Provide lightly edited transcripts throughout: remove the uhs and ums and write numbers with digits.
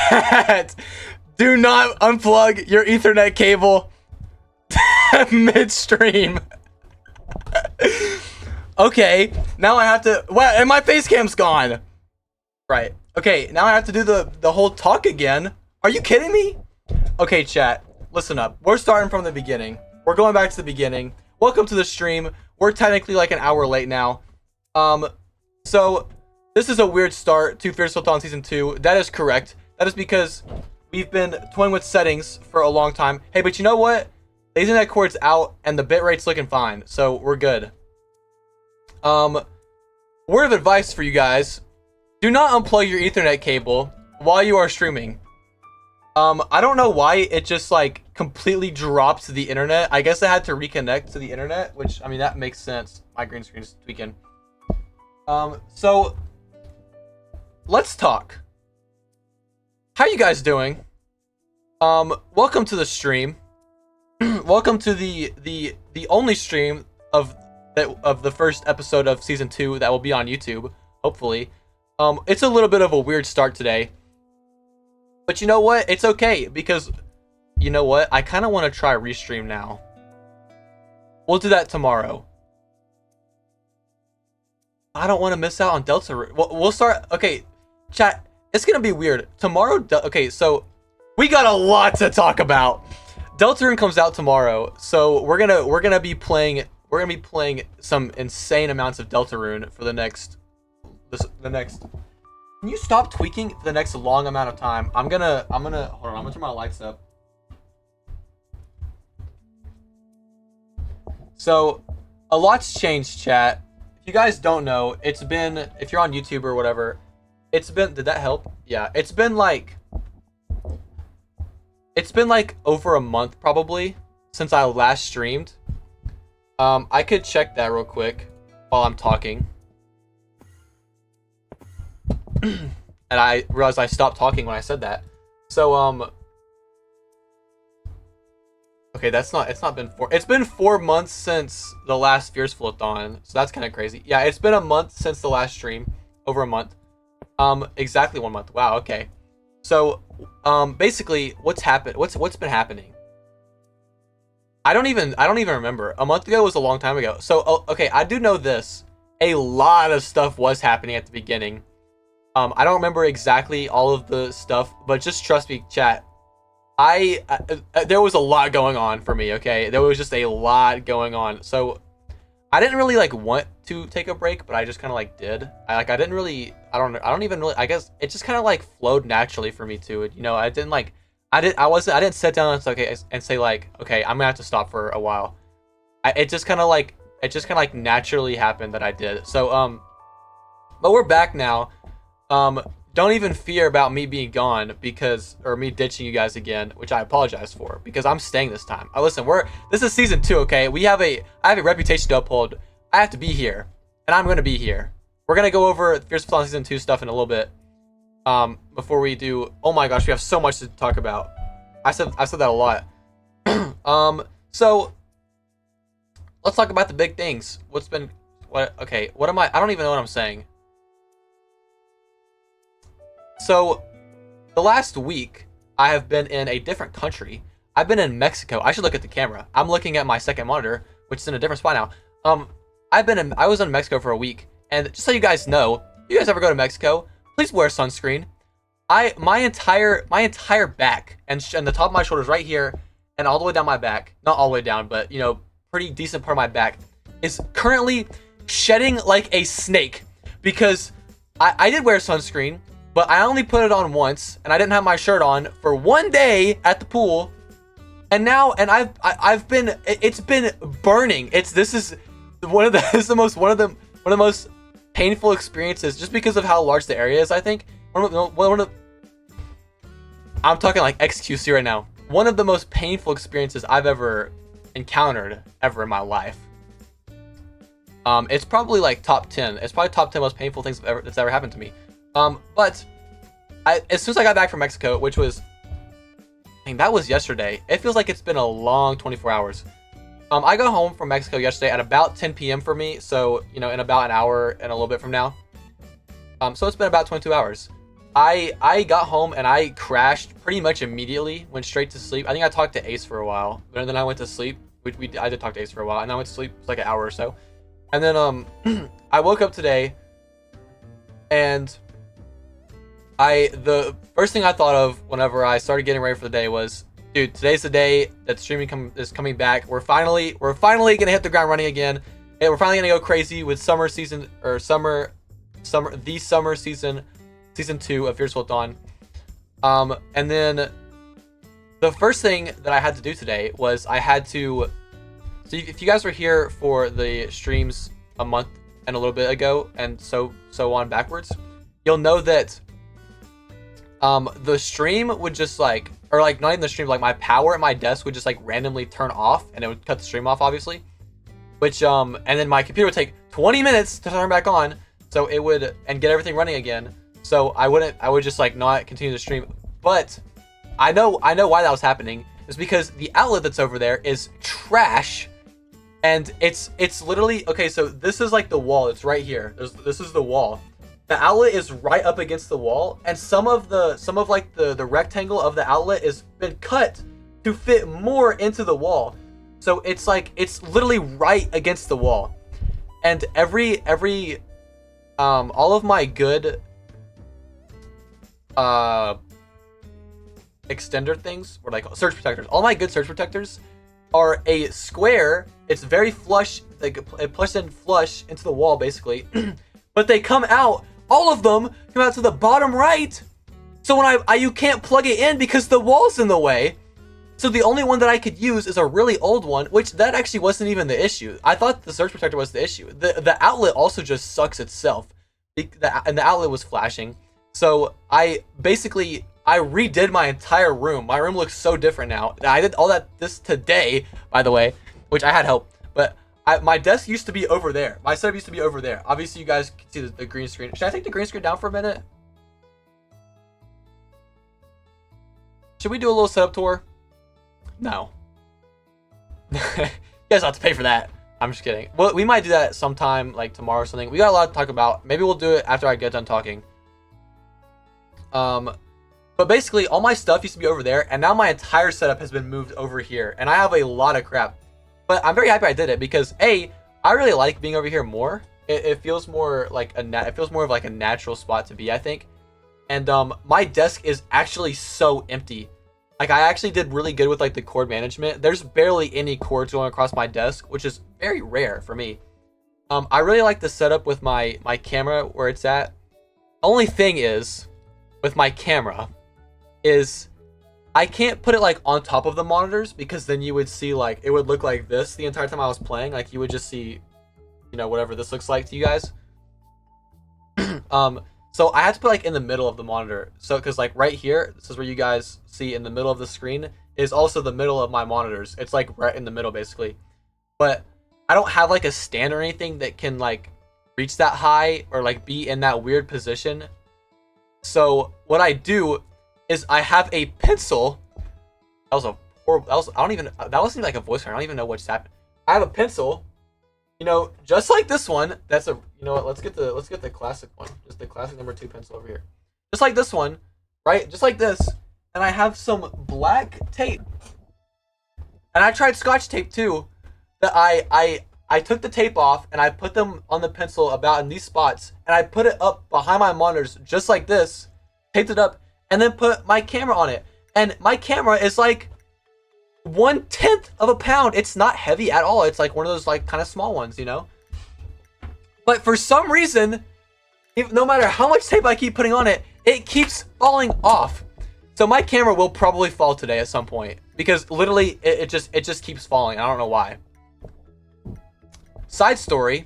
Chat, do not unplug your Ethernet cable midstream. Okay, now I have to. What? And my face cam's gone. Right. Okay, now I have to do the whole talk again. Are you kidding me? Okay, chat, listen up. We're starting from the beginning. We're going back to the beginning. Welcome to the stream. We're technically like an hour late now. So this is a weird start to Fiercefulathon Season 2. That is correct. That is because we've been toying with settings for a long time. Hey, but you know what? The Ethernet cord's out and the bitrate's looking fine, so we're good. Word of advice for you guys. Do not unplug your Ethernet cable while you are streaming. I don't know why it just like completely dropped the internet. I guess I had to reconnect to the internet, which I mean that makes sense. My green screen is tweaking. So let's talk. How you guys doing? Welcome to the stream. Welcome to the only stream of the first episode of season 2 that will be on YouTube, hopefully. It's a little bit of a weird start today. But you know what? It's okay, because you know what? I kind of want to try restream now. We'll do that tomorrow. I don't want to miss out on Delta. We'll start. Okay, chat. It's gonna be weird tomorrow. Okay, so we got a lot to talk about. Deltarune comes out tomorrow, so we're gonna be playing some insane amounts of Deltarune for the next. Can you stop tweaking for the next long amount of time? I'm gonna hold on. I'm gonna turn my lights up. So, a lot's changed, chat. If you guys don't know, it's been, if you're on YouTube or whatever, it's been, did that help? Yeah, it's been like over a month probably since I last streamed. I could check that real quick while I'm talking. And I realized I stopped talking when I said that. So, okay, it's been 4 months since the last Fiercefulathon, so that's kind of crazy. Yeah, it's been a month since the last stream, over a month. Exactly 1 month. Wow, okay. So, basically, what's been happening? I don't even remember. A month ago was a long time ago. So, okay, I do know this. A lot of stuff was happening at the beginning. I don't remember exactly all of the stuff, but just trust me, chat. There was a lot going on for me, okay? There was just a lot going on. So I didn't really like want to take a break, but I just kind of like did. I guess it just kind of like flowed naturally for me too. You know, I didn't sit down and say like, okay, I'm gonna have to stop for a while. It just kind of like naturally happened that I did. So but we're back now. Don't even fear about me being gone or me ditching you guys again, which I apologize for, because I'm staying this time. Listen, this is season 2, okay? I have a reputation to uphold. I have to be here, and I'm gonna be here. We're gonna go over Fiercefulathon season 2 stuff in a little bit. Before we do, oh my gosh, we have so much to talk about. I said that a lot. So let's talk about the big things. What am I don't even know what I'm saying. So, the last week, I have been in a different country. I've been in Mexico. I should look at the camera. I'm looking at my second monitor, which is in a different spot now. I was in Mexico for a week, and just so you guys know, if you guys ever go to Mexico, please wear sunscreen. My entire back and the top of my shoulders right here, and all the way down my back, not all the way down, but you know, pretty decent part of my back, is currently shedding like a snake, because I did wear sunscreen. But I only put it on once, and I didn't have my shirt on for 1 day at the pool, and now, it's been burning. This is one of the most painful experiences, just because of how large the area is. I think I'm talking like XQC right now. One of the most painful experiences I've ever encountered in my life. It's probably like top 10. It's probably top 10 most painful things that's ever happened to me. But as soon as I got back from Mexico, which was, that was yesterday. It feels like it's been a long 24 hours. I got home from Mexico yesterday at about 10 p.m. for me. So, you know, in about an hour and a little bit from now. So it's been about 22 hours. I got home and I crashed pretty much immediately. Went straight to sleep. I think I talked to Ace for a while, and then I went to sleep. I did talk to Ace for a while, and I went to sleep like an hour or so, and then I woke up today, and the first thing I thought of whenever I started getting ready for the day was, dude, today's the day that streaming is coming back. We're finally gonna hit the ground running again, and we're finally gonna go crazy with summer season season 2 of Fiercefulathon. And then the first thing that I had to do today was I had to. So if you guys were here for the streams a month and a little bit ago, and so on backwards, you'll know that the stream would just like, or like not even the stream, like my power at my desk would just like randomly turn off, and it would cut the stream off, obviously. Which and then my computer would take 20 minutes to turn back on, so it would, and get everything running again. So I would just like not continue the stream. But I know why that was happening. It's because the outlet that's over there is trash, and it's literally, okay, so this is like the wall. It's right here. This is the wall. The outlet is right up against the wall, and some of like the rectangle of the outlet has been cut to fit more into the wall. So it's like, it's literally right against the wall. And every all of my good extender things, or like surge protectors, all my good surge protectors are a square. It's very flush, like it pushes in flush into the wall basically. But they come out, all of them come out to the bottom right, so when you can't plug it in because the wall's in the way. So the only one that I could use is a really old one, which that actually wasn't even the issue. I thought the surge protector was the issue. The outlet also just sucks itself, and the outlet was flashing. So I redid my entire room. My room looks so different now. I did all this today, by the way, which I had help. But my desk used to be over there. My setup used to be over there. Obviously, you guys can see the green screen. Should I take the green screen down for a minute? Should we do a little setup tour? No. You guys have to pay for that. I'm just kidding. Well, we might do that sometime, like tomorrow or something. We got a lot to talk about. Maybe we'll do it after I get done talking. But basically, all my stuff used to be over there, and now my entire setup has been moved over here, and I have a lot of crap. But I'm very happy I did it because I really like being over here more. It feels more like it feels more of like a natural spot to be, I think. And my desk is actually so empty. Like, I actually did really good with like the cord management. There's barely any cords going across my desk, which is very rare for me. I really like the setup with my camera where it's at. Only thing is, with my camera, is I can't put it like on top of the monitors, because then you would see like, it would look like this the entire time I was playing. Like, you would just see, you know, whatever this looks like to you guys. So I had to put like in the middle of the monitor. So, cause like right here, this is where you guys see in the middle of the screen is also the middle of my monitors. It's like right in the middle basically. But I don't have like a stand or anything that can like reach that high or like be in that weird position. So what I do is I have a pencil. That was a horrible, that wasn't like a voice card. I don't even know what just happened. I have a pencil, you know, just like this one. That's a, you know what, let's get the classic one. Just the classic number 2 pencil over here. Just like this one, right? Just like this. And I have some black tape. And I tried Scotch tape too. That I took the tape off and I put them on the pencil about in these spots, and I put it up behind my monitors just like this, taped it up, and then put my camera on it. And my camera is like 1/10 of a pound. It's not heavy at all. It's like one of those like kind of small ones, you know. But for some reason, no matter how much tape I keep putting on it, it keeps falling off. So my camera will probably fall today at some point, because literally it just keeps falling. I don't know why. Side story,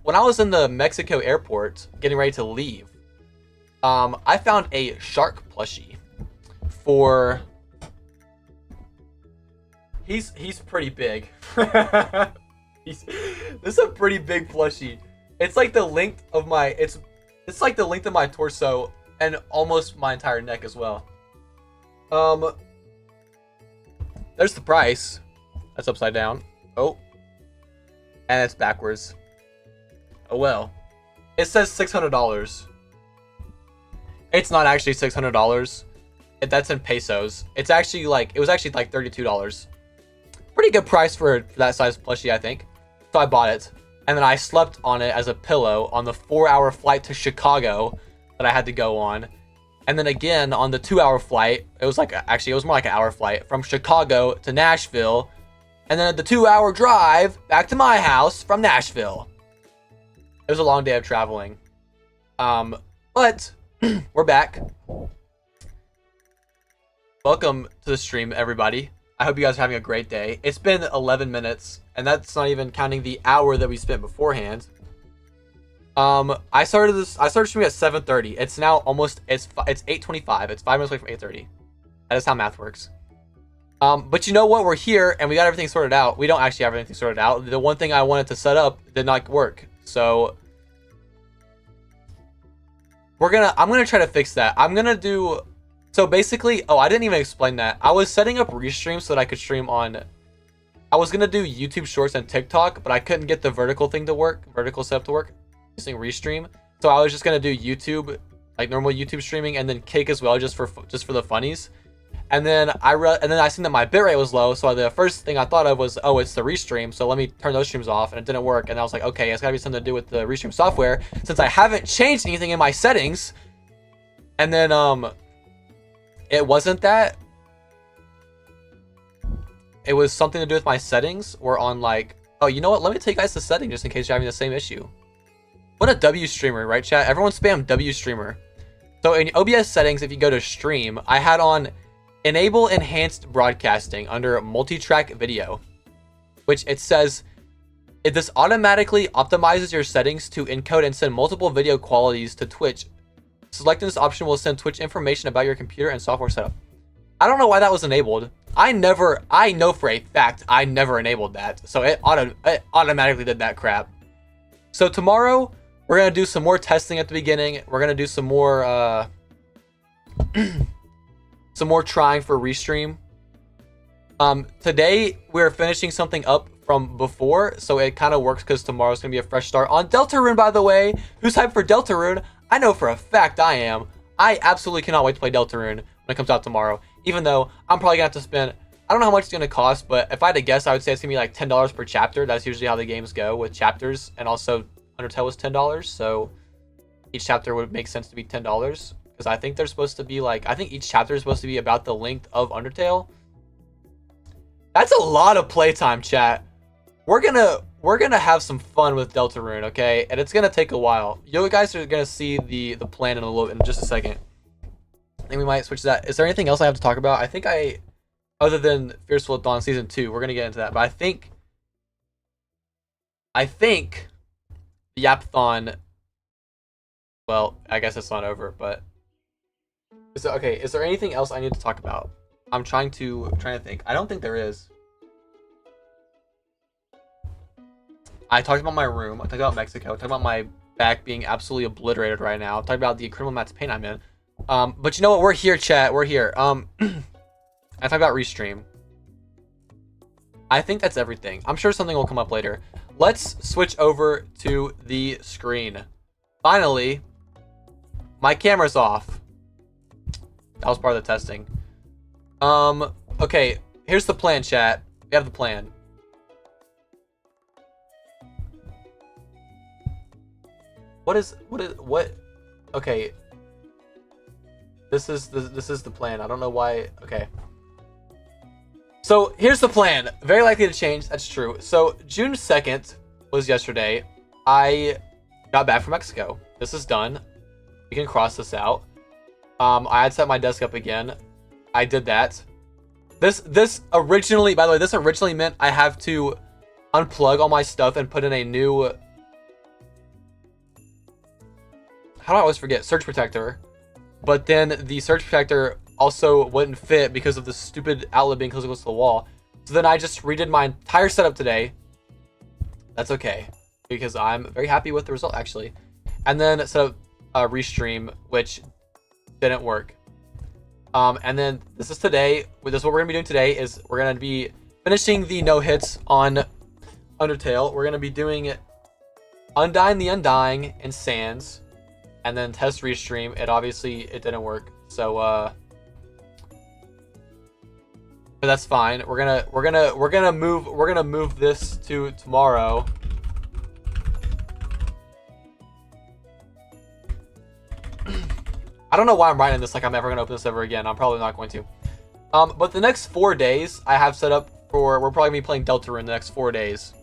when I was in the Mexico airport getting ready to leave, I found a shark plushie for, he's pretty big. This is a pretty big plushie. It's like the length of my, it's like the length of my torso and almost my entire neck as well. There's the price. That's upside down. Oh. And it's backwards. Oh well. It says $600. It's not actually $600. That's in pesos. It's actually like, it was actually like $32. Pretty good price for that size plushie, I think. So I bought it. And then I slept on it as a pillow on the 4-hour flight to Chicago that I had to go on. And then again on the 2-hour flight, it was like, actually it was more like an hour flight from Chicago to Nashville. And then the 2-hour drive back to my house from Nashville. It was a long day of traveling. But we're back. Welcome to the stream, everybody. I hope you guys are having a great day. It's been 11 minutes, and that's not even counting the hour that we spent beforehand. I started streaming at 7:30. It's now almost, it's 8:25. It's 5 minutes away from 8:30. That is how math works. But you know what? We're here, and we got everything sorted out. We don't actually have everything sorted out. The one thing I wanted to set up did not work. So I'm gonna try to fix that. So basically, oh, I didn't even explain that. I was setting up Restream so that I could stream on, I was gonna do YouTube Shorts and TikTok, but I couldn't get the vertical setup to work using Restream. So I was just gonna do YouTube, like normal YouTube streaming, and then Cake as well, just for the funnies. And then I seen that my bitrate was low, so the first thing I thought of was, oh, it's the Restream, so let me turn those streams off, and it didn't work. And I was like, okay, it's gotta be something to do with the Restream software, since I haven't changed anything in my settings. And then it wasn't that. It was something to do with my settings, or on like, oh, you know what? Let me take you guys to settings just in case you're having the same issue. What a W streamer, right, chat? Everyone spam W streamer. So in OBS settings, if you go to stream, I had on enable enhanced broadcasting under multi-track video, which it says this automatically optimizes your settings to encode and send multiple video qualities to Twitch. Selecting this option will send Twitch information about your computer and software setup. I don't know why that was enabled. I know for a fact I never enabled that. So it automatically did that crap. So tomorrow we're going to do some more testing at the beginning. We're going to do some more trying for Restream. Today we're finishing something up from before, so it kind of works because tomorrow's going to be a fresh start on Deltarune, by the way. Who's hyped for Deltarune? I know for a fact I am. I absolutely cannot wait to play Deltarune when it comes out tomorrow. Even though I'm probably going to have to spend, I don't know how much it's going to cost, but if I had to guess, I would say it's going to be like $10 per chapter. That's usually how the games go with chapters. And also Undertale was $10, so each chapter would make sense to be $10. Because I think they're supposed to be like, I think each chapter is supposed to be about the length of Undertale. That's a lot of playtime, chat. We're gonna have some fun with Deltarune, okay? And it's gonna take a while. You guys are gonna see the plan in just a second. I think we might switch to that. Is there anything else I have to talk about? I think other than Fiercefulathon Season 2, we're gonna get into that. But I think the Yapathon, well, I guess it's not over, but is there anything else I need to talk about? I'm trying to think. I don't think there is. I talked about my room. I talked about Mexico. I talked about my back being absolutely obliterated right now. I talked about the criminal amounts of pain I'm in. But you know what? We're here, chat. We're here. I talked about Restream. I think that's everything. I'm sure something will come up later. Let's switch over to the screen. Finally, my camera's off. That was part of the testing. Okay, here's the plan, chat. We have the plan. What? Okay. This is the plan. I don't know why. Okay. So here's the plan. Very likely to change. That's true. So June 2nd was yesterday. I got back from Mexico. This is done. We can cross this out. I had set my desk up again. I did that. This originally, by the way, this originally meant I have to unplug all my stuff and put in a new, how do I always forget? Surge protector. But then the surge protector also wouldn't fit because of the stupid outlet being close to the wall. So then I just redid my entire setup today. That's okay, because I'm very happy with the result, actually. And then set up a Restream, which didn't work. And then this is today. This is what we're gonna be doing today. Is we're gonna be finishing the no hits on Undertale. We're gonna be doing Undyne the Undying and Sands. and then test restream. It didn't work. So but that's fine. We're gonna move this to tomorrow. I don't know why I'm writing this like I'm never gonna open this ever again. I'm probably not going to. But the next 4 days I have set up for, we're probably gonna be playing Deltarune the next 4 days.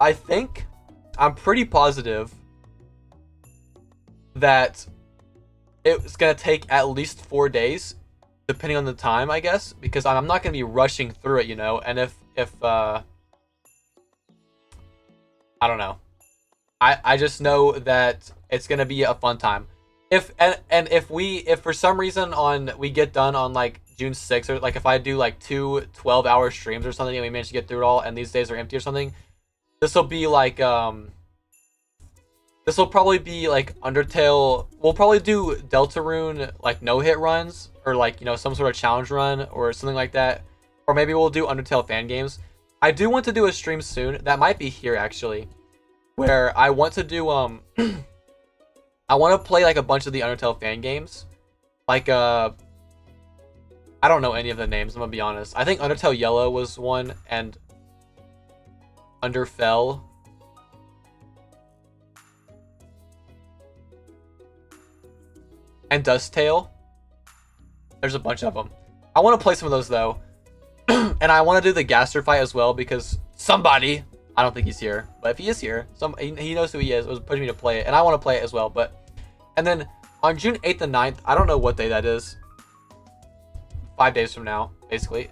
I'm pretty positive that it's gonna take at least 4 days, depending on the time, I guess, because I'm not gonna be rushing through it, you know. And if I don't know, I just know that it's gonna be a fun time. If for some reason we get done on like June 6th, or like if I do like 2 12-hour streams or something and we manage to get through it all and these days are empty or something, this will be like this will probably be like Undertale. We'll probably do Deltarune like no-hit runs, or like, you know, some sort of challenge run or something like that. Or maybe we'll do Undertale fan games. I do want to do a stream soon. That might be here actually, where I want to do I want to play like a bunch of the Undertale fan games. Like I don't know any of the names, I'm gonna be honest. I think Undertale Yellow was one, and Underfell. And Dusttale. There's a bunch of them. I want to play some of those though. And I want to do the Gaster fight as well, because somebody, I don't think he's here, but if he is here, he knows who he is, was pushing me to play it, and I want to play it as well. And then on June 8th and 9th, I don't know what day that is. 5 days from now, basically.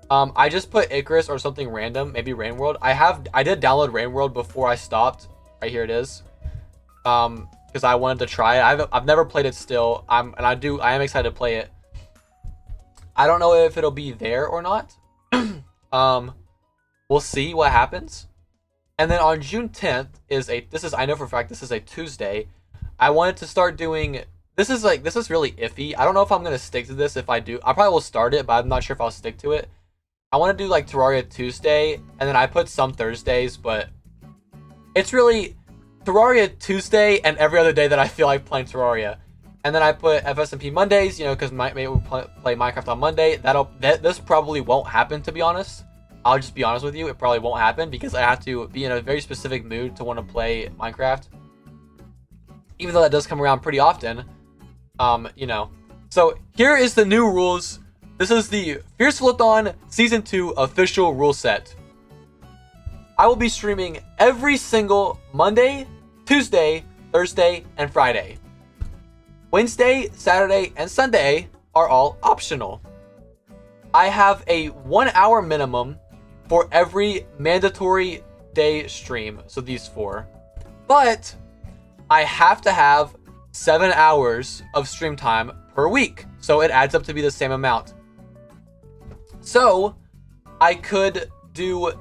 I just put Icarus or something random, maybe Rain World. I did download Rain World before I stopped. Right here it is. Because I wanted to try it. I've never played it still. I am excited to play it. I don't know if it'll be there or not. We'll see what happens. And then on June 10th I know for a fact this is a Tuesday. I wanted to start doing, this is really iffy. I don't know if I'm gonna stick to this. If I do, I probably will start it, but I'm not sure if I'll stick to it. I want to do like Terraria Tuesday, and then I put some Thursdays, but it's really Terraria Tuesday and every other day that I feel like playing Terraria. And then I put FSMP Mondays, you know, because maybe we'll play Minecraft on Monday. This probably won't happen, to be honest. I'll just be honest with you, it probably won't happen because I have to be in a very specific mood to want to play Minecraft. Even though that does come around pretty often, you know. So here is the new rules. This is the Fiercefulathon Season 2 official rule set. I will be streaming every single Monday, Tuesday, Thursday, and Friday. Wednesday, Saturday, and Sunday are all optional. I have a 1 hour minimum for every mandatory day stream, so these 4. But I have to have 7 hours of stream time per week, so it adds up to be the same amount. So I could do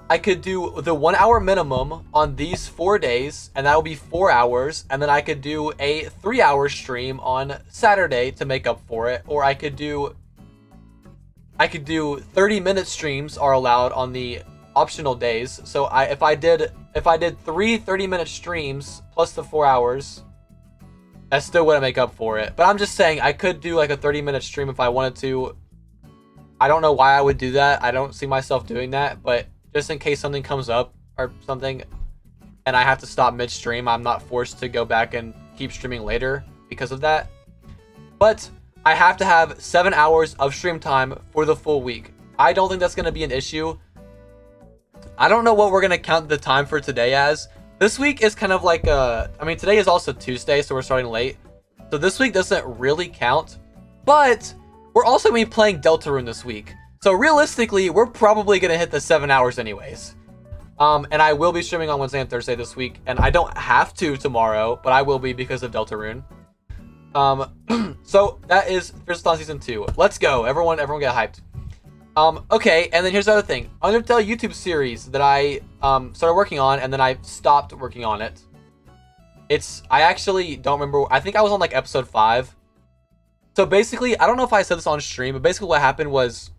the 1 hour minimum on these 4 days, and that will be 4 hours, and then I could do a 3 hour stream on Saturday to make up for it, or I could do 30-minute streams are allowed on the optional days. So if I did 3 30-minute streams plus the 4 hours, that still wouldn't make up for it. But I'm just saying I could do like a 30-minute stream if I wanted to. I don't know why I would do that. I don't see myself doing that, but just in case something comes up or something and I have to stop midstream, I'm not forced to go back and keep streaming later because of that. But I have to have 7 hours of stream time for the full week. I don't think that's going to be an issue. I don't know what we're going to count the time for today as. This week is kind of like I mean, today is also Tuesday, so we're starting late. So this week doesn't really count. But we're also going to be playing Deltarune this week. So realistically, we're probably going to hit the 7 hours anyways. And I will be streaming on Wednesday and Thursday this week. And I don't have to tomorrow, but I will be because of Deltarune. So that is Fiercefulathon Season 2. Let's go. Everyone get hyped. Okay, and then here's the other thing. Undertale YouTube series that I started working on, and then I stopped working on it. I actually don't remember. I think I was on like episode 5. So basically, I don't know if I said this on stream, but basically what happened was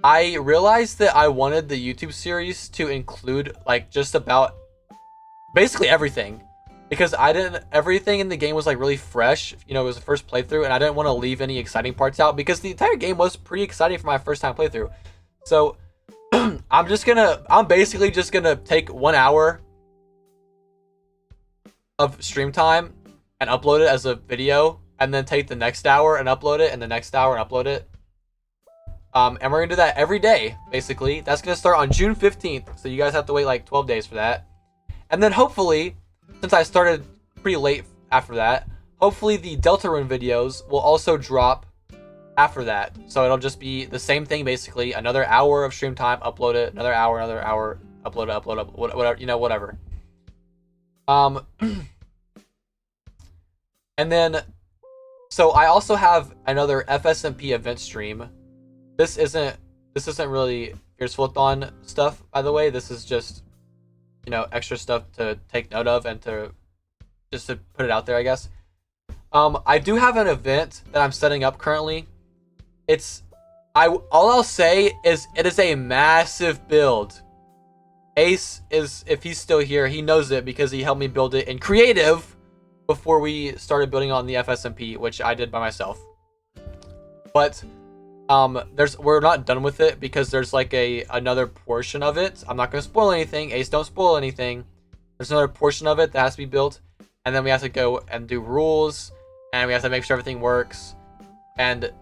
I realized that I wanted the YouTube series to include like just about basically everything. because everything in the game was like really fresh. You know, it was the first playthrough, and I didn't want to leave any exciting parts out because the entire game was pretty exciting for my first time playthrough. So I'm basically just gonna take 1 hour of stream time and upload it as a video, and then take the next hour and upload it, and the next hour and upload it. And we're gonna do that every day, basically. That's gonna start on June 15th, so you guys have to wait like 12 days for that. And then hopefully, since I started pretty late after that, hopefully the Deltarune videos will also drop after that. So it'll just be the same thing, basically. Another hour of stream time, upload it. Another hour, upload it, whatever, you know, whatever. And then, so I also have another FSMP event stream. This isn't really Fiercefulathon stuff, by the way. This is just, you know, extra stuff to take note of and to just to put it out there, I guess. I do have an event that I'm setting up currently. All I'll say is it is a massive build. Ace is, if he's still here, he knows it because he helped me build it in creative before we started building on the FSMP, which I did by myself. But we're not done with it because there's like another portion of it. I'm not gonna spoil anything. Ace, don't spoil anything. There's another portion of it that has to be built, and then we have to go and do rules, and we have to make sure everything works, and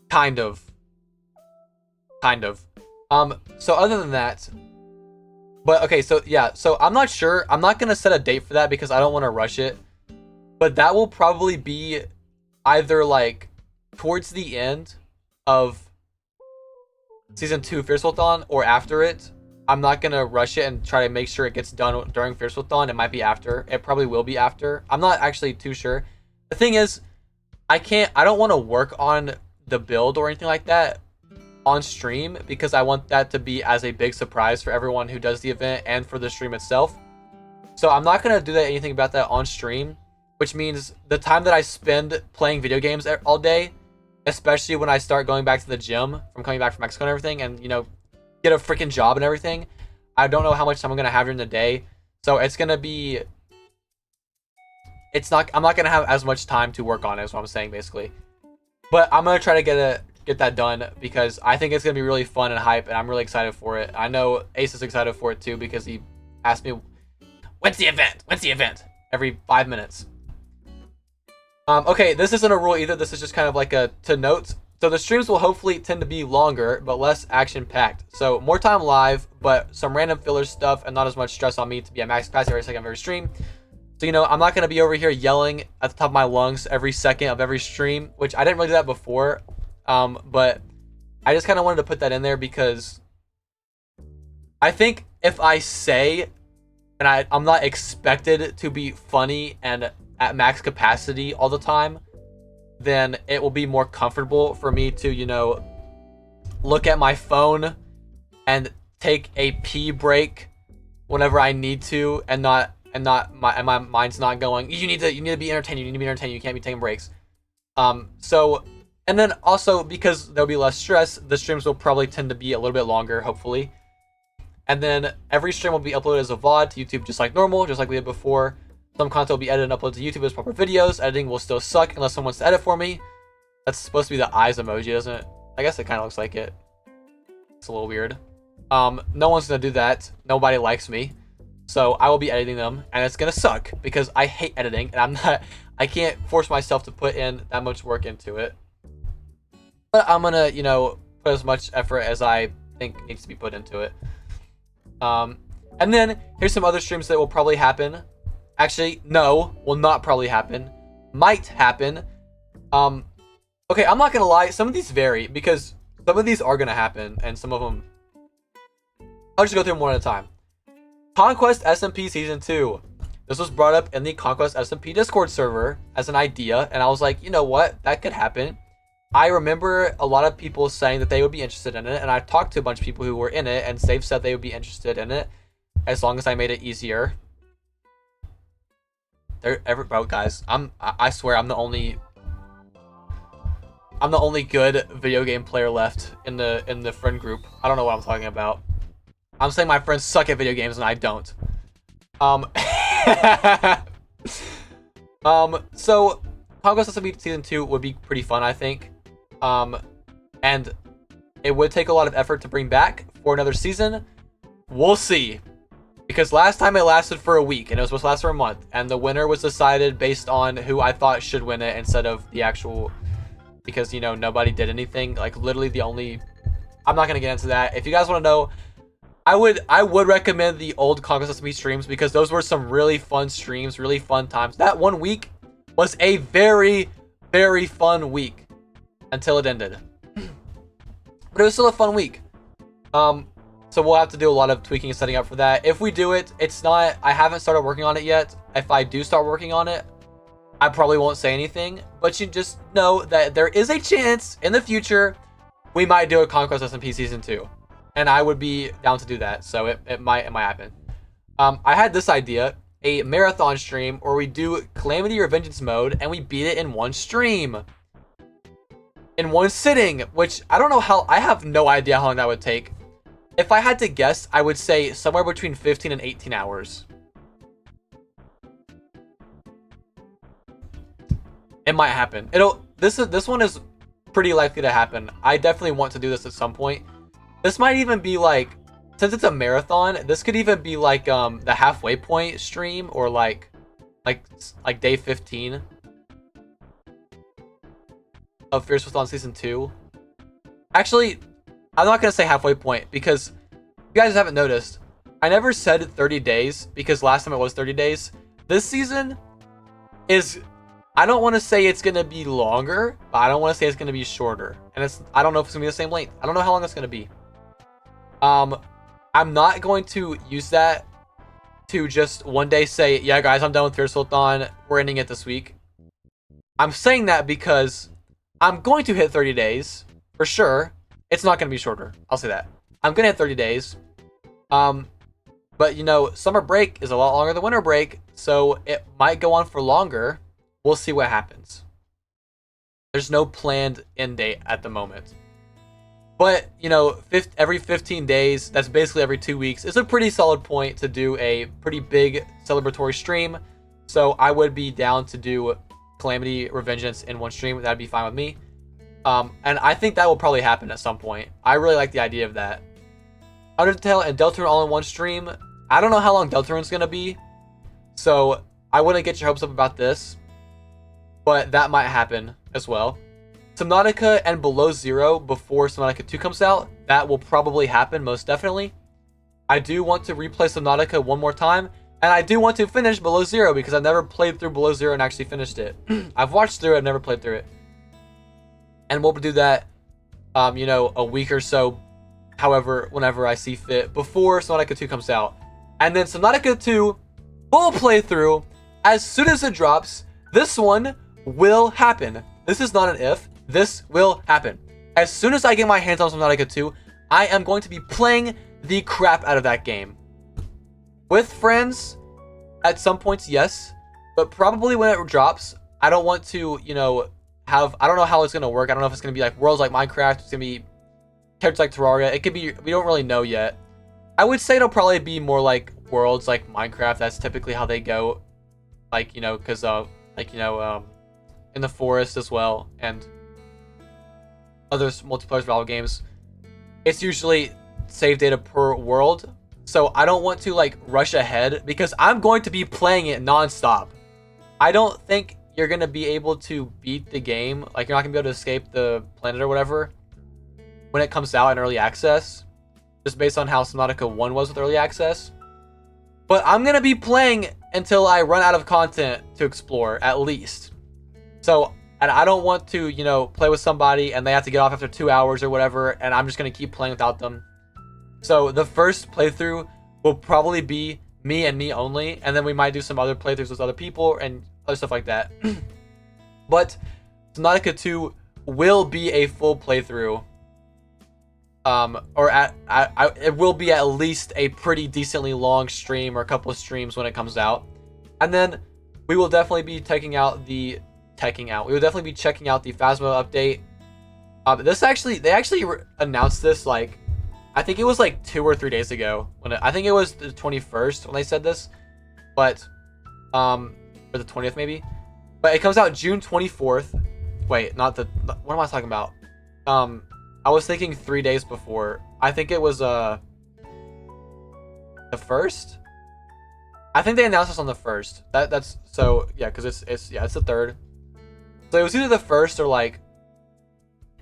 kind of. So other than that, but okay, so yeah, so I'm not sure. I'm not gonna set a date for that because I don't want to rush it. But that will probably be either like towards the end of season 2 Fiercefulathon or after it. I'm not gonna rush it and try to make sure it gets done during Fiercefulathon. It might be after. It probably will be after. I'm not actually too sure. The thing is, I don't want to work on the build or anything like that on stream because I want that to be as a big surprise for everyone who does the event and for the stream itself. So I'm not gonna do anything about that on stream, which means the time that I spend playing video games all day, especially when I start going back to the gym from coming back from Mexico and everything, and, you know, get a freaking job and everything, I don't know how much time I'm gonna have during the day. So it's gonna be, I'm not gonna have as much time to work on it, is what I'm saying, basically. But I'm gonna try to get that done because I think it's gonna be really fun and hype, and I'm really excited for it. I know Ace is excited for it too because he asked me, "When's the event? When's the event?" every 5 minutes. Okay, this isn't a rule either. This is just kind of like to note. So the streams will hopefully tend to be longer, but less action-packed. So more time live, but some random filler stuff and not as much stress on me to be at max capacity every second of every stream. So, you know, I'm not going to be over here yelling at the top of my lungs every second of every stream, which I didn't really do that before. But I just kind of wanted to put that in there because I think if I say, and I'm not expected to be funny and at max capacity all the time, then it will be more comfortable for me to, you know, look at my phone and take a pee break whenever I need to, and my mind's not going, you need to be entertained, you can't be taking breaks. So, and then also because there'll be less stress, the streams will probably tend to be a little bit longer, hopefully. And then every stream will be uploaded as a VOD to YouTube just like normal, just like we did before. Some content will be edited and uploaded to YouTube as proper videos. Editing will still suck unless someone wants to edit for me. That's supposed to be the eyes emoji, isn't it? I guess it kind of looks like it. It's a little weird. No one's gonna do that. Nobody likes me. So I will be editing them, and it's gonna suck because I hate editing, and I can't force myself to put in that much work into it. But I'm gonna, you know, put as much effort as I think needs to be put into it. And then here's some other streams that will probably happen. Actually, no, will not probably happen. Might happen. Okay, I'm not gonna lie. Some of these vary because some of these are gonna happen, and some of them. I'll just go through them one at a time. Conquest SMP Season 2. This was brought up in the Conquest SMP Discord server as an idea, and I was like, you know what? That could happen. I remember a lot of people saying that they would be interested in it, and I talked to a bunch of people who were in it, and they've said they would be interested in it as long as I made it easier. Bro, guys, I swear I'm the only I'm the only good video game player left in the friend group. I don't know what I'm talking about. I'm saying my friends suck at video games and I don't. So Conquest of Season 2 would be pretty fun, I think. And it would take a lot of effort to bring back for another season. We'll see. Because last time it lasted for a week, and it was supposed to last for a month. And the winner was decided based on who I thought should win it instead of the actual... Because, you know, nobody did anything. Like, literally the only... I'm not going to get into that. If you guys want to know, I would recommend the old Conquest of streams because those were some really fun streams, really fun times. That 1 week was a very, very fun week until it ended. But it was still a fun week. So we'll have to do a lot of tweaking and setting up for that. If we do it, it's not... I haven't started working on it yet. If I do start working on it, I probably won't say anything. But you just know that there is a chance in the future we might do a Conquest SMP Season 2. And I would be down to do that. So it might happen. I had this idea. A marathon stream where we do Calamity or Vengeance mode and we beat it in one stream. In one sitting. Which I don't know how... I have no idea how long that would take. If I had to guess, I would say somewhere between 15 and 18 hours. It might happen. This one is pretty likely to happen. I definitely want to do this at some point. This might even be like, since it's a marathon, this could even be like the halfway point stream or like day 15 of Fiercefulathon Season 2. Actually, I'm not going to say halfway point because you guys haven't noticed. I never said 30 days because last time it was 30 days. This season is... I don't want to say it's going to be longer, but I don't want to say it's going to be shorter. And I don't know if it's going to be the same length. I don't know how long it's going to be. I'm not going to use that to just one day say, yeah, guys, I'm done with Fiercefulathon. We're ending it this week. I'm saying that because I'm going to hit 30 days for sure. It's not going to be shorter. I'll say that. I'm going to hit 30 days. But, you know, summer break is a lot longer than winter break. So it might go on for longer. We'll see what happens. There's no planned end date at the moment. But, you know, every 15 days, that's basically every 2 weeks, is a pretty solid point to do a pretty big celebratory stream. So I would be down to do Calamity or Vengeance in one stream. That'd be fine with me. And I think that will probably happen at some point. I really like the idea of that. Undertale and Deltarune all in one stream. I don't know how long Deltarune's going to be. So I wouldn't get your hopes up about this. But that might happen as well. Subnautica and Below Zero before Subnautica 2 comes out. That will probably happen, most definitely. I do want to replay Subnautica one more time. And I do want to finish Below Zero because I've never played through Below Zero and actually finished it. I've watched through it, I've never played through it. And we'll do that, you know, a week or so, however, whenever I see fit, before Subnautica 2 comes out. And then Subnautica 2 full playthrough as soon as it drops. This one will happen. This is not an if. This will happen. As soon as I get my hands on Subnautica 2, I am going to be playing the crap out of that game. With friends, at some points, yes. But probably when it drops, I don't want to, you know, I don't know how it's going to work. I don't know if it's going to be like worlds like Minecraft. It's going to be characters like Terraria. It could be, we don't really know yet. I would say it'll probably be more like worlds like Minecraft. That's typically how they go. Like, you know, because, like, you know, in the forest as well. And other multiplayer survival games. It's usually save data per world. So I don't want to, like, rush ahead because I'm going to be playing it non-stop. I don't think you're going to be able to beat the game. Like, you're not going to be able to escape the planet or whatever when it comes out in early access. Just based on how Subnautica 1 was with early access. But I'm going to be playing until I run out of content to explore, at least. So, and I don't want to, you know, play with somebody and they have to get off after 2 hours or whatever, and I'm just going to keep playing without them. So, the first playthrough will probably be me and me only, and then we might do some other playthroughs with other people and other stuff like that. But Subnautica 2 will be a full playthrough. It will be at least a pretty decently long stream or a couple of streams when it comes out. And then we will definitely be we will definitely be checking out the Phasmo update They actually announced this like, I think it was like 2 or 3 days ago I think it was the 21st when they said this, but or the 20th maybe, but it comes out June 24th. Wait, what am I talking about? I was thinking 3 days before. I think it was the first. I think they announced this on the first. That's so yeah, because it's the third. So it was either the first or like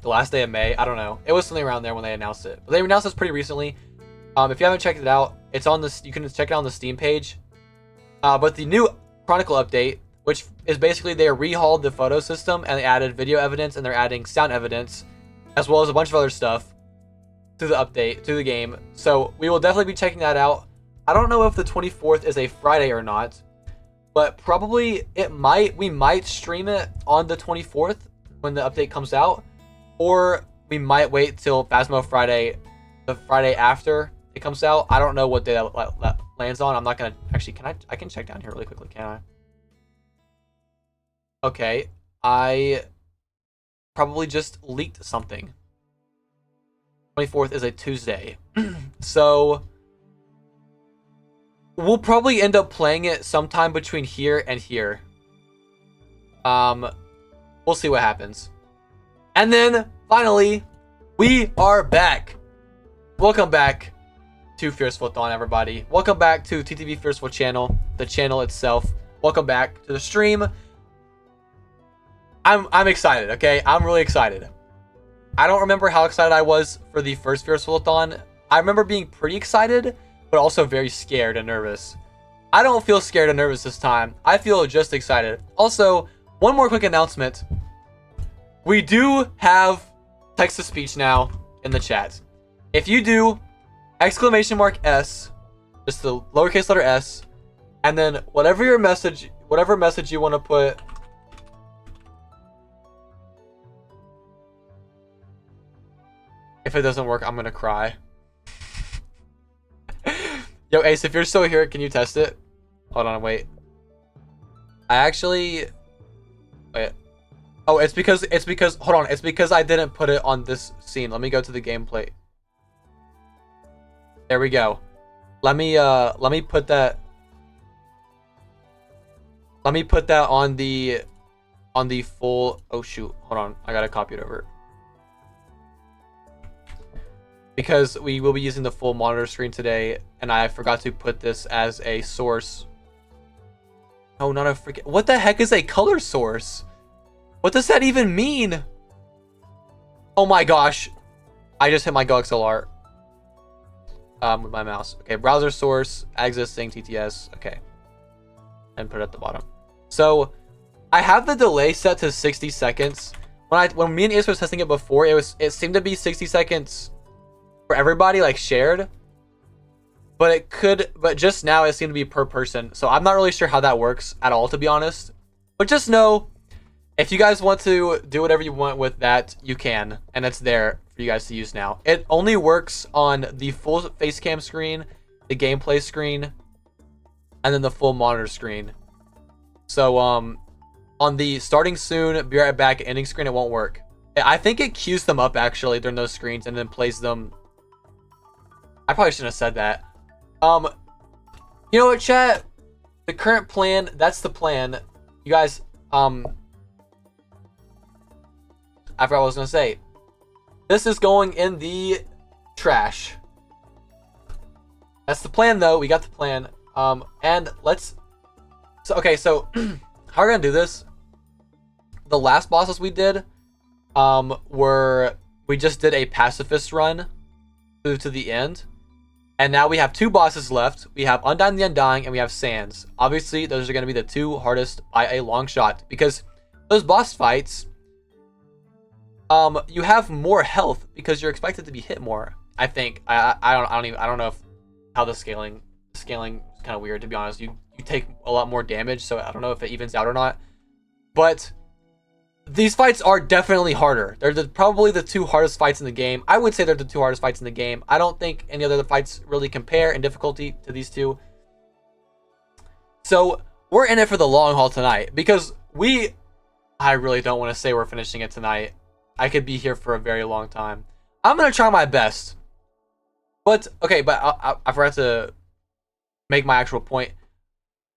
the last day of May. I don't know. It was something around there when they announced it. But they announced this pretty recently. If you haven't checked it out, it's on this. You can check it out on the Steam page. But the new Chronicle update, which is basically they rehauled the photo system and they added video evidence and they're adding sound evidence, as well as a bunch of other stuff to the update to the game. So we will definitely be checking that out. I don't know if the 24th is a Friday or not, but probably we might stream it on the 24th when the update comes out, or we might wait till Phasmo Friday, the Friday after it comes out. I don't know what day that lands on. I'm not gonna actually. I can check down here really quickly, can I? Okay, I probably just leaked something. 24th is a Tuesday, so we'll probably end up playing it sometime between here and here. We'll see what happens. And then finally, we are back. Welcome back to Fiercefulathon, everybody. Welcome back to TTV Fierceful channel, the channel itself. Welcome back to the stream. I'm excited, okay? I'm really excited. I don't remember how excited I was for the first Fiercefulathon. I remember being pretty excited, but also very scared and nervous. I don't feel scared and nervous this time. I feel just excited. Also, one more quick announcement. We do have text-to-speech now in the chat. If you do !S, just the lowercase letter s, and then whatever message you want to put. If it doesn't work, I'm gonna cry. Yo, Ace, if you're still here, can you test it? Hold on, wait. Wait. Oh, it's because hold on, it's because I didn't put it on this scene. Let me go to the gameplay. There we go. Let me put that on the full. Oh shoot, hold on, I gotta copy it over. Because we will be using the full monitor screen today, and I forgot to put this as a source. Oh, not a freaking... What the heck is a color source? What does that even mean? Oh my gosh. I just hit my GoXLR. With my mouse. Okay, browser source, existing, TTS. Okay. And put it at the bottom. So, I have the delay set to 60 seconds. When me and Ace was testing it before, it seemed to be 60 seconds... for everybody, like shared, but just now it seemed to be per person, so I'm not really sure how that works at all, to be honest. But just know, if you guys want to do whatever you want with that, you can, and it's there for you guys to use now. It only works on the full face cam screen, the gameplay screen, and then the full monitor screen. So on the starting soon, be right back, ending screen, it won't work. I think it queues them up actually during those screens and then plays them. I probably shouldn't have said that. You know what, chat? The current plan, that's the plan. You guys, I forgot what I was gonna say. This is going in the trash. That's the plan, though. We got the plan. And let's... So, how we're gonna do this? The last bosses we did, we just did a pacifist run through to the end. And now we have 2 bosses left. We have Undyne the Undying, and we have Sans. Obviously, those are going to be the 2 hardest by a long shot, because those boss fights, you have more health because you're expected to be hit more. I think. I don't know if how the scaling is kind of weird, to be honest. You take a lot more damage, so I don't know if it evens out or not. But these fights are definitely harder. They're probably the 2 hardest fights in the game. I would say they're the 2 hardest fights in the game. I don't think any other fights really compare in difficulty to these 2. So we're in it for the long haul tonight, because I really don't want to say we're finishing it tonight. I could be here for a very long time. I'm gonna try my best. But okay, but I forgot to make my actual point.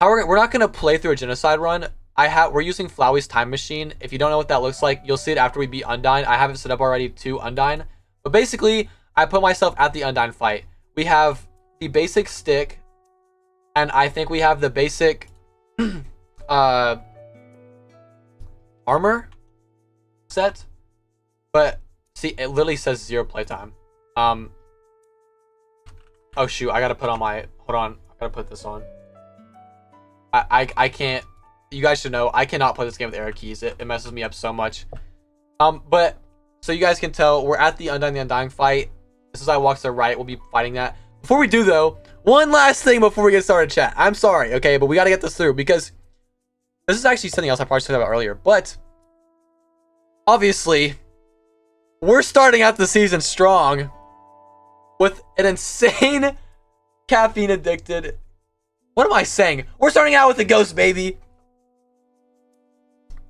We're not gonna play through a genocide run. We're using Flowey's time machine. If you don't know what that looks like, you'll see it after we beat Undyne. I have it set up already to Undyne. But basically, I put myself at the Undyne fight. We have the basic stick, and I think we have the basic armor set. But see, it literally says 0 playtime. Oh shoot, I gotta put on my, hold on, I gotta put this on. I can't, you guys should know, I cannot play this game with arrow keys. It messes me up so much. But, so you guys can tell, we're at the Undying fight. This is I walk to the right, we'll be fighting that. Before we do though, one last thing before we get started, chat. I'm sorry, okay, but we gotta get this through, because this is actually something else I probably should have about earlier, but obviously, we're starting out the season strong with an insane caffeine addicted. What am I saying? We're starting out with the Ghost, baby.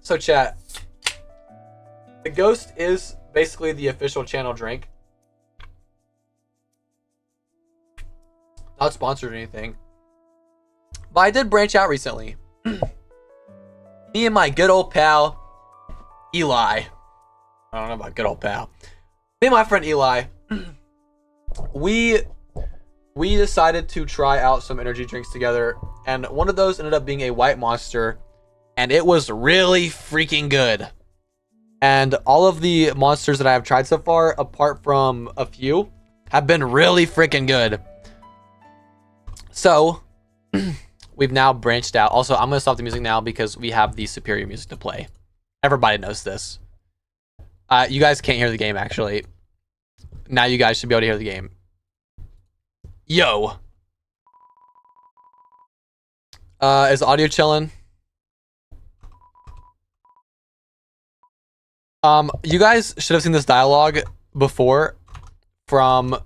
So chat, the Ghost is basically the official channel drink. Not sponsored or anything, but I did branch out recently. Me and my good old pal Eli. I don't know about good old pal. Me and my friend Eli, we decided to try out some energy drinks together, and one of those ended up being a white monster, and it was really freaking good. And all of the monsters that I have tried so far, apart from a few, have been really freaking good. So we've now branched out. Also, I'm gonna stop the music now because we have the superior music to play. Everybody knows this. You guys can't hear the game, actually. Now you guys should be able to hear the game. Yo. Is audio chilling? You guys should have seen this dialogue before from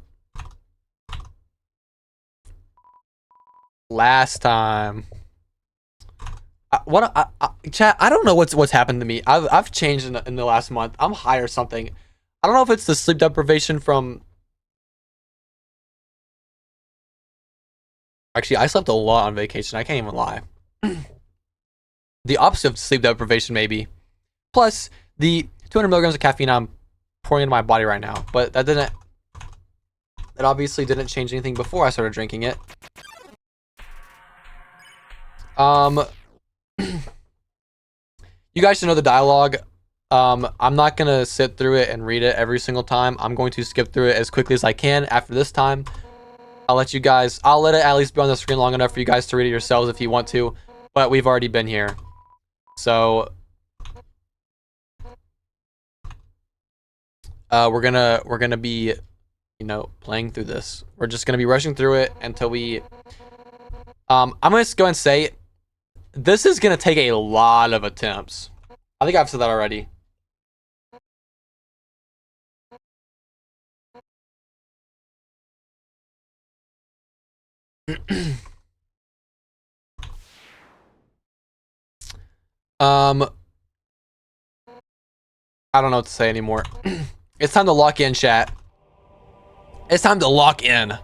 last time. Chat, I don't know what's happened to me. I've changed in the last month. I'm high or something. I don't know if it's the sleep deprivation from. Actually, I slept a lot on vacation. I can't even lie. The opposite of sleep deprivation, maybe. Plus the 200 milligrams of caffeine I'm pouring into my body right now. But that didn't. It obviously didn't change anything before I started drinking it. You guys should know the dialogue. I'm not gonna sit through it and read it every single time. I'm going to skip through it as quickly as I can after this time. I'll let it at least be on the screen long enough for you guys to read it yourselves if you want to, but we've already been here. So we're gonna be, you know, playing through this. We're just gonna be rushing through it until we I'm gonna just go and say this is gonna take a lot of attempts. I think I've said that already. I don't know what to say anymore. It's time to lock in, chat. It's time to lock in.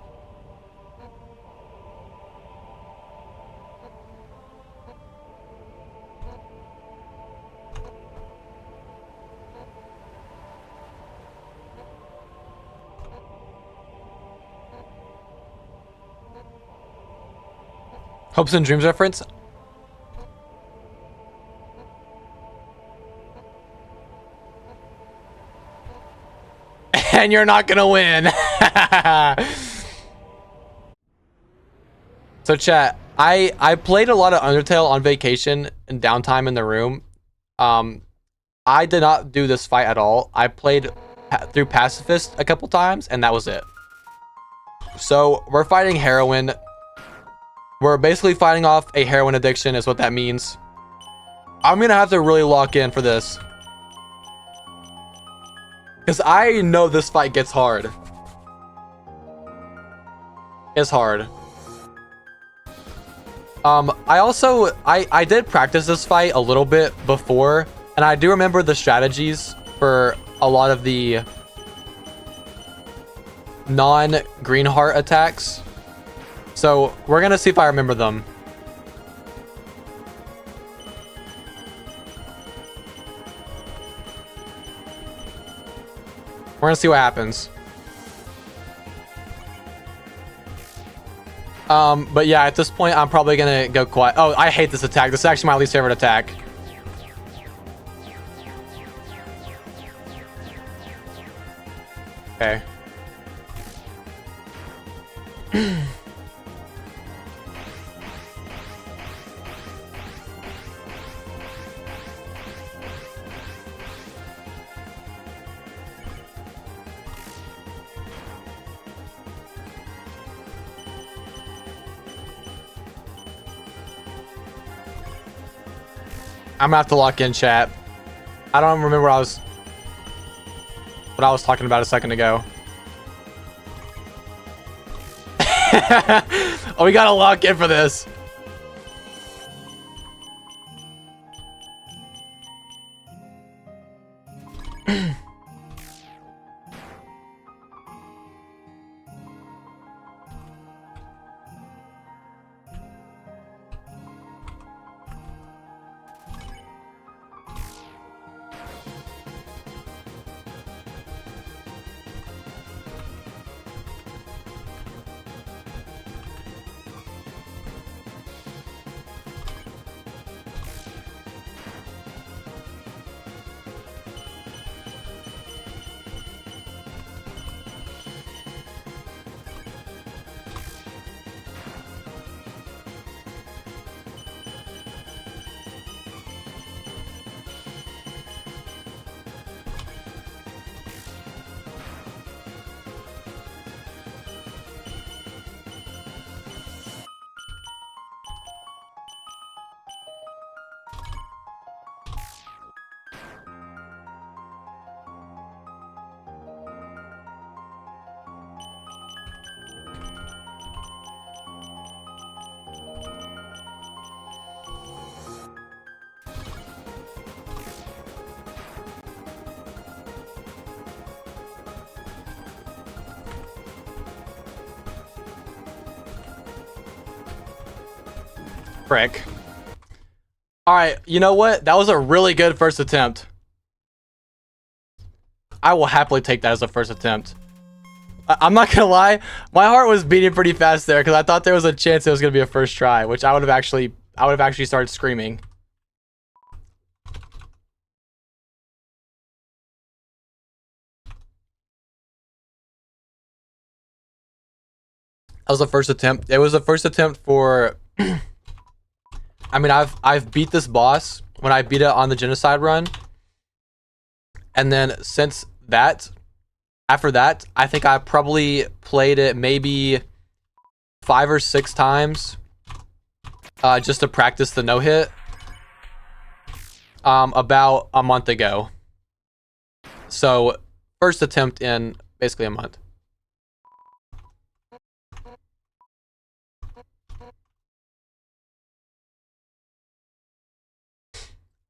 Hopes and Dreams reference? And you're not gonna win. So chat, I played a lot of Undertale on vacation and downtime in the room. I did not do this fight at all. I played through Pacifist a couple times and that was it. So we're fighting heroin. We're basically fighting off a heroin addiction is what that means. I'm gonna have to really lock in for this. Because I know this fight gets hard. It's hard. I did practice this fight a little bit before, and I do remember the strategies for a lot of the non-green heart attacks. So we're gonna see if I remember them. We're gonna see what happens. But yeah, at this point, I'm probably gonna go quiet. Oh, I hate this attack. This is actually my least favorite attack. Okay. I'm gonna have to lock in chat. I don't remember what I was talking about a second ago. Oh, we gotta lock in for this. Frick. Alright, you know what? That was a really good first attempt. I will happily take that as a first attempt. I'm not gonna lie, my heart was beating pretty fast there because I thought there was a chance it was gonna be a first try, which I would have actually started screaming. That was the first attempt. It was the first attempt for I mean, I've beat this boss when I beat it on the genocide run. And then since that, after that, I think I probably played it maybe 5 or 6 times just to practice the no-hit about a month ago. So, first attempt in basically a month.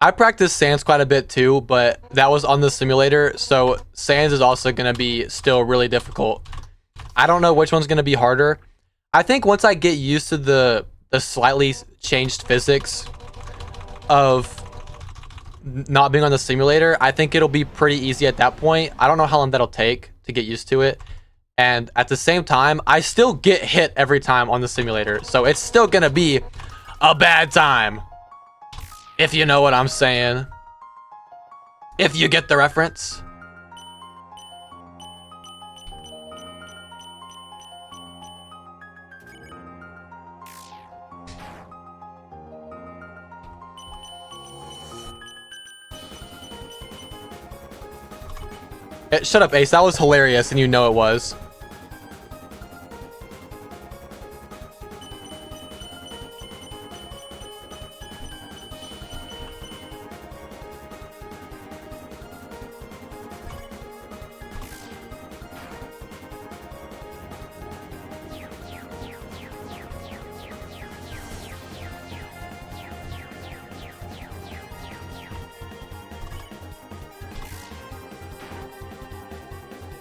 I practiced Sans quite a bit too, but that was on the simulator, so Sans is also going to be still really difficult. I don't know which one's going to be harder. I think once I get used to the slightly changed physics of not being on the simulator, I think it'll be pretty easy at that point. I don't know how long that'll take to get used to it. And at the same time, I still get hit every time on the simulator, so it's still going to be a bad time. If you know what I'm saying. If you get the reference. Shut up, Ace. That was hilarious, and you know it was.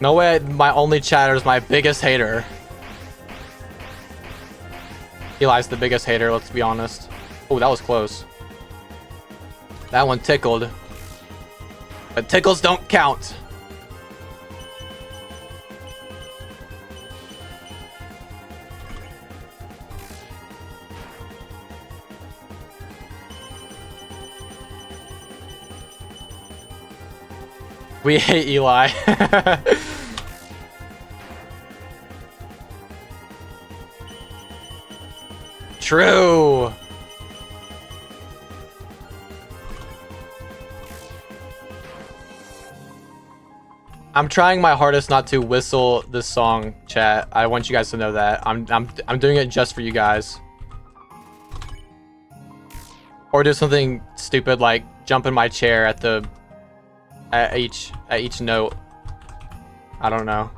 No way, my only chatter is my biggest hater. Eli's the biggest hater, let's be honest. Oh, that was close. That one tickled. But tickles don't count. We hate Eli. True. I'm trying my hardest not to whistle this song, chat. I want you guys to know that. I'm doing it just for you guys. Or do something stupid like jump in my chair at each note. I don't know.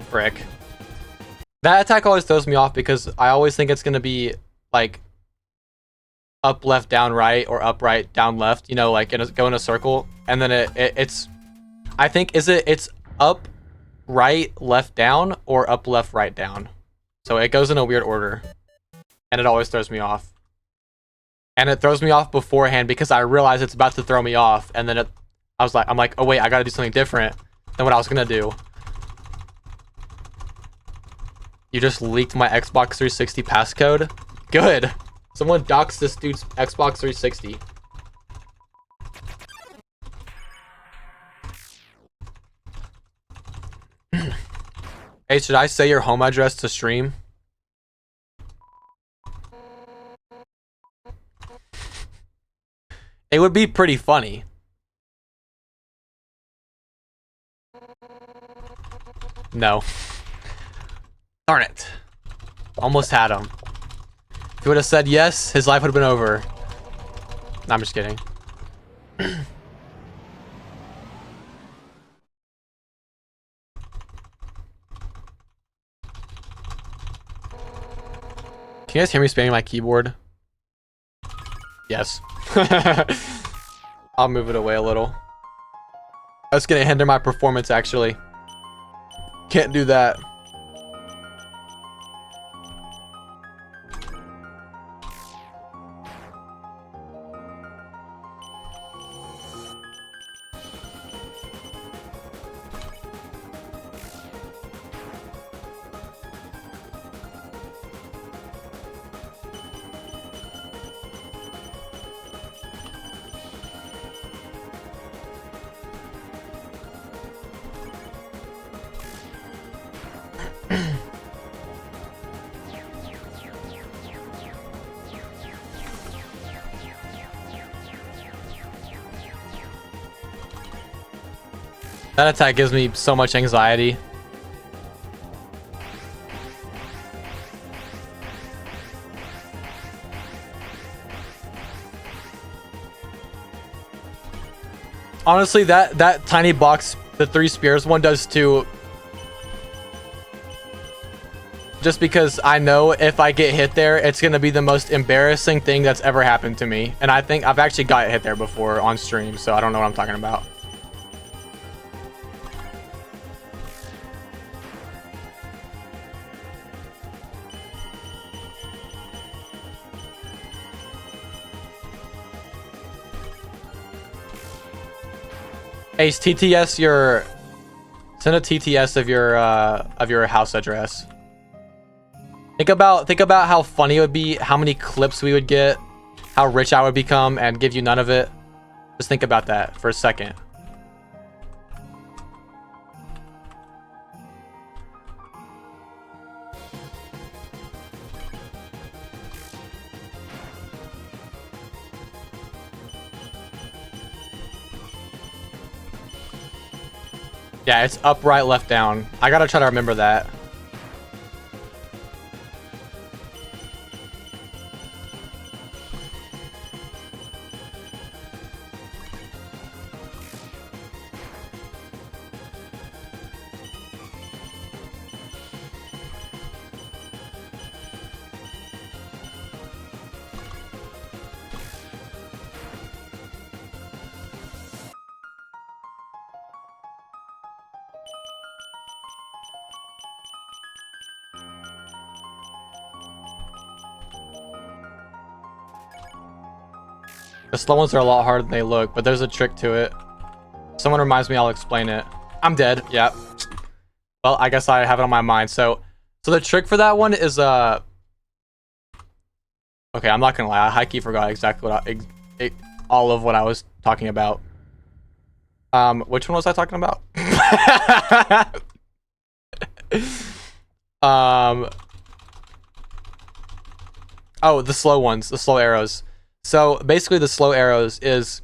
Frick. That attack always throws me off because I always think it's gonna be like up, left, down, right, or up, right, down, left. You know, like go in a circle, and then it's. I think it's up, right, left, down, or up, left, right, down. So it goes in a weird order, and it always throws me off. And it throws me off beforehand because I realize it's about to throw me off, and then I'm like, oh wait, I gotta do something different than what I was gonna do. You just leaked my Xbox 360 passcode? Good. Someone doxed this dude's Xbox 360. Hey, should I say your home address to stream? It would be pretty funny. No. Darn it. Almost had him. If he would have said yes, his life would have been over. No, I'm just kidding. Can you guys hear me spamming my keyboard? Yes. I'll move it away a little. That's gonna hinder my performance, actually. Can't do that. That attack gives me so much anxiety. Honestly, that tiny box, the 3 spears one does too. Just because I know if I get hit there, it's going to be the most embarrassing thing that's ever happened to me. And I think I've actually got hit there before on stream, so I don't know what I'm talking about. Ace, TTS your... Send a TTS of your house address. Think about how funny it would be, how many clips we would get, how rich I would become, and give you none of it. Just think about that for a second. Yeah, it's up, right, left, down. I gotta try to remember that. The slow ones are a lot harder than they look, but there's a trick to it. Someone reminds me, I'll explain it. I'm dead. Yeah. Well, I guess I have it on my mind. So the trick for that one is okay, I'm not gonna lie. I high-key forgot exactly what all of what I was talking about. Which one was I talking about? Oh, the slow ones, the slow arrows. So basically the slow arrows is,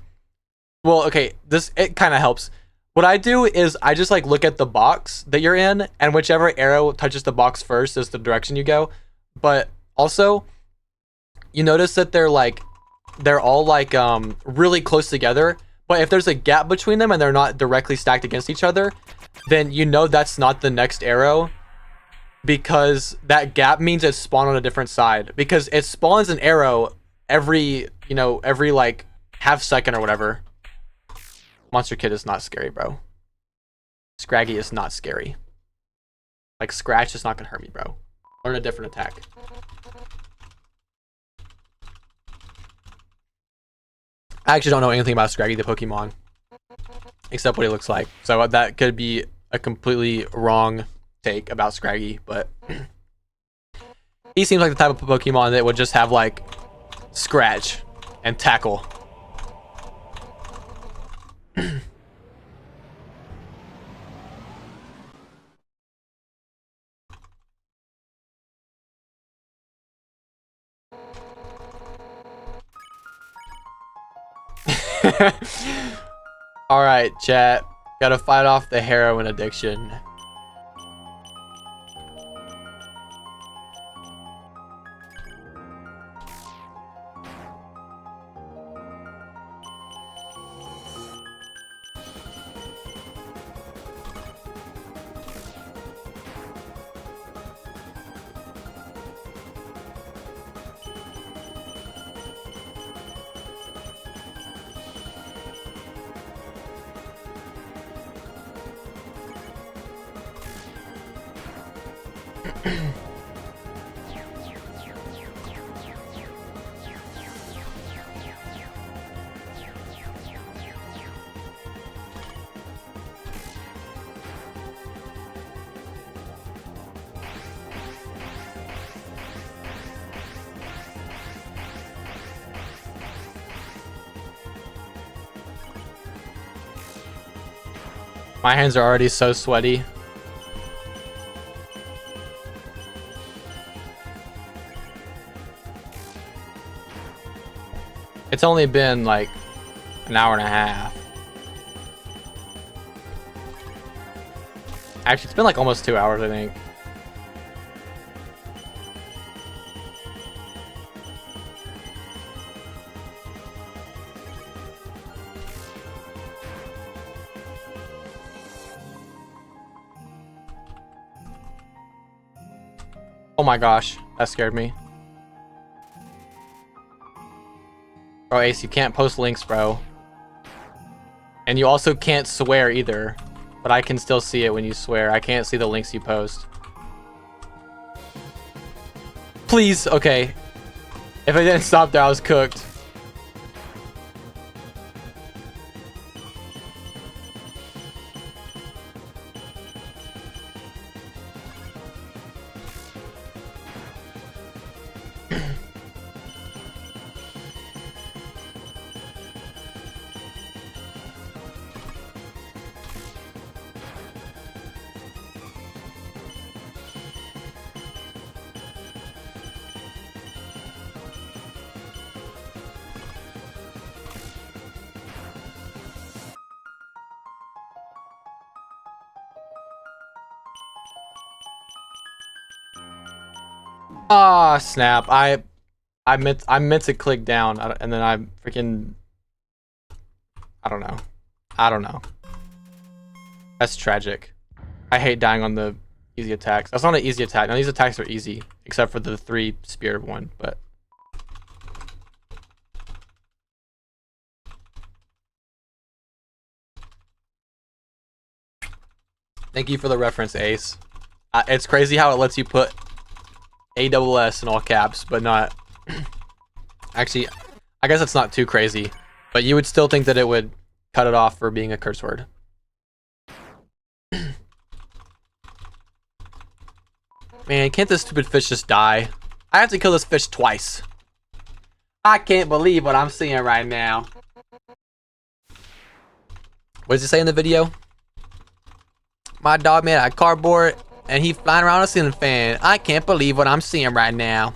well, okay, it kind of helps. What I do is I just like look at the box that you're in, and whichever arrow touches the box first is the direction you go. But also, you notice that they're all like really close together. But if there's a gap between them and they're not directly stacked against each other, then you know that's not the next arrow, because that gap means it spawned on a different side, because it spawns an arrow every like half second or whatever. Monster Kid is not scary, bro. Scraggy is not scary. Like, Scratch is not gonna hurt me, bro. Learn a different attack. I actually don't know anything about Scraggy the Pokemon, except what he looks like. So that could be a completely wrong take about Scraggy, but he seems like the type of Pokemon that would just have like Scratch and Tackle. All right, chat. Gotta fight off the heroin addiction. My hands are already so sweaty. It's only been like an hour and a half. Actually, it's been like almost 2 hours, I think. Oh my gosh, that scared me. Bro, Ace, you can't post links, bro. And you also can't swear either. But I can still see it when you swear. I can't see the links you post. Please, okay. If I didn't stop there, I was cooked. Ah, snap. I meant to click down, and then I freaking, I don't know. I don't know. That's tragic. I hate dying on the easy attacks. That's not an easy attack. Now these attacks are easy, except for the 3 spear one, but thank you for the reference, Ace. It's crazy how it lets you put ASS in all caps, but not. Actually, I guess it's not too crazy, but you would still think that it would cut it off for being a curse word. Man, can't this stupid fish just die? I have to kill this fish twice. I can't believe what I'm seeing right now. What does it say in the video? My dog made out of cardboard and he flying around a ceiling fan. I can't believe what I'm seeing right now.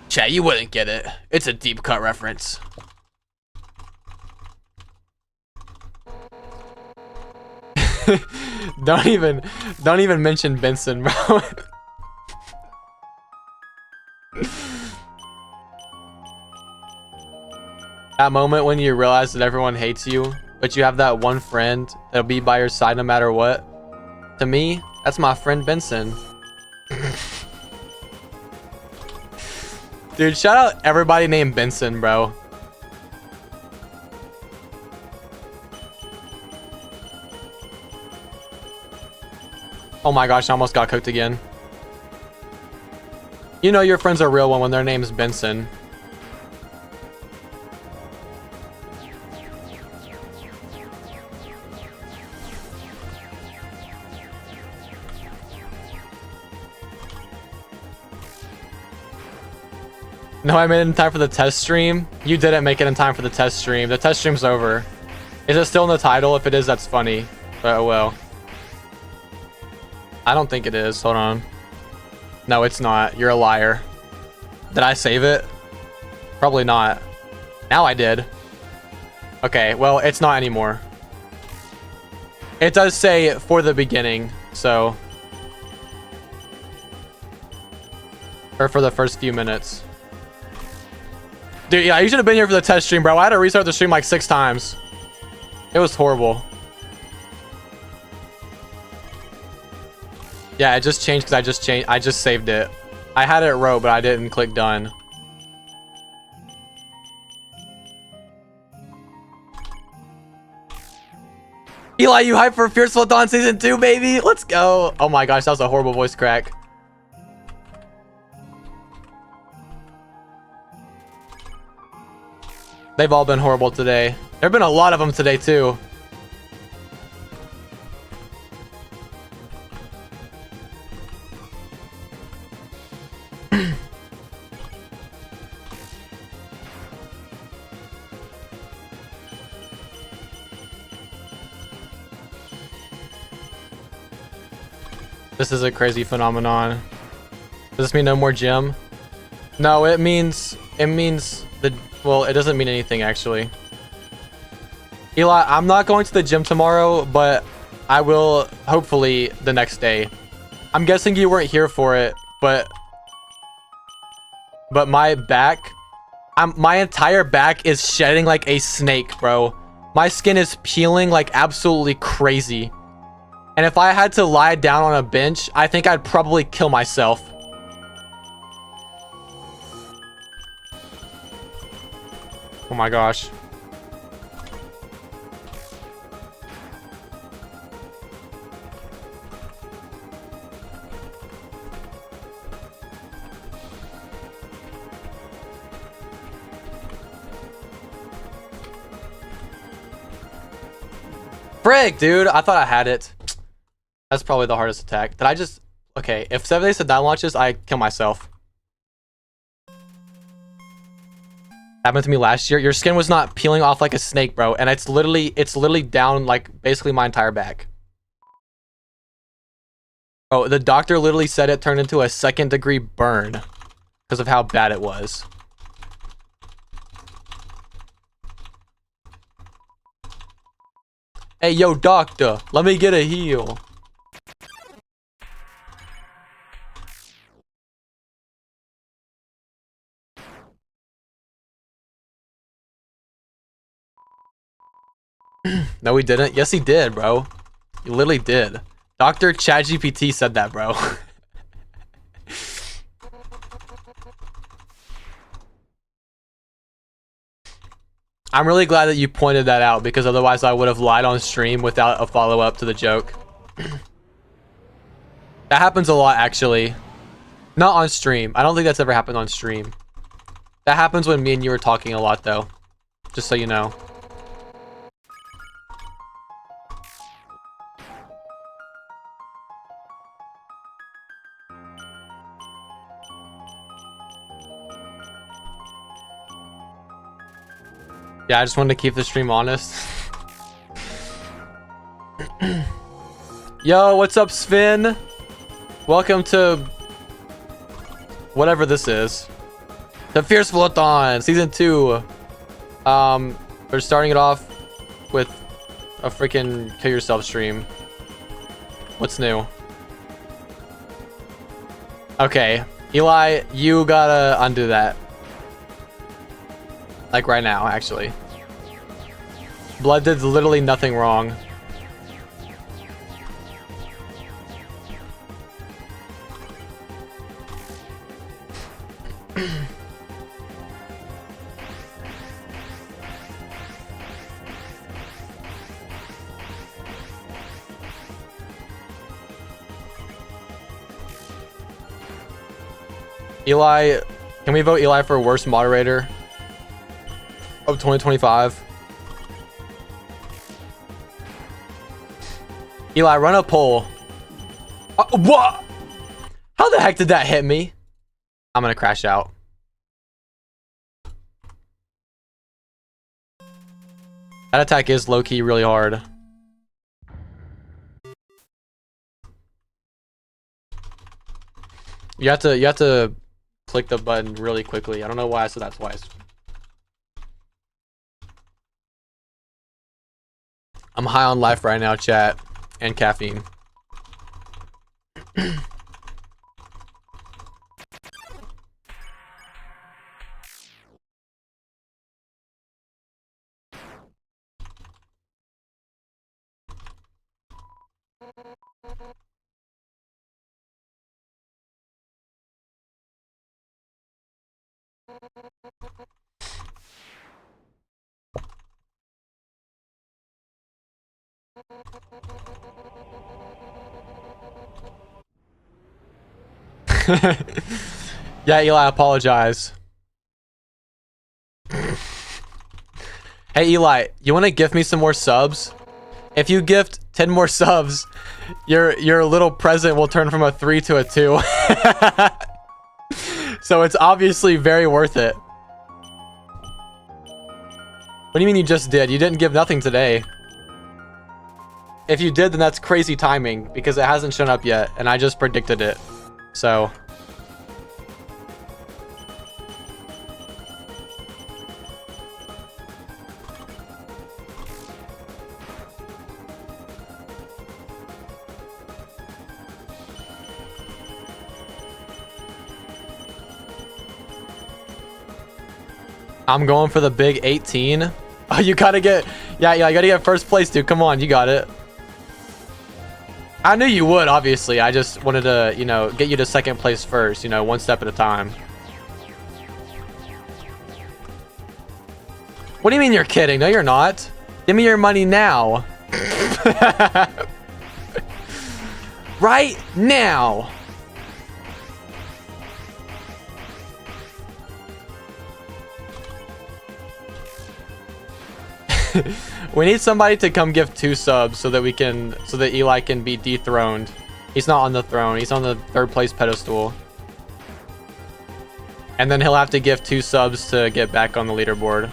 Chat, you wouldn't get it. It's a deep cut reference. Don't even mention Benson, bro. That moment when you realize that everyone hates you, but you have that one friend that'll be by your side no matter what. To me, that's my friend Benson. Dude, shout out everybody named Benson, bro. Oh my gosh, I almost got cooked again. You know your friend's a real one when their name's Benson. No, I made it in time for the test stream. You didn't make it in time for the test stream. The test stream's over. Is it still in the title? If it is, that's funny. But oh well. I don't think it is. Hold on. No, it's not. You're a liar. Did I save it? Probably not. Now I did. Okay, well, it's not anymore. It does say for the beginning, so. Or for the first few minutes. Dude, yeah, you should have been here for the test stream, bro. I had to restart the stream like 6 times. It was horrible. Yeah, it just changed because I just saved it. I had it wrote, but I didn't click done. Eli, you hyped for Fiercefulathon Season 2, baby? Let's go. Oh my gosh, that was a horrible voice crack. They've all been horrible today. There have been a lot of them today, too. This is a crazy phenomenon. Does this mean no more gym? No, it means the, well, it doesn't mean anything actually. Eli, I'm not going to the gym tomorrow, but I will hopefully the next day. I'm guessing you weren't here for it, but my back, my entire back is shedding like a snake, bro. My skin is peeling like absolutely crazy. And if I had to lie down on a bench, I think I'd probably kill myself. Oh my gosh. Frig, dude, I thought I had it. That's probably the hardest attack. Did I just... Okay, if 7 Days to Die launches, I kill myself. Happened to me last year. Your skin was not peeling off like a snake, bro. And it's literally down like basically my entire back. Oh, the doctor literally said it turned into a 2nd degree burn because of how bad it was. Hey, yo, doctor, let me get a heal. No, he didn't. Yes, he did, bro. He literally did. Dr. ChatGPT said that, bro. I'm really glad that you pointed that out because otherwise I would have lied on stream without a follow-up to the joke. That happens a lot, actually. Not on stream. I don't think that's ever happened on stream. That happens when me and you are talking a lot, though. Just so you know. Yeah, I just wanted to keep the stream honest. Yo, what's up, Sven? Welcome to whatever this is. The Fiercefulathon, season 2. We're starting it off with a freaking kill yourself stream. What's new? Okay, Eli, you gotta undo that. Like right now, actually. Blood did literally nothing wrong. Eli, can we vote Eli for worst moderator of 2025? Eli, run a poll. What? How the heck did that hit me? I'm gonna crash out. That attack is low-key really hard. You have to click the button really quickly. I don't know why I said that twice. I'm high on life right now, chat, and caffeine. Yeah, Eli, I apologize. Hey, Eli, you want to gift me some more subs? If you gift 10 more subs, your little present will turn from a 3 to a 2. So it's obviously very worth it. What do you mean you just did? You didn't give nothing today. If you did, then that's crazy timing because it hasn't shown up yet and I just predicted it. So I'm going for the big 18. Oh, you gotta get, yeah, I gotta get first place, dude. Come on, you got it. I knew you would, obviously. I just wanted to, you know, get you to second place first, you know, one step at a time. What do you mean you're kidding? No, you're not. Give me your money now. Right now. We need somebody to come give 2 subs so that Eli can be dethroned. He's not on the throne. He's on the 3rd place pedestal. And then he'll have to give 2 subs to get back on the leaderboard.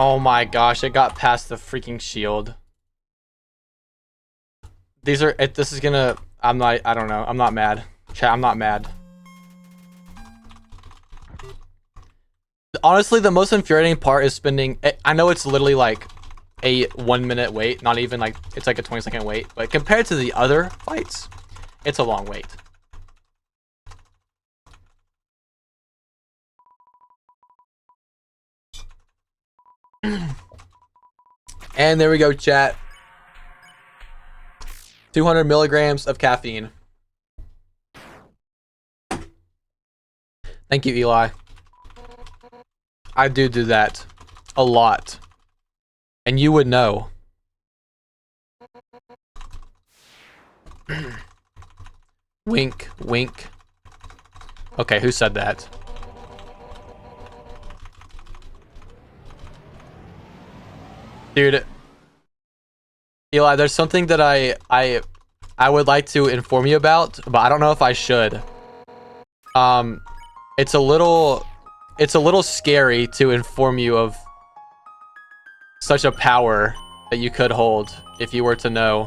Oh my gosh, it got past the freaking shield. These are, this is gonna, I don't know. I'm not mad. Chat, I'm not mad. Honestly, the most infuriating part is spending, I know it's literally like a 1 minute wait, not even like, it's like a 20-second wait, but compared to the other fights, it's a long wait. And there we go, chat. 200 milligrams of caffeine. Thank you, Eli. I do that a lot. And you would know. Wink, wink. Okay, who said that? Dude. Eli, there's something that I would like to inform you about, but I don't know if I should. It's a little scary to inform you of such a power that you could hold if you were to know.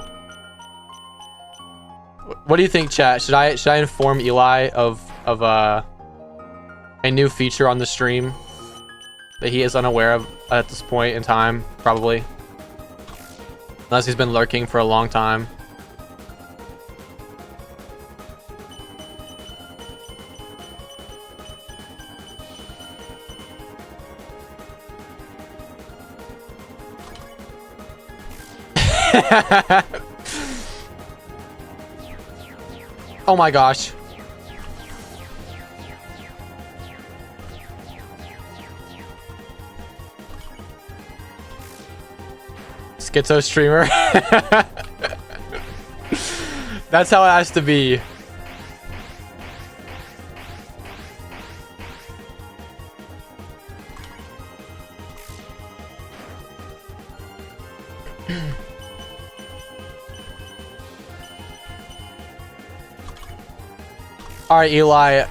What do you think, chat? Should I inform Eli of a new feature on the stream that he is unaware of at this point in time? Probably. Unless he's been lurking for a long time. Oh my gosh. Schizo streamer. That's how it has to be. All right, Eli.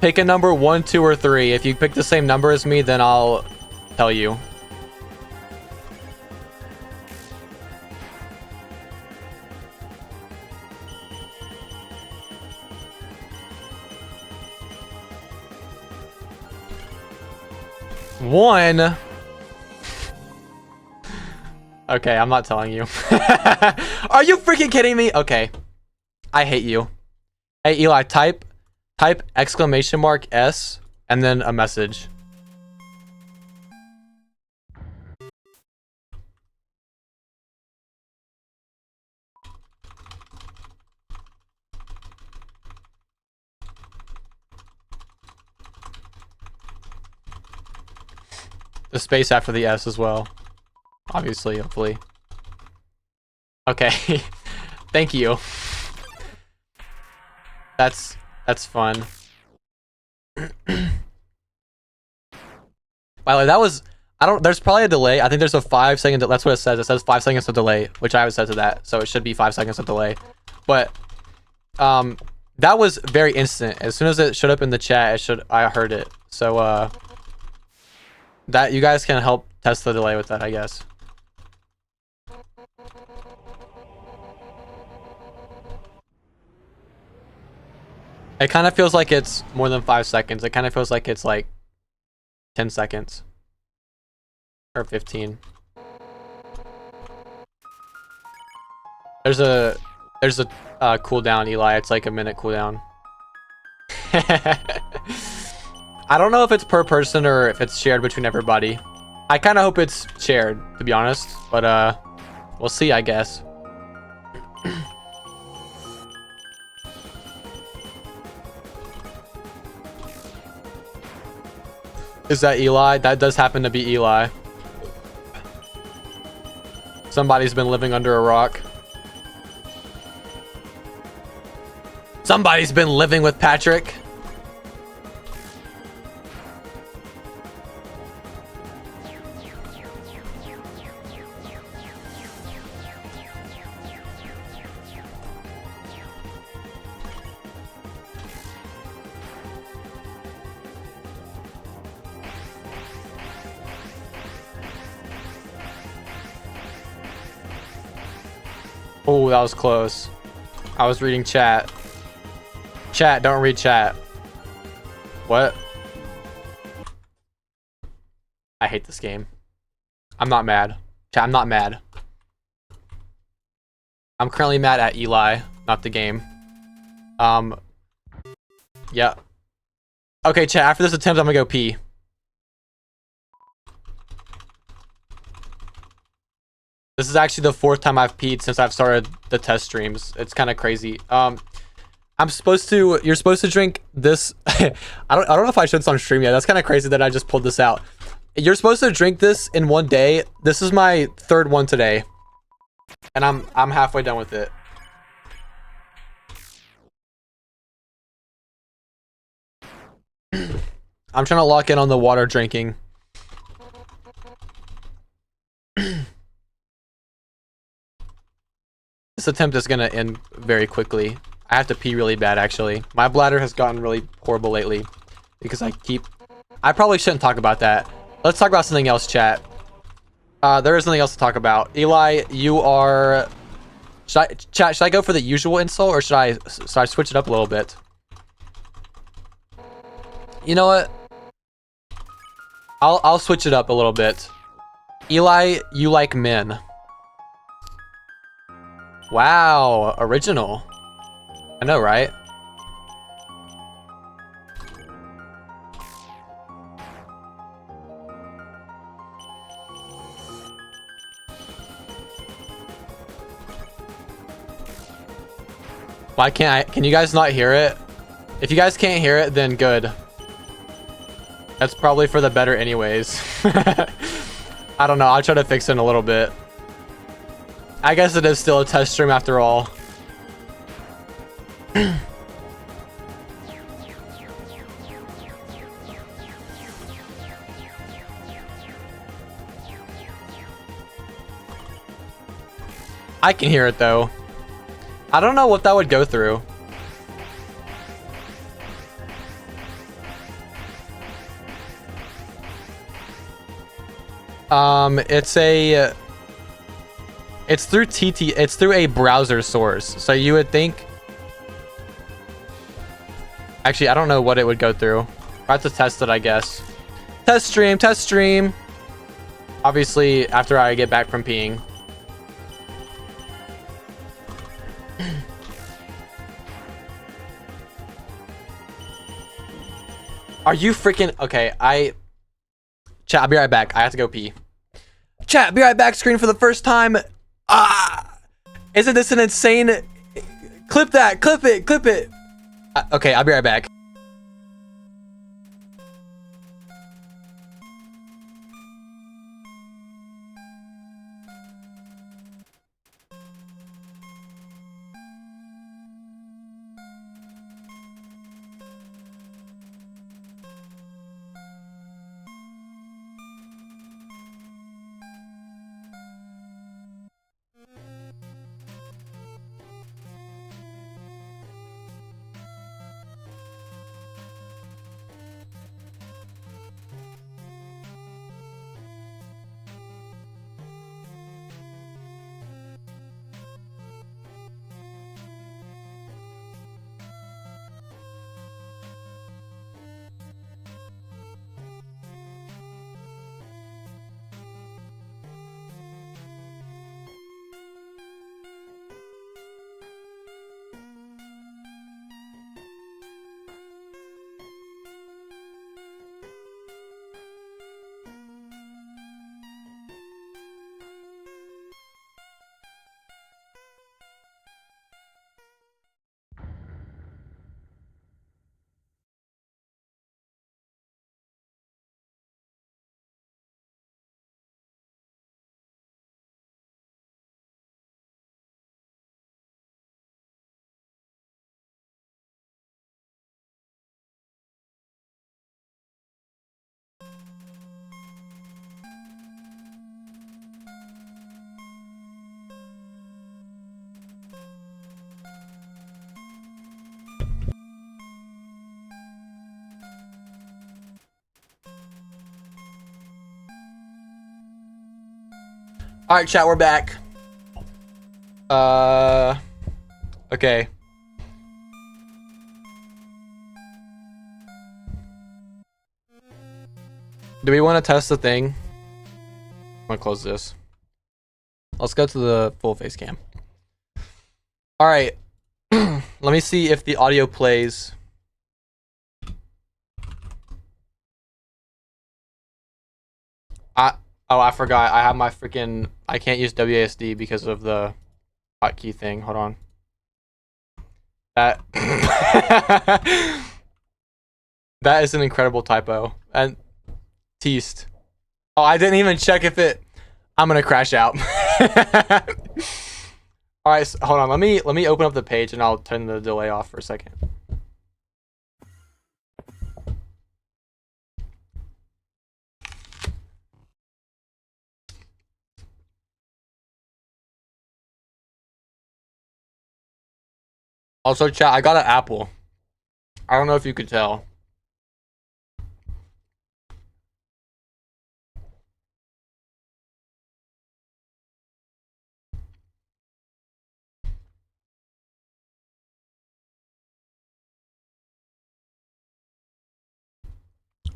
Pick a number 1, 2, or 3. If you pick the same number as me, then I'll tell you. One. Okay, I'm not telling you. Are you freaking kidding me? Okay. I hate you. Hey, Eli, type exclamation mark S and then a message. The space after the S as well. Obviously, hopefully. Okay. Thank you. That's fun. By the way, that was, there's probably a delay. I think there's a 5 second, that's what it says. It says 5 seconds of delay, which I would set to that. So it should be 5 seconds of delay. But that was very instant. As soon as it showed up in the chat, I heard it. So that you guys can help test the delay with that, I guess. It kind of feels like it's more than 5 seconds. It kind of feels like it's like 10 seconds. Or 15. There's a cooldown, Eli. It's like a minute cooldown. I don't know if it's per person or if it's shared between everybody. I kind of hope it's shared, to be honest. But we'll see, I guess. Is that Eli? That does happen to be Eli. Somebody's been living under a rock. Somebody's been living with Patrick. Oh, that was close. I was reading chat. Chat, don't read chat. What? I hate this game. I'm not mad. Chat, I'm not mad. I'm currently mad at Eli, not the game. Yeah. Okay, chat, after this attempt, I'm gonna go pee. This is actually the 4th time I've peed since I've started the test streams. It's kind of crazy. You're supposed to drink this. I don't know if I should on stream yet. That's kind of crazy that I just pulled this out. You're supposed to drink this in one day. This is my 3rd one today. And I'm halfway done with it. I'm trying to lock in on the water drinking. This attempt is gonna end very quickly. I have to pee really bad, actually. My bladder has gotten really horrible lately because I probably shouldn't talk about that. Let's talk about something else, chat. There is nothing else to talk about. Eli, you are... Should I go for the usual insult, or should I switch it up a little bit? You know what? I'll switch it up a little bit. Eli, you like men. Wow, original. I know, right? Why can't can you guys not hear it? If you guys can't hear it, then good. That's probably for the better anyways. I don't know, I'll try to fix it in a little bit. I guess it is still a test stream after all. I can hear it though. I don't know what that would go through. It's through it's through a browser source. So you would think, actually, I don't know what it would go through. I have to test it, I guess. Test stream. Obviously, after I get back from peeing. Are you freaking... Okay, Chat, I'll be right back. I have to go pee. Chat, be right back. Screen for the first time. Isn't this an insane... Clip that. Clip it. Okay, I'll be right back. All right, chat, we're back. Okay. Do we want to test the thing? I'm gonna close this. Let's go to the full face cam. All right. Let me see if the audio plays. I forgot. I have my freaking. I can't use WASD because of the hotkey thing. Hold on. That. That is an incredible typo. And teased. Oh, I didn't even check if it. I'm gonna crash out. All right, so hold on. Let me open up the page and I'll turn the delay off for a second. Also, chat, I got an apple. I don't know if you could tell.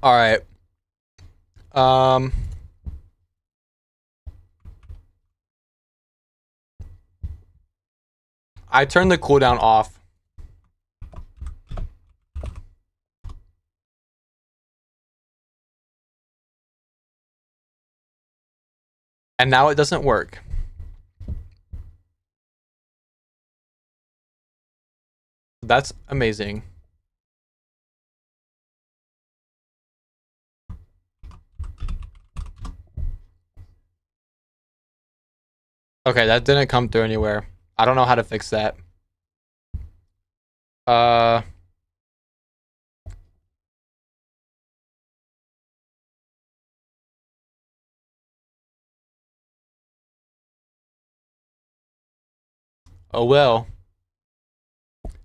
All right. I turned the cooldown off. And now it doesn't work. That's amazing. Okay, that didn't come through anywhere. I don't know how to fix that. Uh. Oh well.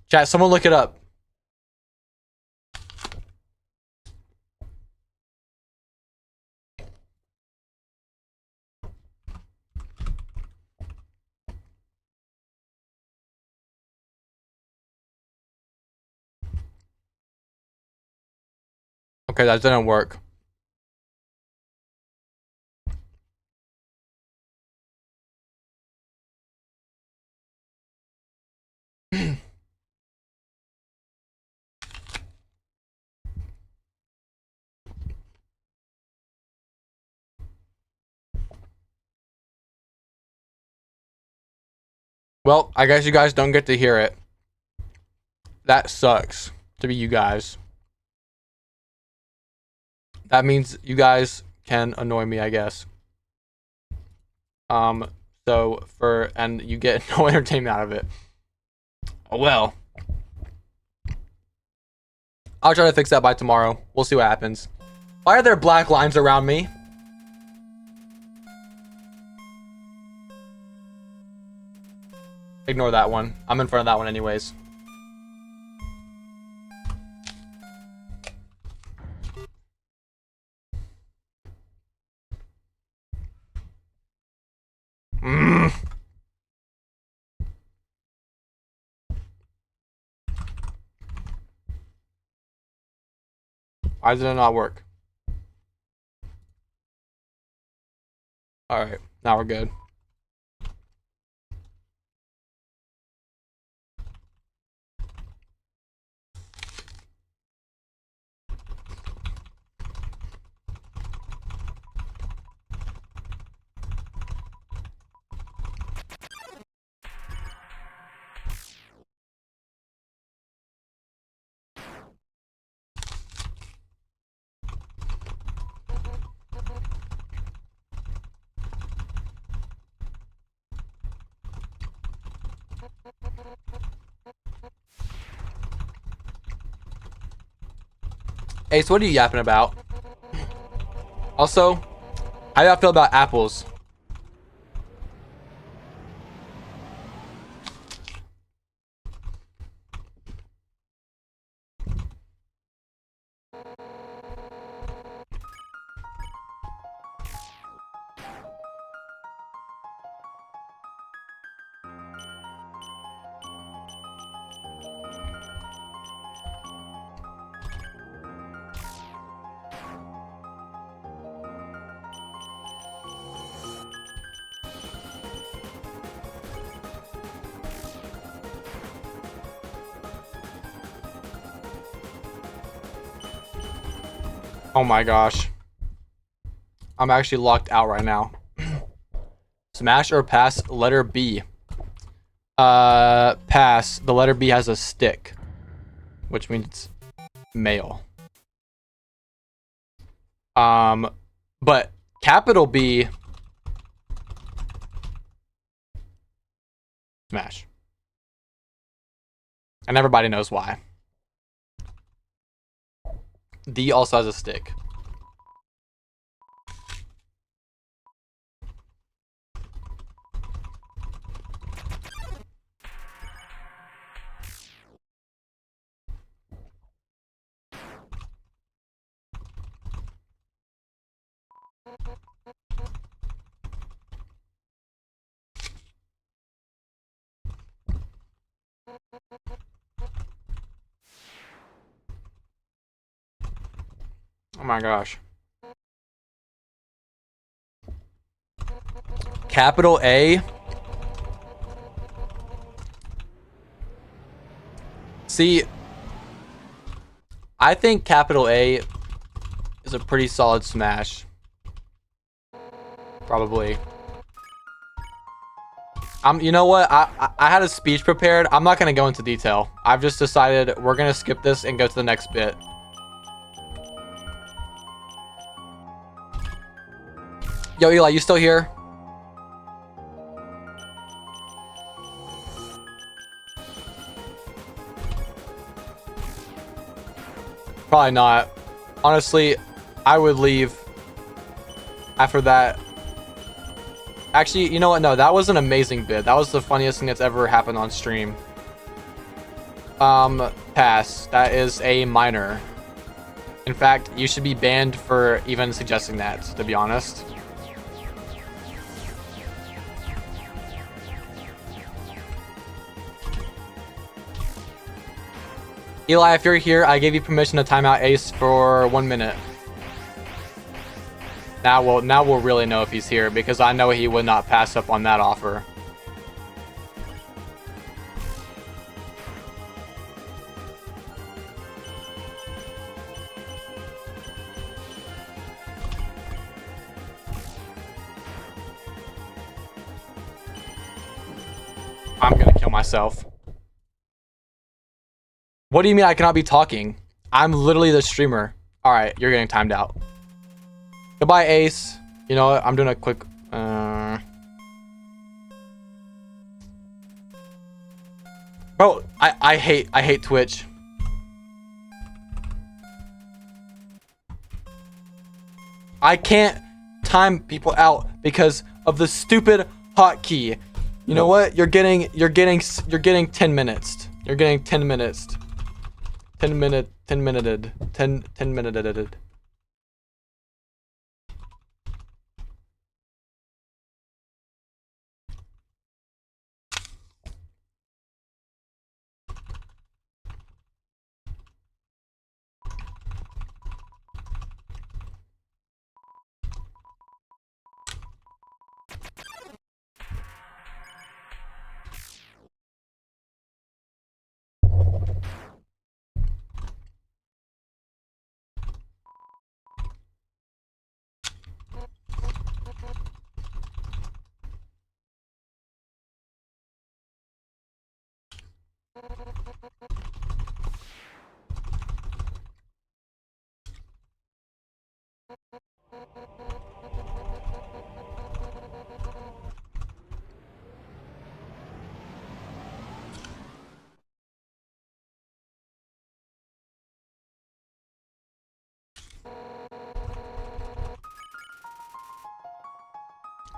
Chat, someone look it up. Okay, that didn't work. Well, I guess you guys don't get to hear it. That sucks to be you guys. That means you guys can annoy me, I guess. And you get no entertainment out of it. Oh well. I'll try to fix that by tomorrow. We'll see what happens. Why are there black lines around me? Ignore that one. I'm in front of that one anyways. Why did it not work? Alright, now we're good. Ace, what are you yapping about? Also, how do y'all feel about apples? Oh my gosh. I'm actually locked out right now. Smash or pass letter B. Pass. The letter B has a stick, which means it's male. But capital B, smash. And everybody knows why. D also has a stick. Oh my gosh. Capital A. See, I think capital A is a pretty solid smash. Probably. You know what? I had a speech prepared. I'm not gonna go into detail. I've just decided we're gonna skip this and go to the next bit. Yo, Eli, you still here? Probably not. Honestly, I would leave after that. Actually, you know what? No, that was an amazing bit. That was the funniest thing that's ever happened on stream. Pass. That is a minor. In fact, you should be banned for even suggesting that, to be honest. Eli, if you're here, I gave you permission to time out Ace for 1 minute. Now we'll really know if he's here, because I know he would not pass up on that offer. I'm gonna kill myself. What do you mean I cannot be talking? I'm literally the streamer. Alright, you're getting timed out. Goodbye, Ace. You know what? I'm doing a quick... Bro, I hate Twitch. I can't time people out because of the stupid hotkey. You know what? You're getting 10 minutes. You're getting 10 minutes. 10 minuted.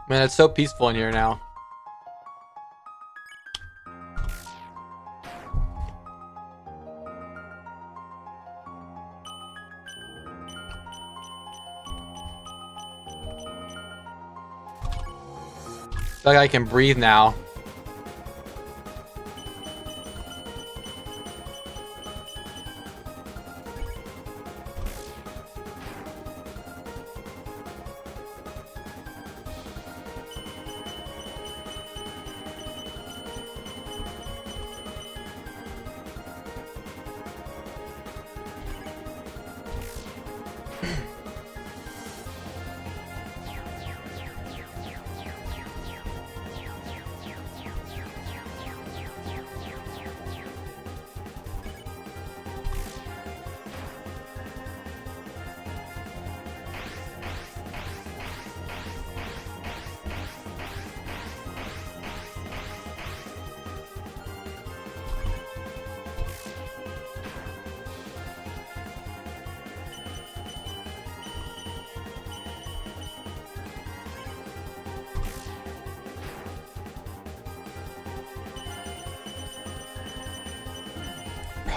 Man, it's so peaceful in here now. I feel like I can breathe now.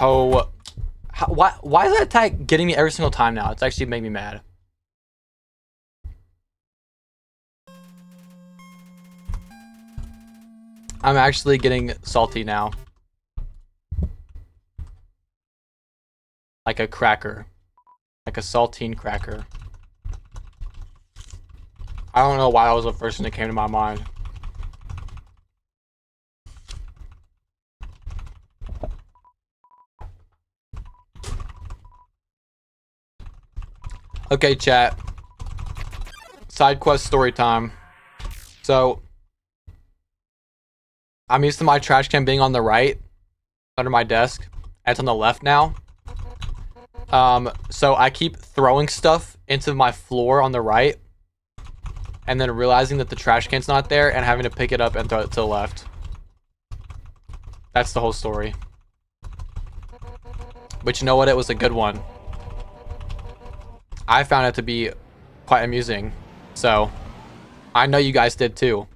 Bro, why is that attack getting me every single time now? It's actually making me mad. I'm actually getting salty now. Like a cracker. Like a saltine cracker. I don't know why that was the first thing that came to my mind. Okay, chat. Side quest story time. So, I'm used to my trash can being on the right, under my desk. And it's on the left now. So I keep throwing stuff into my floor on the right, and then realizing that the trash can's not there and having to pick it up and throw it to the left. That's the whole story. But you know what? It was a good one. I found it to be quite amusing. So, I know you guys did too.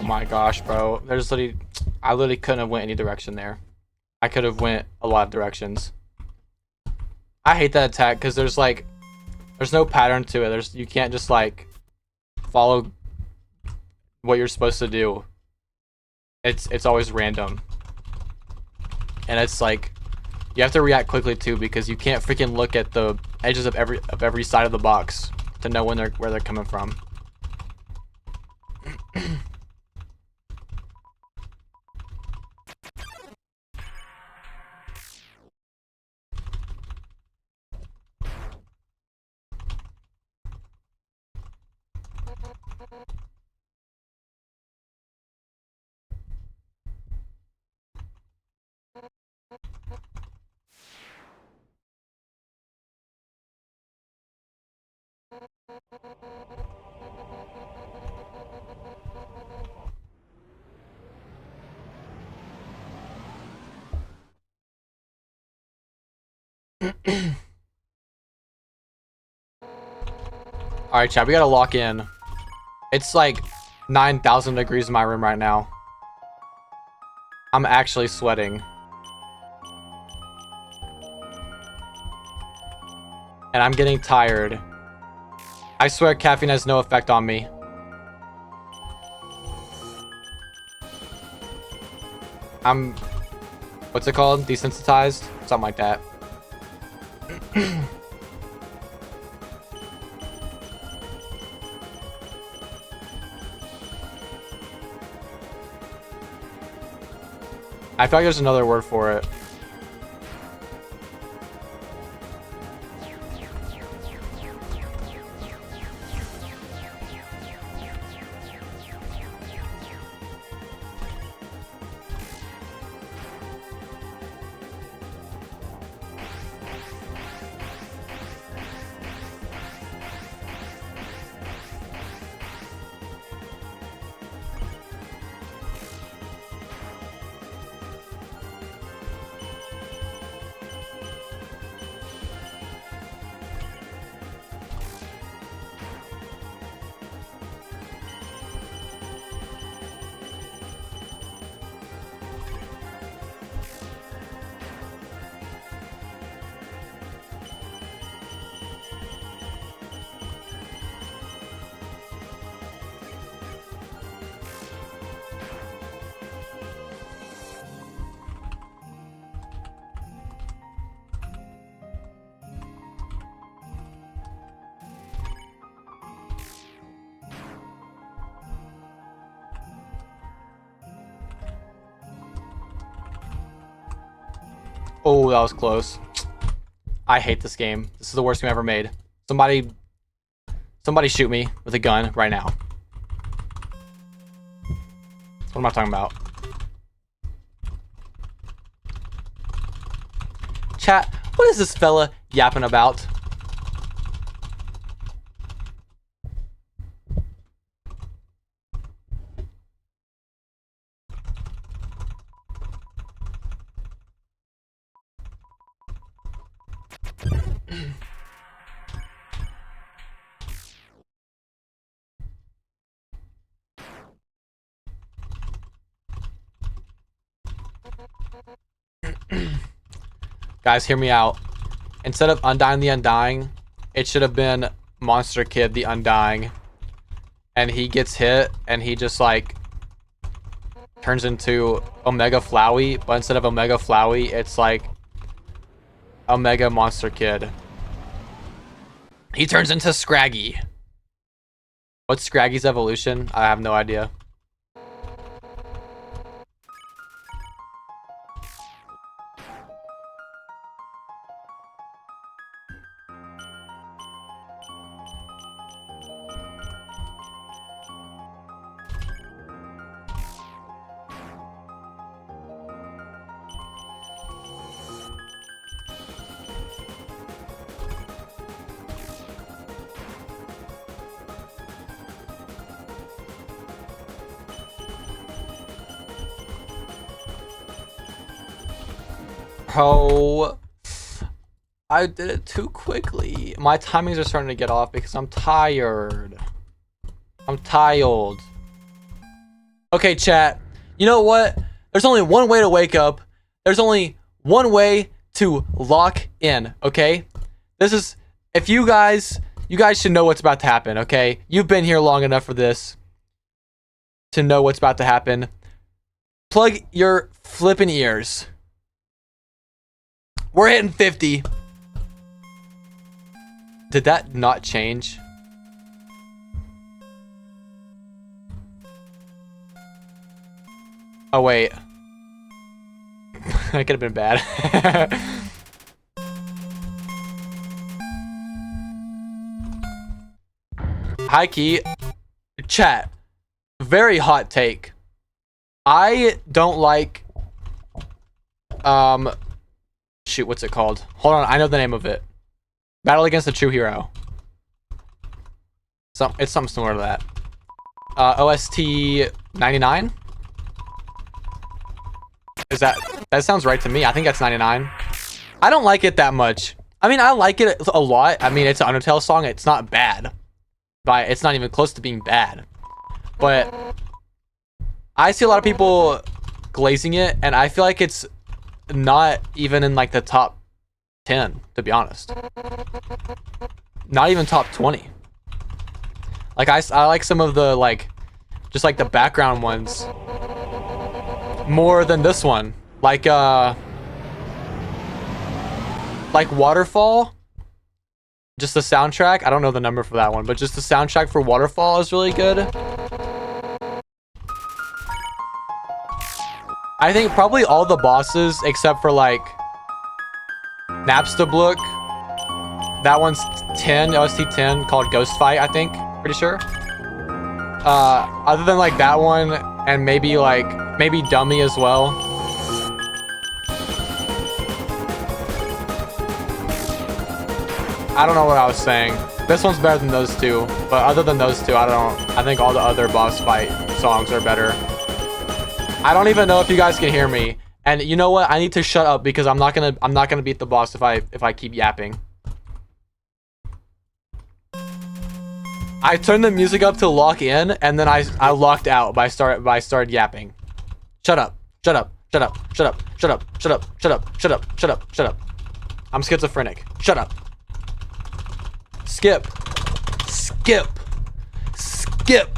Oh my gosh, bro. There's literally... I literally couldn't have went any direction there. I could have went a lot of directions. I hate that attack because there's like... There's no pattern to it. You can't just like... follow what you're supposed to do. It's always random. And it's like... You have to react quickly too because you can't freaking look at the edges of every side of the box to know where they're coming from. Alright, chat, we gotta lock in. It's like 9,000 degrees in my room right now. I'm actually sweating. And I'm getting tired. I swear caffeine has no effect on me. I'm... What's it called? Desensitized? Something like that. I feel like there's another word for it. Oh, that was close. I hate this game. This is the worst game ever made. Somebody shoot me with a gun right now. What am I talking about? Chat, what is this fella yapping about? Guys, hear me out. Instead of Undyne the Undying, it should have been Monster Kid the Undying. And he gets hit, and he just, like, turns into Omega Flowey. But instead of Omega Flowey, it's, like, Omega Monster Kid. He turns into Scraggy. What's Scraggy's evolution? I have no idea. Oh, I did it too quickly. My timings are starting to get off because I'm tired. I'm tired. Okay, chat. You know what? There's only one way to wake up. There's only one way to lock in, okay? This is, if you guys should know what's about to happen, okay? You've been here long enough for this to know what's about to happen. Plug your flippin' ears. We're hitting 50. Did that not change? Oh, wait. That could have been bad. Hi, Key. Chat. Very hot take. I don't like... Shoot, what's it called? Hold on, I know the name of it. Battle Against the True Hero. It's something similar to that. OST 99? Is that sounds right to me. I think that's 99. I don't like it that much. I mean, I like it a lot. I mean, it's an Undertale song. It's not bad. But it's not even close to being bad. But I see a lot of people glazing it, and I feel like it's not even in like the top 10, to be honest. Not even top 20. Like I like some of the like just like the background ones more than this one. Like Waterfall. Just the soundtrack. I don't know the number for that one, but just the soundtrack for Waterfall is really good. I think probably all the bosses except for like Napstablook. That one's 10, OST 10, called Ghost Fight, I think. Pretty sure. Other than like that one and maybe Dummy as well. I don't know what I was saying. This one's better than those two, but other than those two, I think all the other boss fight songs are better. I don't even know if you guys can hear me. And you know what? I need to shut up because I'm not gonna beat the boss if I keep yapping. I turned the music up to lock in, and then I locked out by started yapping. Shut up. Shut up. Shut up. Shut up. Shut up. Shut up. Shut up. Shut up. Shut up. Shut up. I'm schizophrenic. Shut up. Skip. Skip. Skip.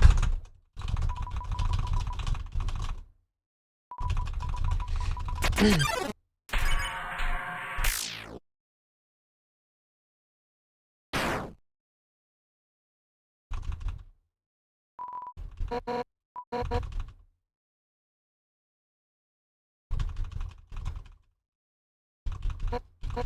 Air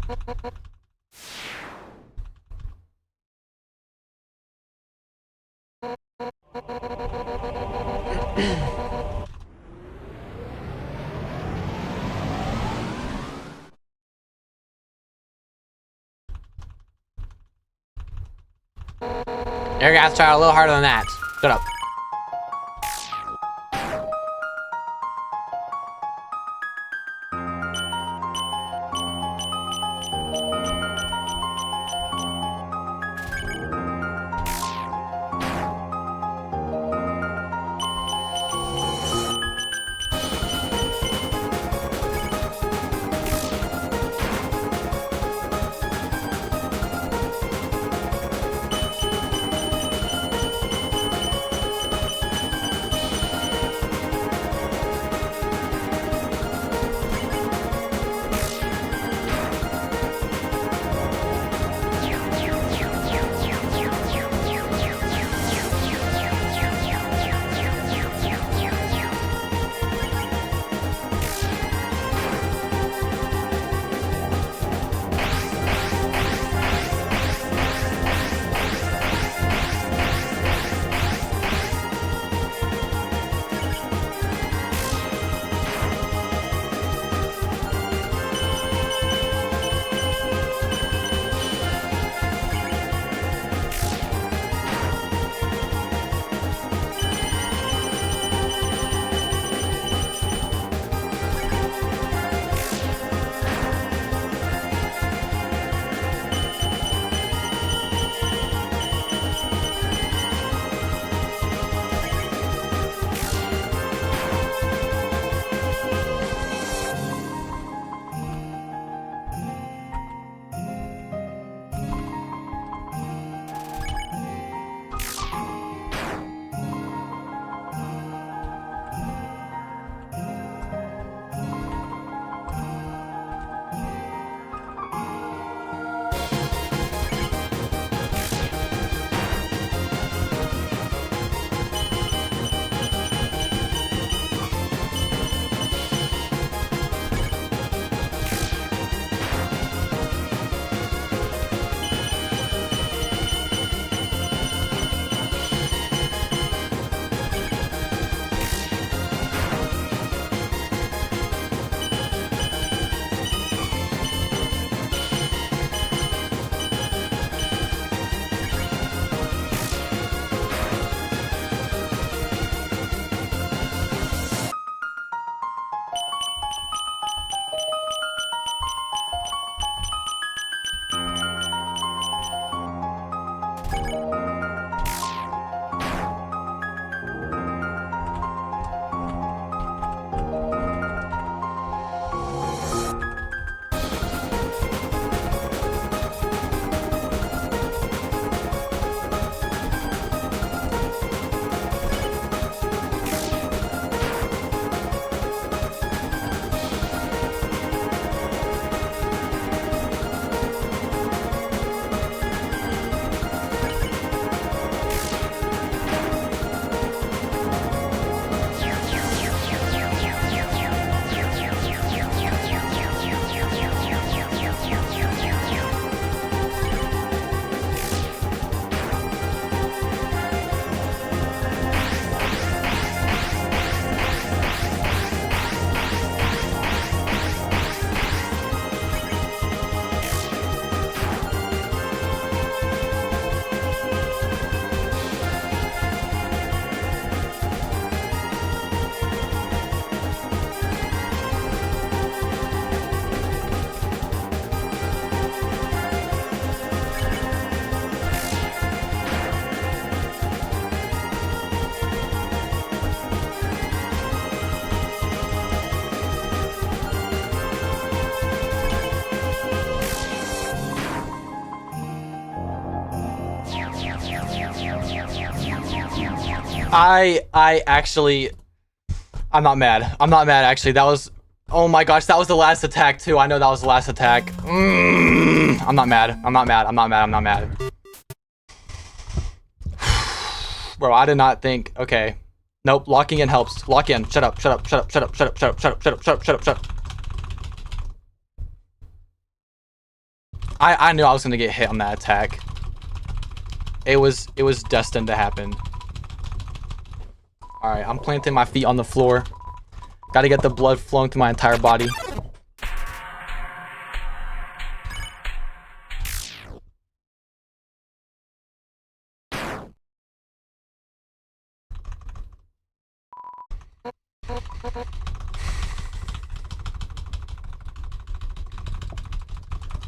gas try a little harder than that. Shut up. I actually, I'm not mad. I'm not mad, actually. That was, oh my gosh, that was the last attack, too. I know that was the last attack. I'm not mad. I'm not mad. I'm not mad. I'm not mad. Bro, I did not think, okay. Nope, locking in helps. Lock in. Shut up, shut up, shut up, shut up, shut up, shut up, shut up, shut up, shut up, shut up, shut up, shut up. I knew I was gonna get hit on that attack. It was destined to happen. Alright, I'm planting my feet on the floor. Gotta get the blood flowing through my entire body.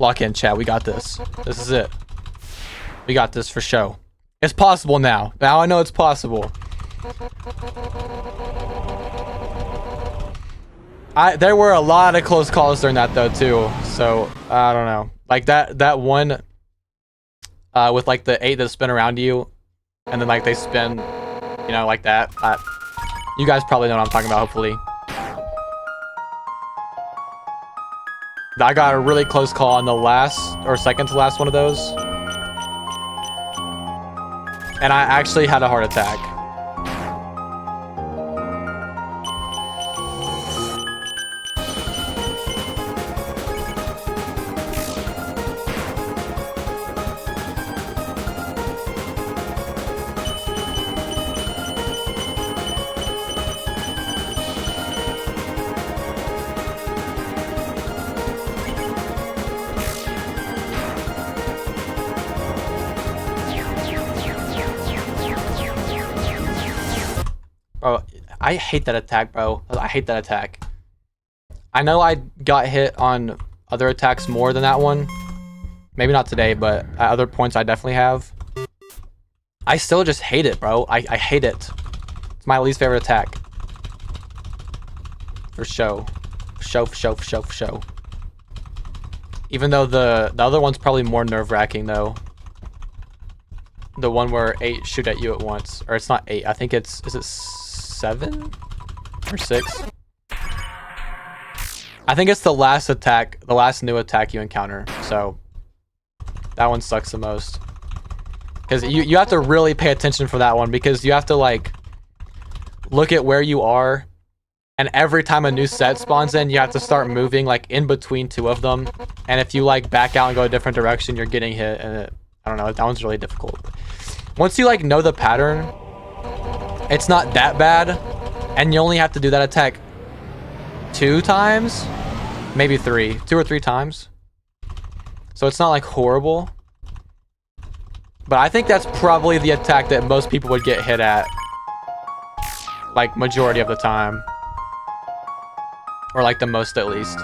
Lock in, chat. We got this. This is it. We got this for show. It's possible now. Now I know it's possible. There were a lot of close calls during that though too. So I don't know. Like that one with like the 8 that spin around you, and then like they spin, you know, like that. You guys probably know what I'm talking about. Hopefully. I got a really close call on the last or second to last one of those. And I actually had a heart attack. Bro, I hate that attack, bro. I hate that attack. I know I got hit on other attacks more than that one. Maybe not today, but at other points I definitely have. I still just hate it, bro. I hate it. It's my least favorite attack. For show. For show. Even though the other one's probably more nerve-wracking, though. The one where 8 shoot at you at once. Or it's not 8. I think it's... Is it 7? Or 6? I think it's the last attack. The last new attack you encounter. So... That one sucks the most. Because you have to really pay attention for that one. Because you have to, like... Look at where you are. And every time a new set spawns in, you have to start moving, like, in between 2 of them. And if you, like, back out and go a different direction, you're getting hit. And it... I don't know, that one's really difficult. Once you like know the pattern, it's not that bad, and you only have to do that attack 2 times, maybe 3, 2 or 3 times. So it's not like horrible, but I think that's probably the attack that most people would get hit at, like majority of the time, or like the most at least.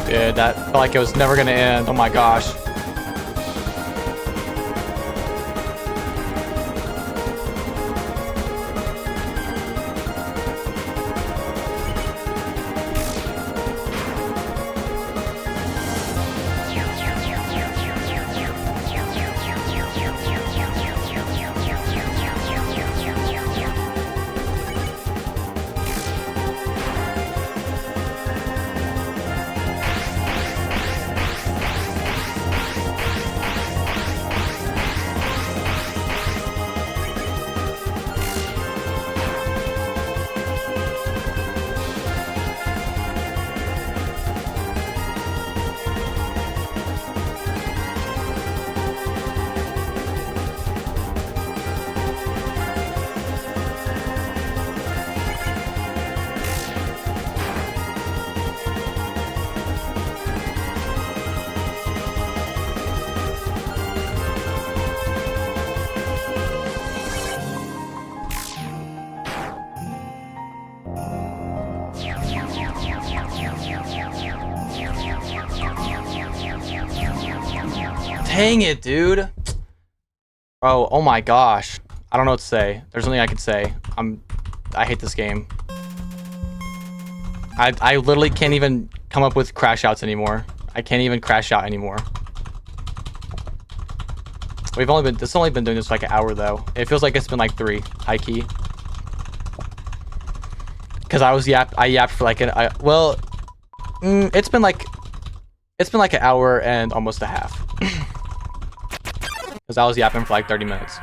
Dude, that felt like it was never gonna end. Oh my gosh. Dang it, dude. Bro, oh my gosh. I don't know what to say. There's nothing I can say. I hate this game. I literally can't even come up with crash outs anymore. I can't even crash out anymore. This has only been doing this for like an hour though. It feels like it's been like 3, high key. Cause I yapped for like it's been like an hour and almost a half. Cause I was yapping for like 30 minutes.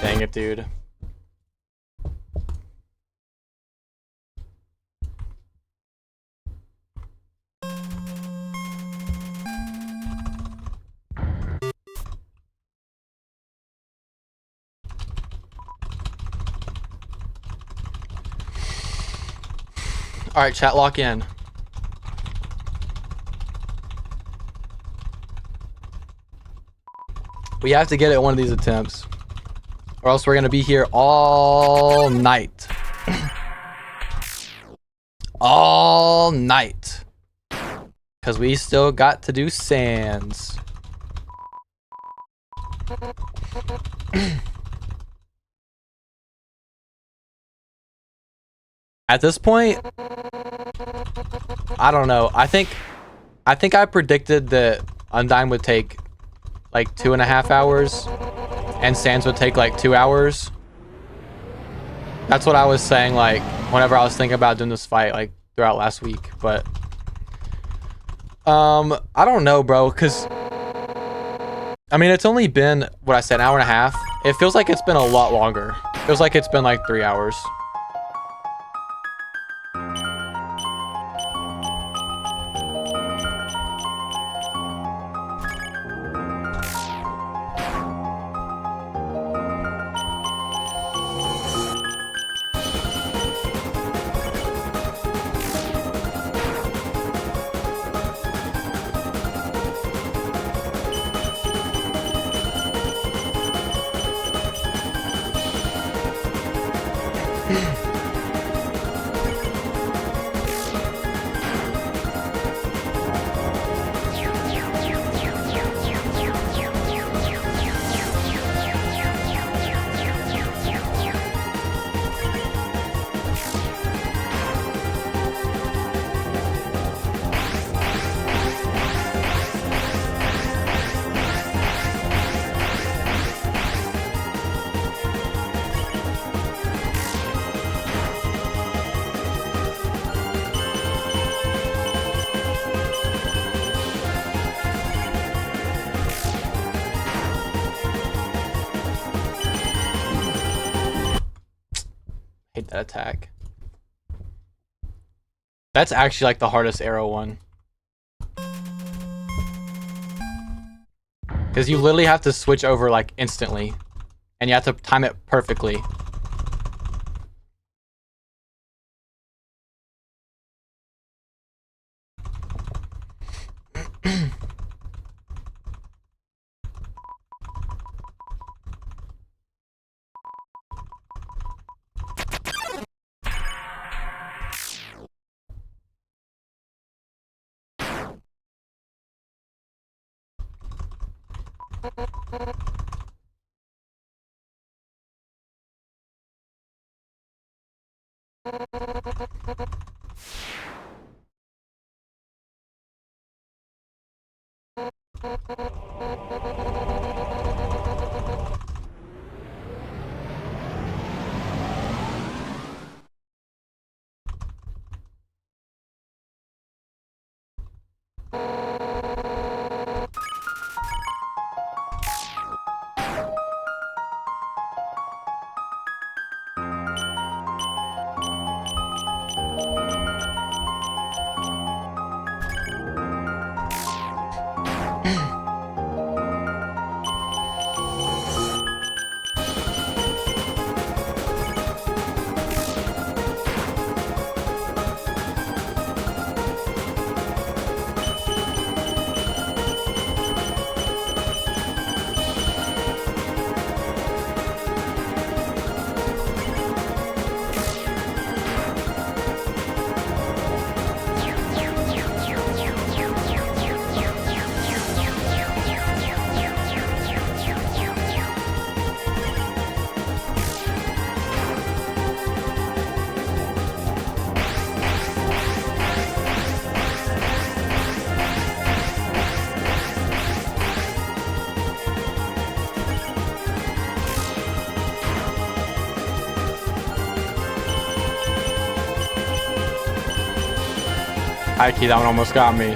Dang it, dude. All right, chat, lock in. We have to get it one of these attempts, or else we're gonna be here all night. All night. Because we still got to do sands. At this point, I don't know. I think I predicted that Undyne would take like 2.5 hours and sands would take like 2 hours. That's what I was saying, like, whenever I was thinking about doing this fight, like, throughout last week. But I don't know, bro, because I mean, it's only been, what I said, an hour and a half. It feels like it's been a lot longer. It feels like it's been like 3 hours. Hate that attack. That's actually like the hardest arrow one. Because you literally have to switch over like instantly. And you have to time it perfectly. Ike, that one almost got me.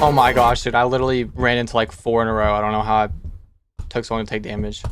Oh my gosh, dude! I literally ran into like 4 in a row. I don't know how I took so long to take damage.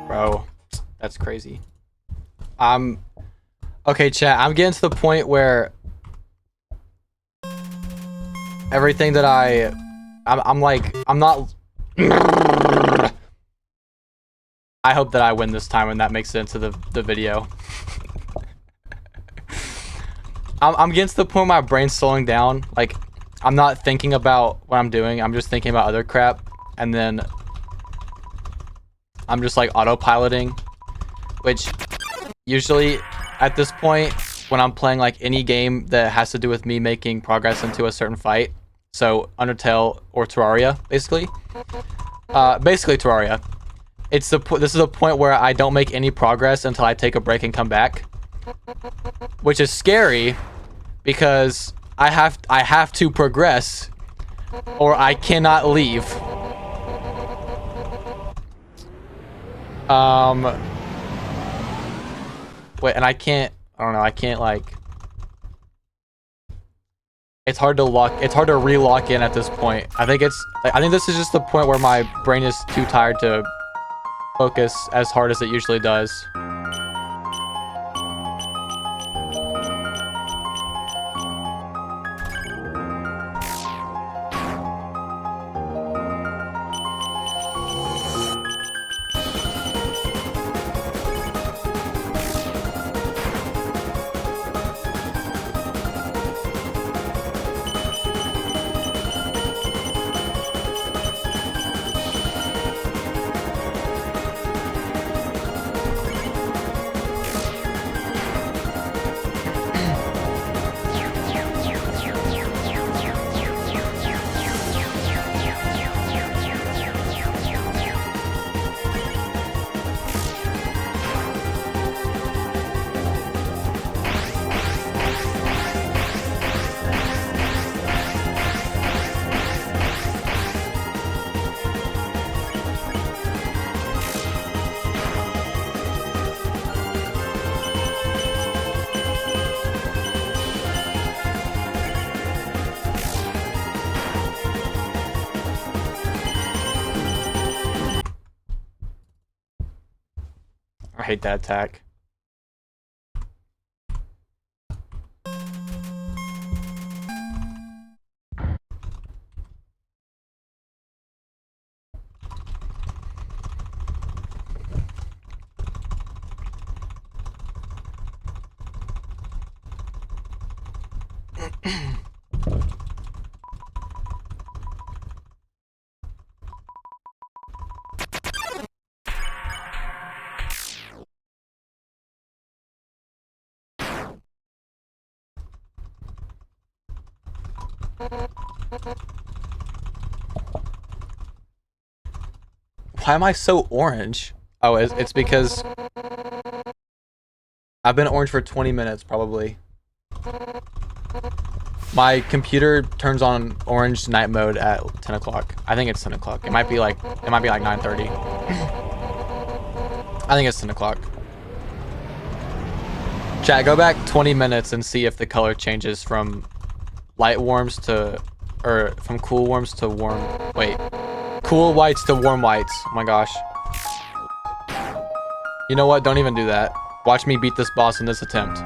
Bro, that's crazy. Okay, chat. I'm getting to the point where everything that I'm like, I'm not. I hope that I win this time, and that makes it into the video. I'm getting to the point where my brain's slowing down. Like, I'm not thinking about what I'm doing. I'm just thinking about other crap, and then I'm just like autopiloting, which usually at this point when I'm playing like any game that has to do with me making progress into a certain fight, so Undertale or Terraria, basically Terraria. This is a point where I don't make any progress until I take a break and come back, which is scary because I have to progress or I cannot leave. Wait, and I don't know, I can't like, it's hard to re-lock in at this point. I think this is just the point where my brain is too tired to focus as hard as it usually does. I hate that attack. Why am I so orange? Oh, it's because I've been orange for 20 minutes, probably. My computer turns on orange night mode at 10 o'clock. I think it's 10 o'clock. It might be like 9:30. I think it's 10 o'clock. Chat, go back 20 minutes and see if the color changes from light warms to, or from cool warms to warm, wait. Cool whites to warm whites. Oh my gosh. You know what? Don't even do that. Watch me beat this boss in this attempt.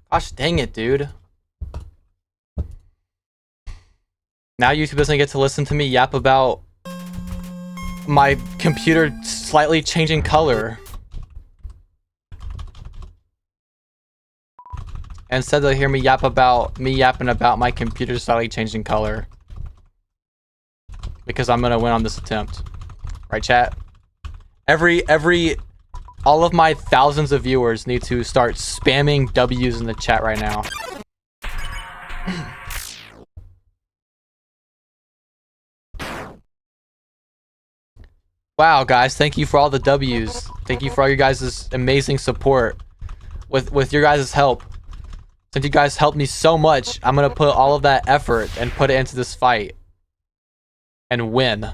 Gosh dang it, dude. Now YouTube doesn't get to listen to me yap about my computer slightly changing color. Instead they'll hear me yap about me yapping about my computer slightly changing color. Because I'm gonna win on this attempt. Right, chat? All of my thousands of viewers need to start spamming W's in the chat right now. Wow, guys, thank you for all the W's. Thank you for all you guys' amazing support. With your guys' help, since you guys helped me so much, I'm gonna put all of that effort and put it into this fight. And win.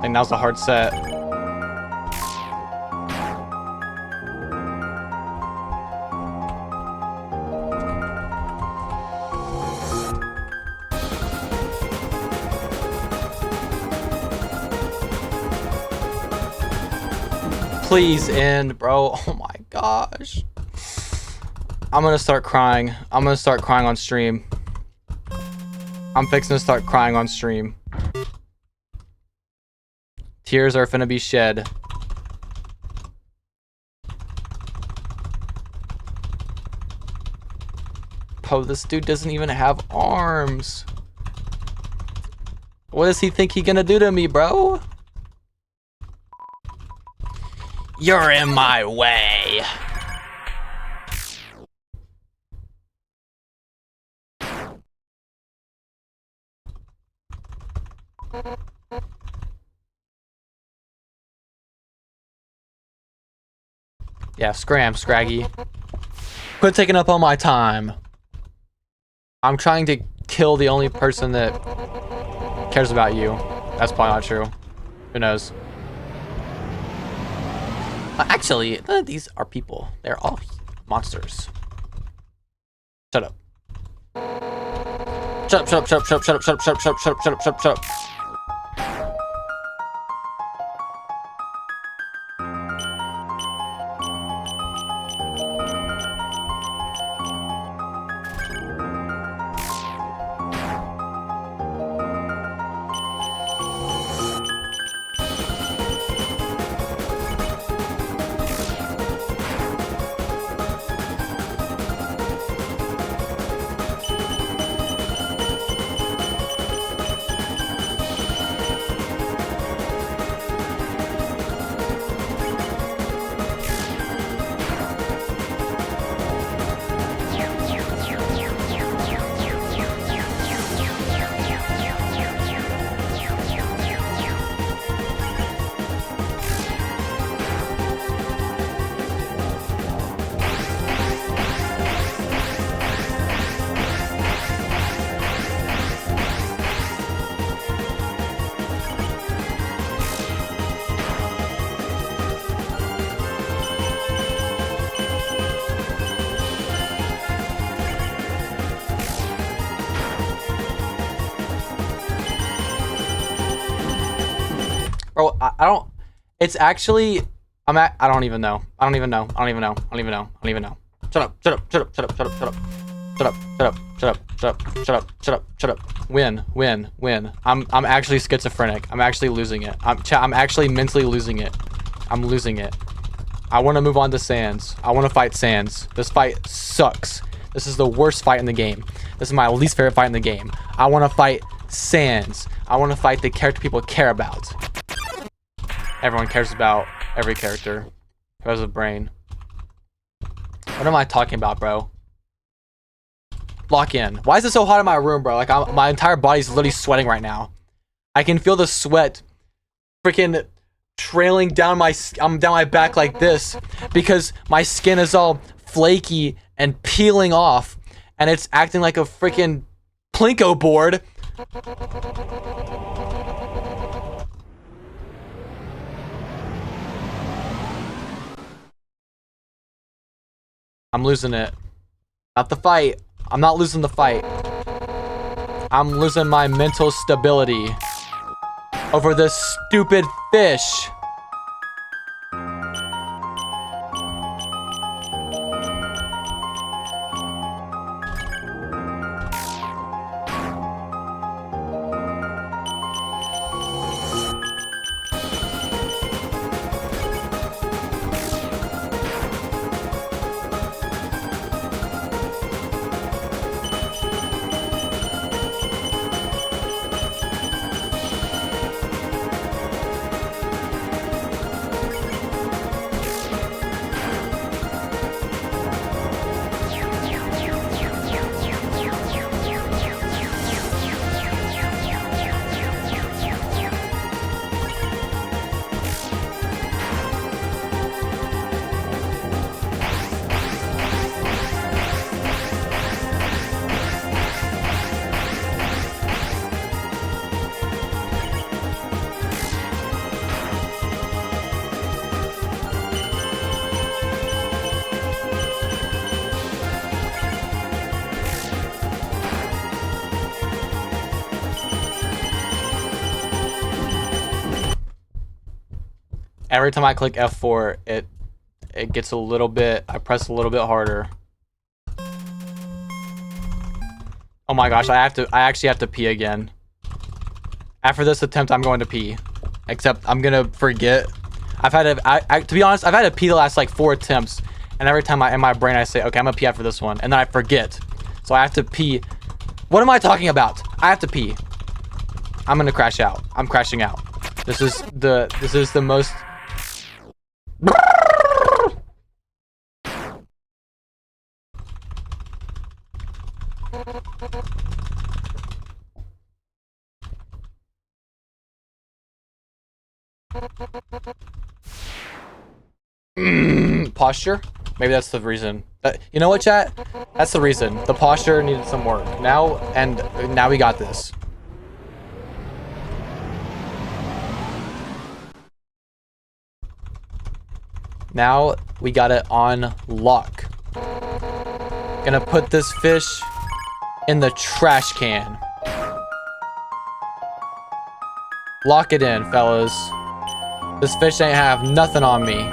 I think now's the hard set. Please end, bro. Oh my gosh. I'm gonna start crying. I'm gonna start crying on stream. I'm fixing to start crying on stream. Tears are finna be shed. Oh, this dude doesn't even have arms. What does he think he gonna do to me, bro? You're in my way. Yeah, scram, Scraggy. Quit taking up all my time. I'm trying to kill the only person that cares about you. That's probably not true. Who knows? Actually, none of these are people. They're all monsters. Shut up. Shut up, shut up, shut up, shut up, shut up, shut up, shut up, shut up, shut up, shut up, shut up, shut up. Bro, I don't. It's actually. I don't even know. I don't even know. I don't even know. I don't even know. I don't even know. Shut up. Shut up. Shut up. Shut up. Shut up. Shut up. Shut up. Shut up. Shut up. Shut up. Shut up. Shut up. Shut up. Win. Win. Win. I'm actually schizophrenic. I'm actually losing it. I'm actually mentally losing it. I'm losing it. I want to move on to Sans. I want to fight Sans. This fight sucks. This is the worst fight in the game. This is my least favorite fight in the game. I want to fight Sans. I want to fight the character people care about. Everyone cares about every character who has a brain. What am I talking about, bro? Lock in. Why is it so hot in my room, bro? Like, my entire body's literally sweating right now. I can feel the sweat freaking trailing down my back like this because my skin is all flaky and peeling off and it's acting like a freaking Plinko board. I'm losing it. Not the fight. I'm not losing the fight. I'm losing my mental stability over this stupid fish. Every time I click F4, it gets a little bit. I press a little bit harder. Oh my gosh! I actually have to pee again. After this attempt, I'm going to pee. Except I'm gonna forget. To be honest, I've had to pee the last like 4 attempts, and every time in my brain I say, okay, I'm gonna pee after this one, and then I forget. So I have to pee. What am I talking about? I have to pee. I'm gonna crash out. I'm crashing out. This is the most. Posture? Maybe that's the reason. You know what, chat? That's the reason. The posture needed some work. Now we got this. Now we got it on lock. Gonna put this fish in the trash can. Lock it in, fellas. This fish ain't have nothing on me.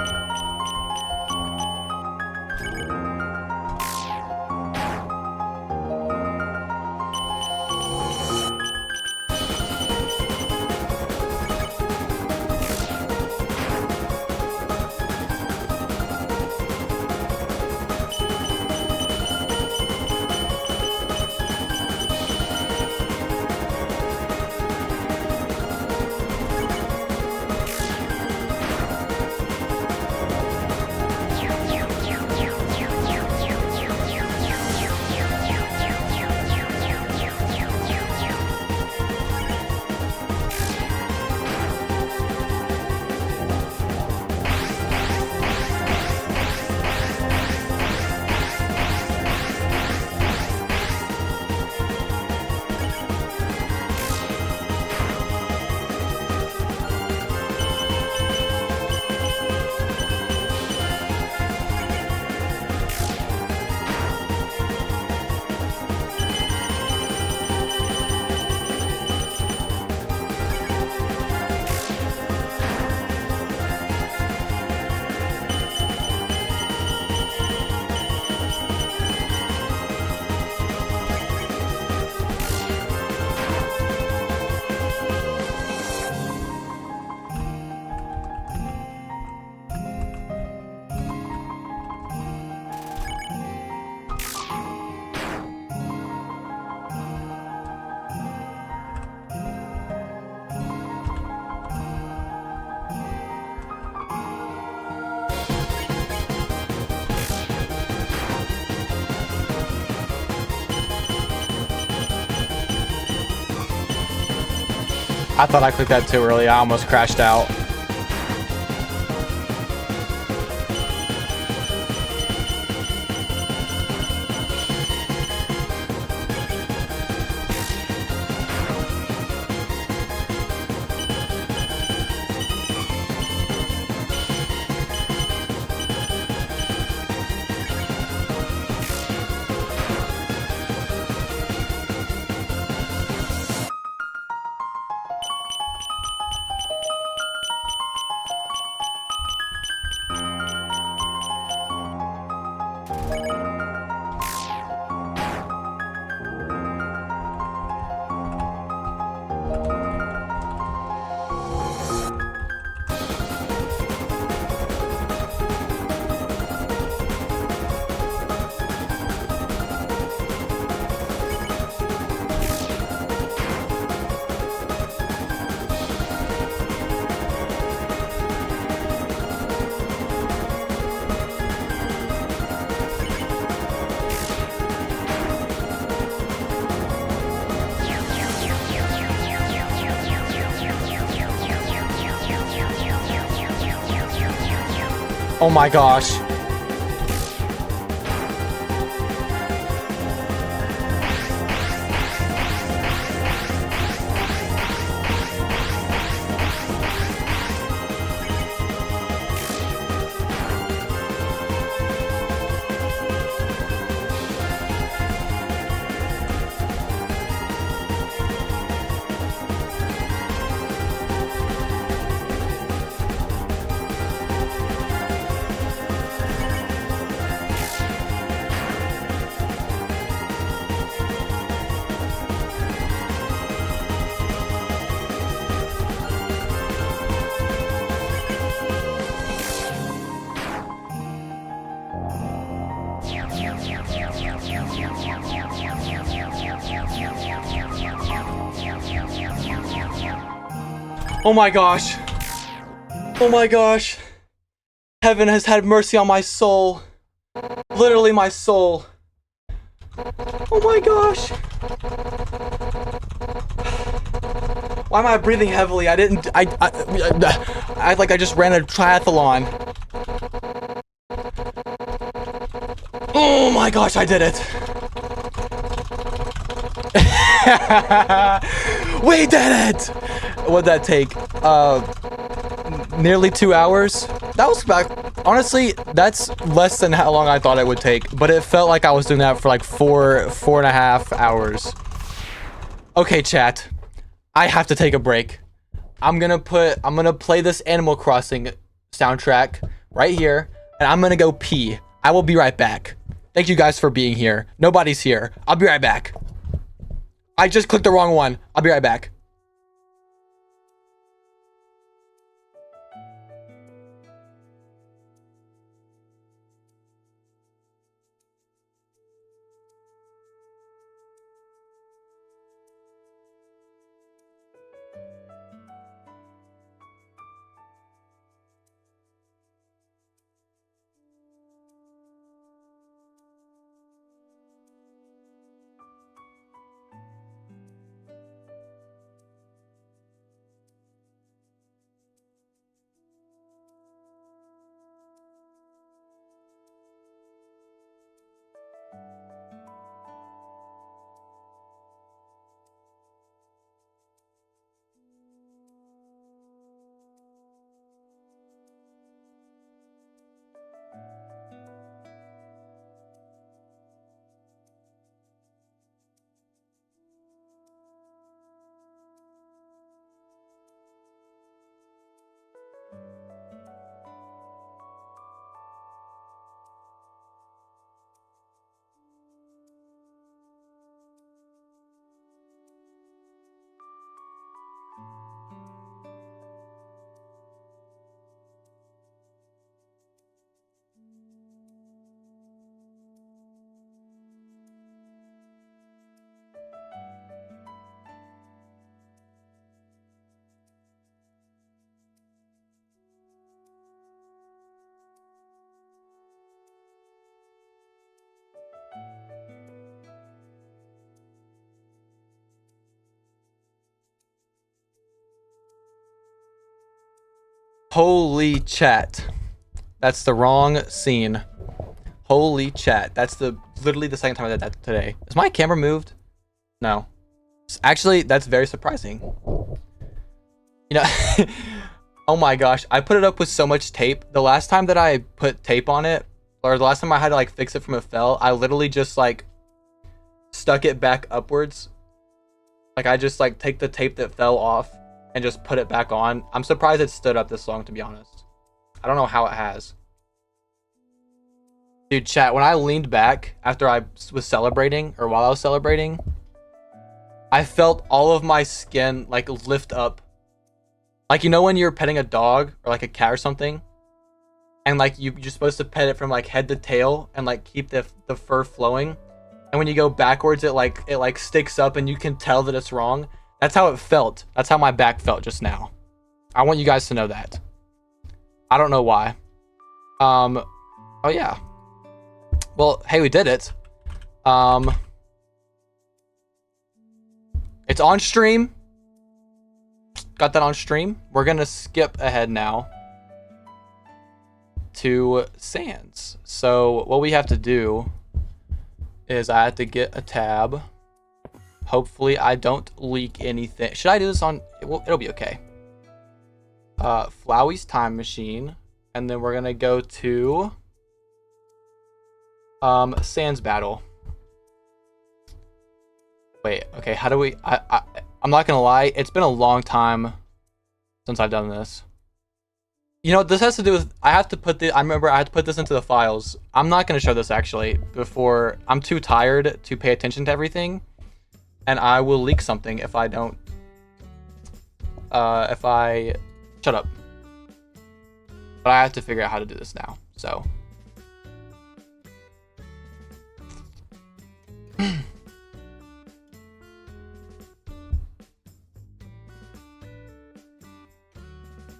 I thought I clicked that too early. I almost crashed out. Oh my gosh. Oh my gosh. Oh my gosh. Heaven has had mercy on my soul. Literally my soul. Oh my gosh. Why am I breathing heavily? I just ran a triathlon. Oh my gosh, I did it. We did it. What'd that take? Nearly 2 hours. That was about, honestly, that's less than how long I thought it would take, but it felt like I was doing that for like four and a half hours. Okay, chat. I have to take a break. I'm gonna play this Animal Crossing soundtrack right here, and I'm gonna go pee. I will be right back. Thank you guys for being here. Nobody's here. I'll be right back. I just clicked the wrong one. I'll be right back. Holy chat. That's the wrong scene. Holy chat. That's literally the second time I did that today. Is my camera moved? No. Actually, that's very surprising. You know, oh my gosh. I put it up with so much tape. The last time that I put tape on it, or the last time I had to like fix it from a fell, I literally just like stuck it back upwards. Like I just like take the tape that fell off and just put it back on. I'm surprised it stood up this long, to be honest. I don't know how it has. Dude, chat, when I leaned back after I was celebrating, or while I was celebrating, I felt all of my skin like lift up. Like, you know when you're petting a dog or like a cat or something, and like you're supposed to pet it from like head to tail and like keep the fur flowing, and when you go backwards it like sticks up and you can tell that it's wrong. That's how it felt. That's how my back felt just now. I want you guys to know that. I don't know why. Oh yeah. Well, hey, we did it. It's on stream. Got that on stream. We're gonna skip ahead now to Sans. So what we have to do is I have to get a tab. Hopefully I don't leak anything. Should I do this on, it'll be okay. Flowey's Time Machine, and then we're gonna go to Sans Battle. Wait, okay, how do we, I'm not gonna lie, it's been a long time since I've done this. You know, this has to do with, I remember I had to put this into the files. I'm not gonna show this actually before, I'm too tired to pay attention to everything. And I will leak something if I don't, shut up. But I have to figure out how to do this now, so.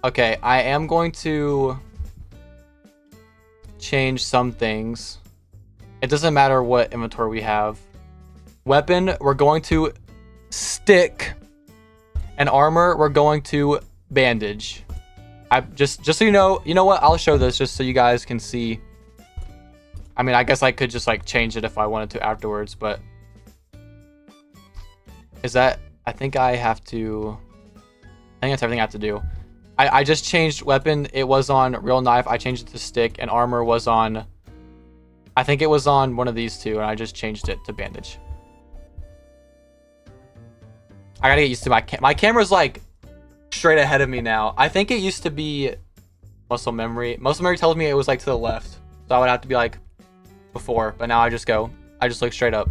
Okay, I am going to change some things. It doesn't matter what inventory we have. Weapon, we're going to stick. And armor, we're going to bandage. I just so you know what? I'll show this just so you guys can see. I mean, I guess I could just like change it if I wanted to afterwards, but is that, I think I have to, I think that's everything I have to do. I just changed weapon. It was on real knife. I changed it to stick, and armor was on, I think it was on one of these two, and I just changed it to bandage. I gotta get used to my camera's like straight ahead of me now. I think it used to be muscle memory. Muscle memory tells me it was like to the left, so I would have to be like before, but now I just look straight up,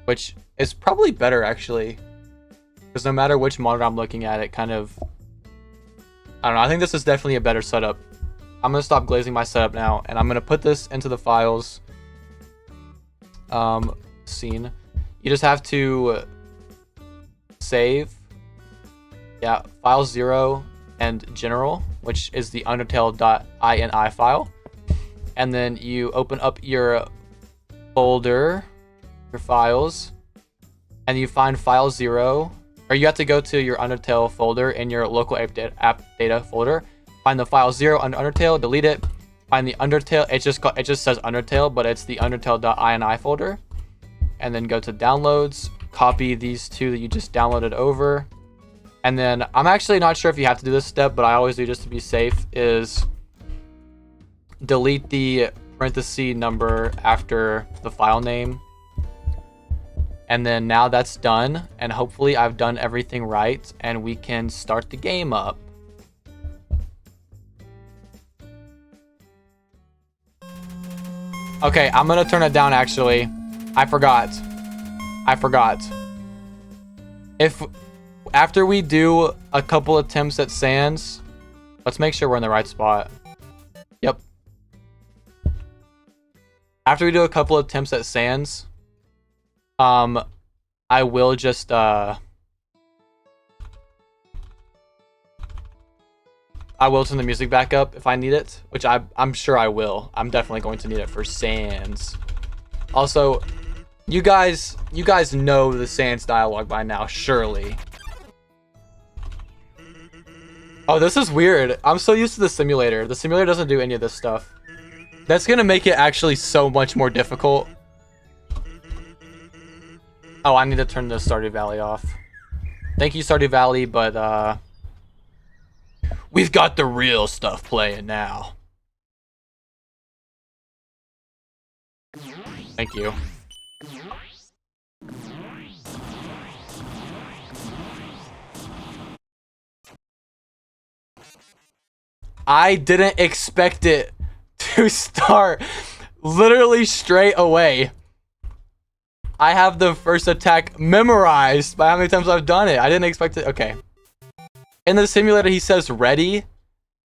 which is probably better actually, because no matter which monitor I'm looking at, it kind of, I don't know, I think this is definitely a better setup. I'm gonna stop glazing my setup now, and I'm gonna put this into the files scene. You just have to save, yeah, file 0 and general, which is the Undertale.ini file, and then you open up your folder, your files, and you find file 0, or you have to go to your Undertale folder in your local app data folder, find the file 0 under Undertale, delete it, find the Undertale, it just says Undertale, but it's the Undertale.ini folder, and then go to downloads, copy these two that you just downloaded over, and then I'm actually not sure if you have to do this step, but I always do just to be safe, is delete the parenthesis number after the file name. And then now that's done, and hopefully I've done everything right, and we can start the game up. Okay, I'm gonna turn it down actually. I forgot. If after we do a couple attempts at sands, let's make sure we're in the right spot. Yep. After we do a couple attempts at sands, I will just I will turn the music back up if I need it, which I'm sure I will. I'm definitely going to need it for sands. Also, you guys know the sands dialogue by now, surely. Oh, this is weird. I'm so used to the simulator. The simulator doesn't do any of this stuff. That's gonna make it actually so much more difficult. Oh, I need to turn the Stardew Valley off. Thank you, Stardew Valley, but we've got the real stuff playing now. Thank you. I didn't expect it to start literally straight away. I have the first attack memorized by how many times I've done it. I didn't expect it. Okay. In the simulator, he says ready,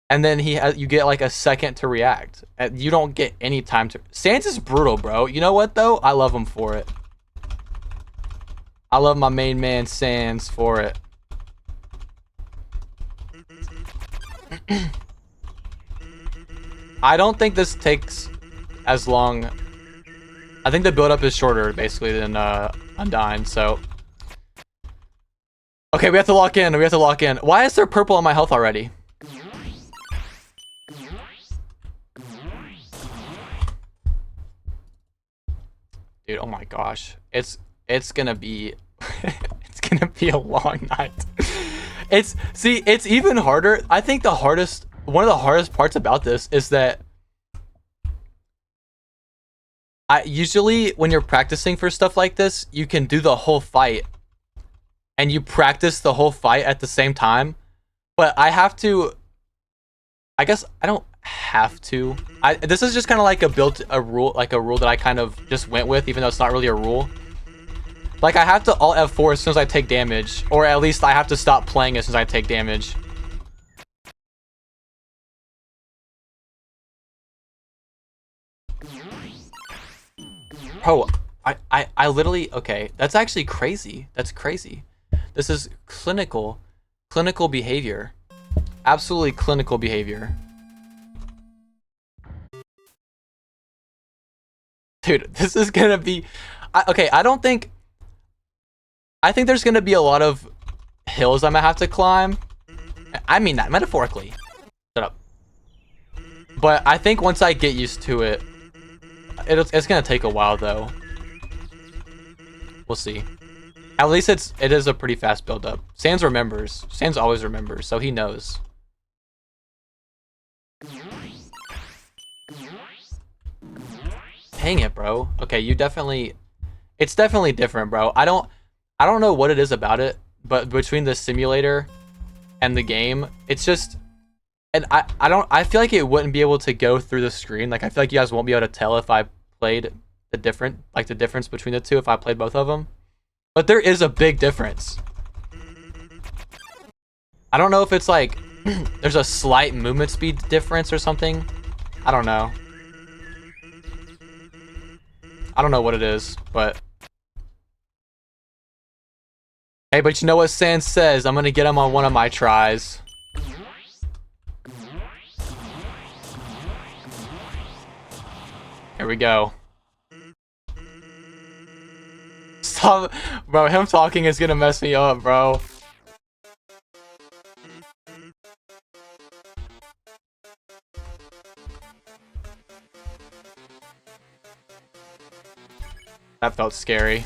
and then you get like a second to react. And you don't get any time to. Sans is brutal, bro. You know what though? I love him for it. I love my main man Sans for it. I don't think this takes as long. I think the build-up is shorter, basically, than Undyne, so... Okay, we have to lock in. Why is there purple on my health already? Dude, oh my gosh. It's gonna be... it's gonna be a long night. See, it's even harder. I think one of the hardest parts about this is that usually when you're practicing for stuff like this, you can do the whole fight and you practice the whole fight at the same time. But I have to, I guess I don't have to. This is just kind of like a rule that I kind of just went with, even though it's not really a rule. Like I have to alt F4 as soon as I take damage, or at least I have to stop playing as soon as I take damage. Bro, I literally, okay, that's actually crazy. That's crazy. This is clinical behavior. Absolutely clinical behavior. Dude, this is gonna be... okay, I think there's gonna be a lot of hills I'm gonna have to climb. I mean that metaphorically. Shut up. But I think once I get used to it, it's gonna take a while though. We'll see. At least it is a pretty fast build up. Sans remembers. Sans always remembers, so he knows. Dang it, bro. Okay, you definitely... It's definitely different, bro. I don't know what it is about it, but between the simulator and the game, it's just... And I feel like it wouldn't be able to go through the screen. Like, I feel like you guys won't be able to tell if I played the difference between the two if I played both of them. But there is a big difference. I don't know if it's like there's a slight movement speed difference or something. I don't know. I don't know what it is, but... Hey, but you know what Sans says? I'm gonna get him on one of my tries. Here we go. Stop. Bro, him talking is gonna mess me up, bro. That felt scary.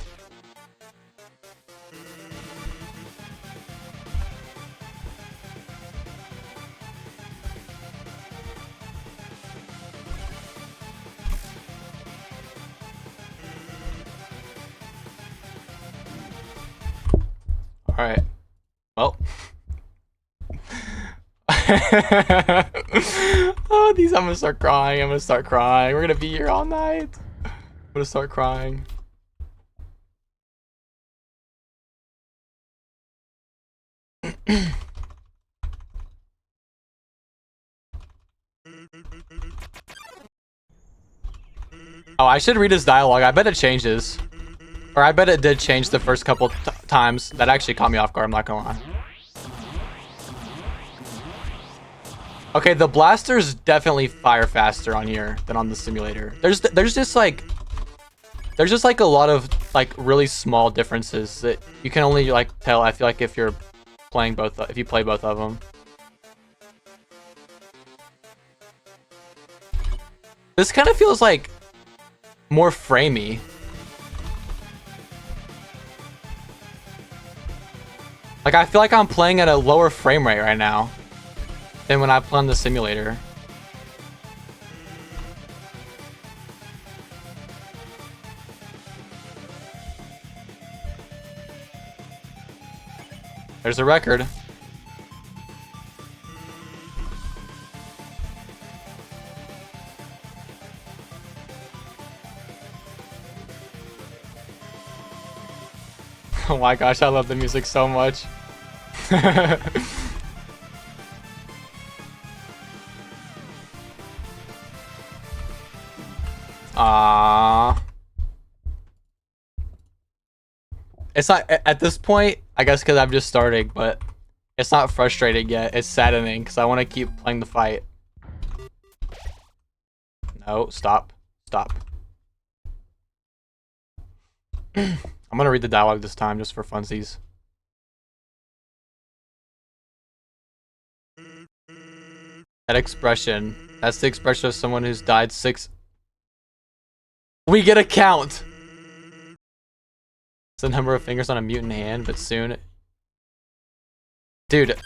Alright. Well. Oh, these, I'm gonna start crying. I'm gonna start crying. We're gonna be here all night. I'm gonna start crying. Oh, I should read his dialogue. I bet it changes. Or I bet it did change the first couple times. That actually caught me off guard, I'm not gonna lie. Okay, the blasters definitely fire faster on here than on the simulator. There's just like a lot of like really small differences that you can only like tell, I feel like, if you're playing both, if you play both of them. This kind of feels like more framey. Like, I feel like I'm playing at a lower frame rate right now than when I play on the simulator. There's a record. Oh my gosh, I love the music so much. Ah. It's not, at this point, I guess because I'm just starting, but it's not frustrating yet. It's saddening because I want to keep playing the fight. No, stop. Stop. I'm gonna read the dialogue this time just for funsies. That expression. That's the expression of someone who's died 6... We get a count! It's the number of fingers on a mutant hand, but soon... Dude,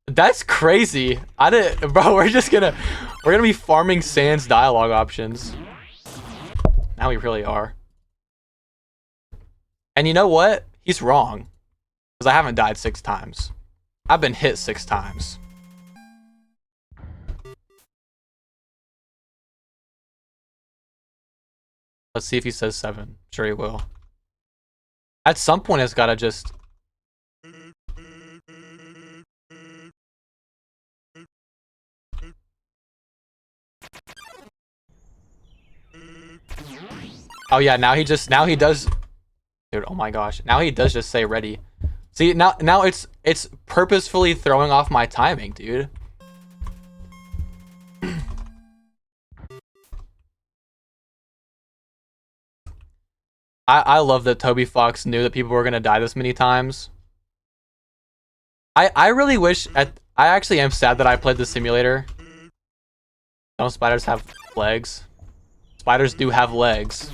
that's crazy. I didn't... Bro, we're gonna be farming Sans dialogue options. Now we really are. And you know what? He's wrong. Because I haven't died 6 times. I've been hit 6 times. Let's see if he says 7. I'm sure he will. At some point, it's gotta just... Oh yeah, now he does... Dude, oh my gosh. Now he does just say ready. See, now it's purposefully throwing off my timing, dude. I love that Toby Fox knew that people were gonna die this many times. I really wish I actually am sad that I played the simulator. Don't spiders have legs? Spiders do have legs.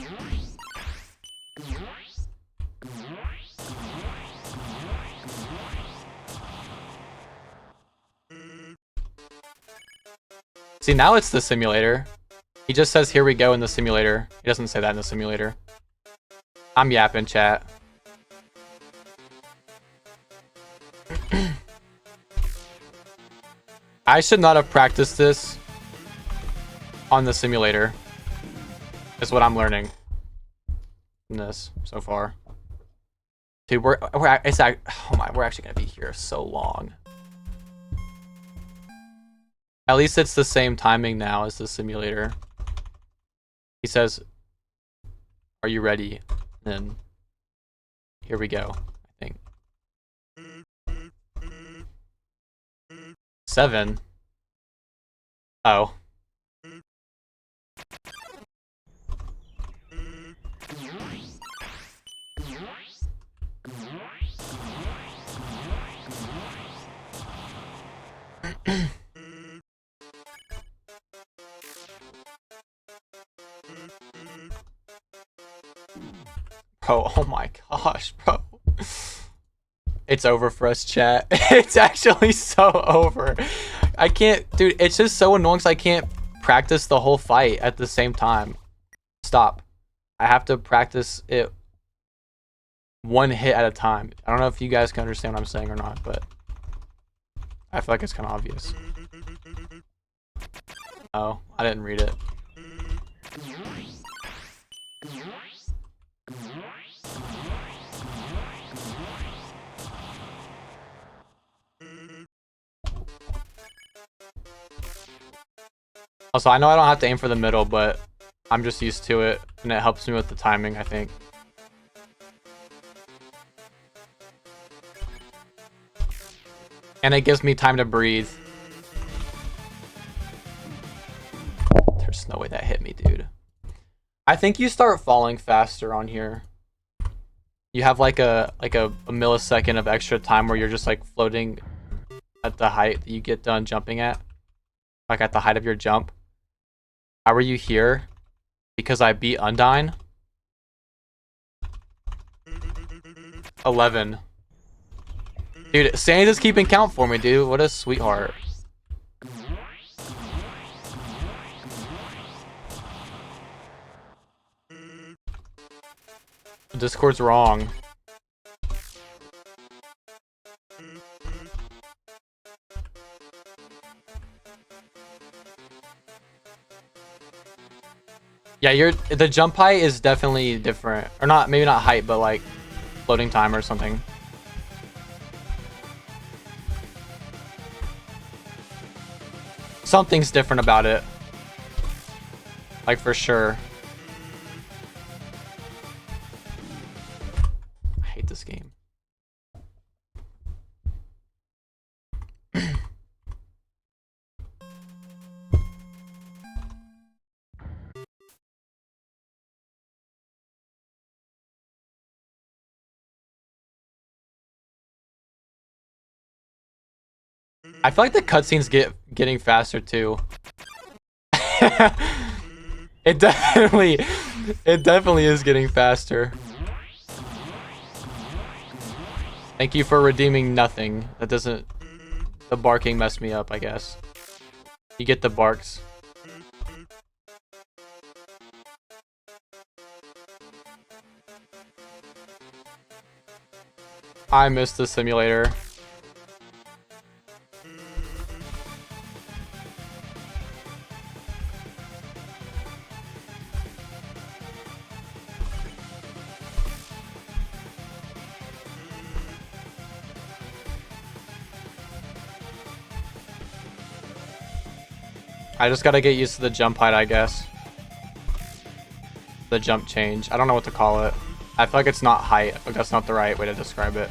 See, now it's the simulator. He just says, here we go in the simulator. He doesn't say that in the simulator. I'm yapping, chat. I should not have practiced this on the simulator. Is what I'm learning in this so far. Dude, we're actually gonna be here so long. At least it's the same timing now as the simulator. He says, "Are you ready?" Then here we go. I think 7. Oh. Bro, oh my gosh, bro. It's over for us, chat. It's actually so over. I can't, dude, it's just so annoying because I can't practice the whole fight at the same time. Stop. I have to practice it one hit at a time. I don't know if you guys can understand what I'm saying or not, but I feel like it's kind of obvious. Oh, I didn't read it. Also, I know I don't have to aim for the middle, but I'm just used to it, and it helps me with the timing, I think. And it gives me time to breathe. There's no way that hit me, dude. I think you start falling faster on here. You have like a millisecond of extra time where you're just like floating at the height that you get done jumping at. Like at the height of your jump. How are you here? Because I beat Undyne? 11. Dude, Sandy's keeping count for me, dude. What a sweetheart. Discord's wrong. Yeah, the jump height is definitely different. Or not, maybe not height, but like floating time or something. Something's different about it. Like for sure. I hate this game. I feel like the cutscenes getting faster too. It definitely is getting faster. Thank you for redeeming nothing. That doesn't... The barking messed me up, I guess. You get the barks. I missed the simulator. I just gotta get used to the jump height, I guess. The jump change. I don't know what to call it. I feel like it's not height. Like that's not the right way to describe it.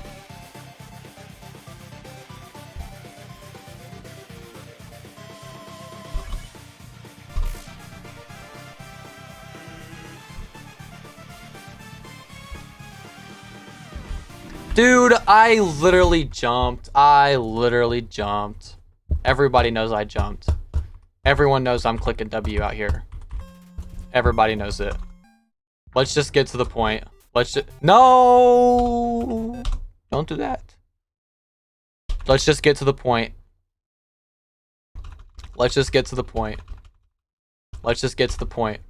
Dude, I literally jumped. I literally jumped. Everybody knows I jumped. Everyone knows I'm clicking W out here. Everybody knows it. Let's just get to the point. Let's just... No! Don't do that. Let's just get to the point. Let's just get to the point. Let's just get to the point.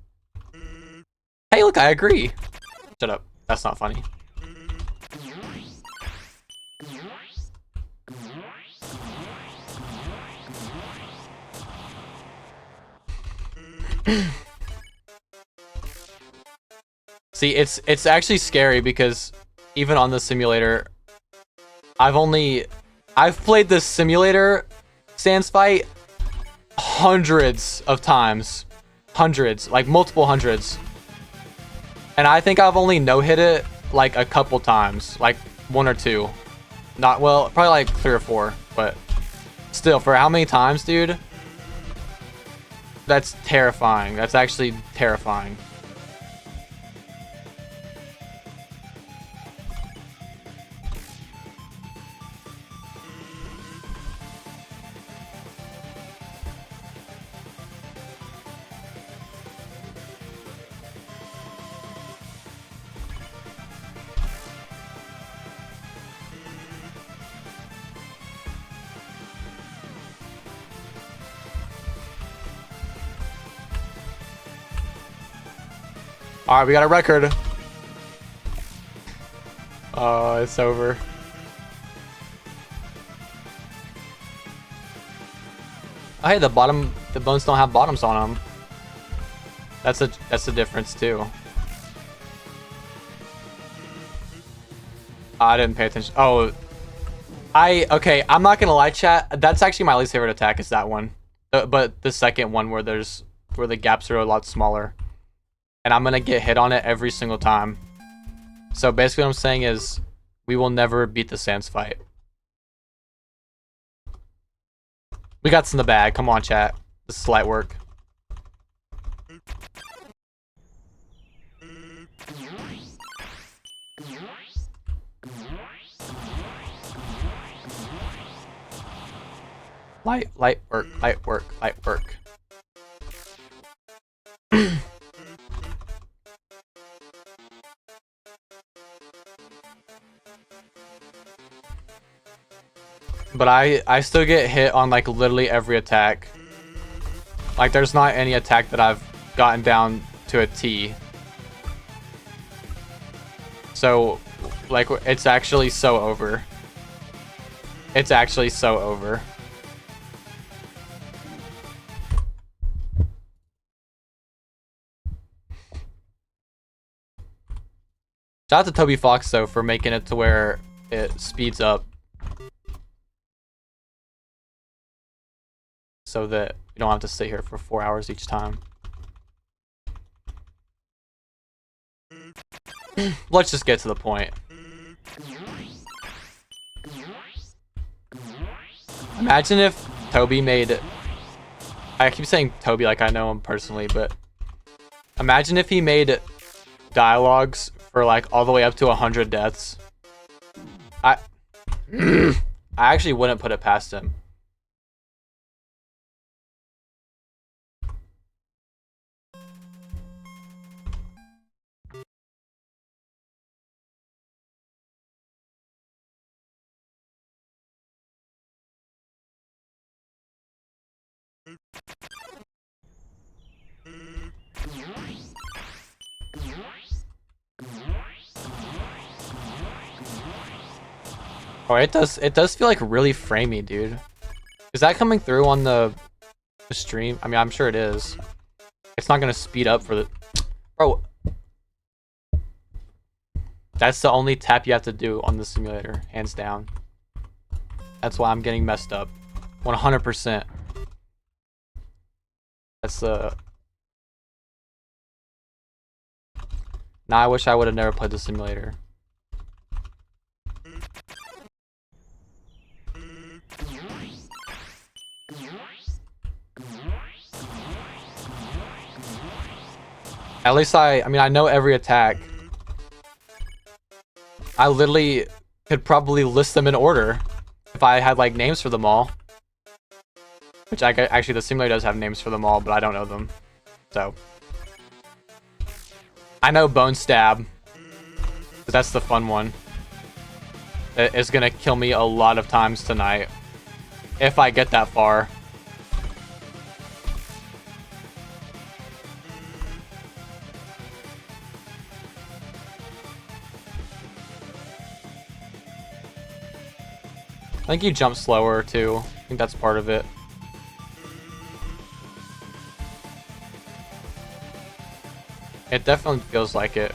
Hey, look, I agree. Shut up. That's not funny. See, it's actually scary because even on the simulator, I've played this simulator sans fight hundreds of times. Hundreds, like multiple hundreds. And I think I've only no-hit it like a couple times, like 1 or 2. Not, well, probably like 3 or 4, but still, for how many times, dude? That's terrifying. That's actually terrifying. Alright, we got a record. Oh, it's over. Oh, hey, the bones don't have bottoms on them. That's the difference too. I didn't pay attention. Oh, okay. I'm not gonna lie, chat. That's actually my least favorite attack. Is that one, but the second one where the gaps are a lot smaller. And I'm gonna get hit on it every single time. So basically what I'm saying is, we will never beat the Sans fight. We got some in the bag. Come on, chat. This is light work. Light work, light work, light work. But I still get hit on like literally every attack. Like there's not any attack that I've gotten down to a T. So like it's actually so over. It's actually so over. Shout out to Toby Fox though for making it to where it speeds up. So that we don't have to sit here for 4 hours each time. Let's just get to the point. Imagine if Toby made... I keep saying Toby like I know him personally, but... Imagine if he made dialogues for like all the way up to 100 deaths. I actually wouldn't put it past him. Oh, it does feel like really framey, dude. Is that coming through on the stream? I mean, I'm sure it is. It's not gonna speed up for the... Bro. That's the only tap you have to do on the simulator, hands down. That's why I'm getting messed up. 100%. That's the... Now I wish I would have never played the simulator. At least I mean, I know every attack. I literally could probably list them in order if I had like names for them all. Which actually the simulator does have names for them all, but I don't know them. So I know Bone Stab, but that's the fun one. It's gonna kill me a lot of times tonight if I get that far. I think you jump slower too. I think that's part of it. It definitely feels like it.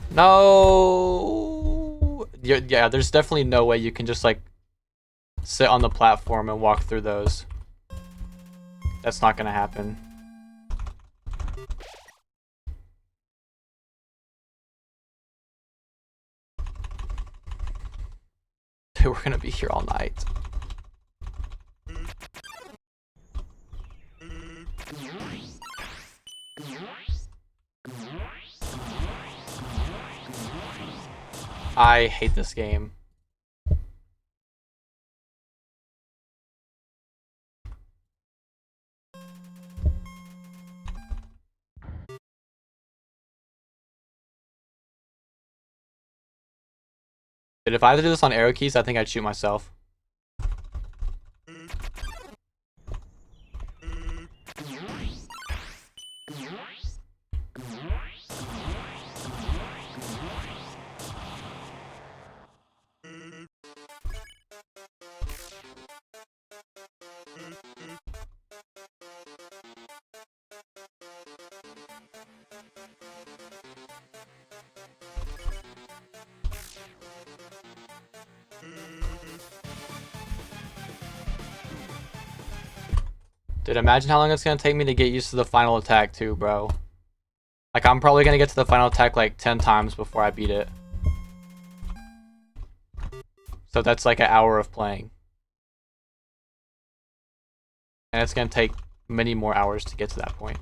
No. Yeah, there's definitely no way you can just like sit on the platform and walk through those. That's not gonna happen. Dude, we're gonna be here all night. I hate this game. But if I had to do this on arrow keys, I think I'd shoot myself. Dude, imagine how long it's gonna take me to get used to the final attack too, bro. Like, I'm probably gonna get to the final attack like 10 times before I beat it. So that's like an hour of playing. And it's gonna take many more hours to get to that point.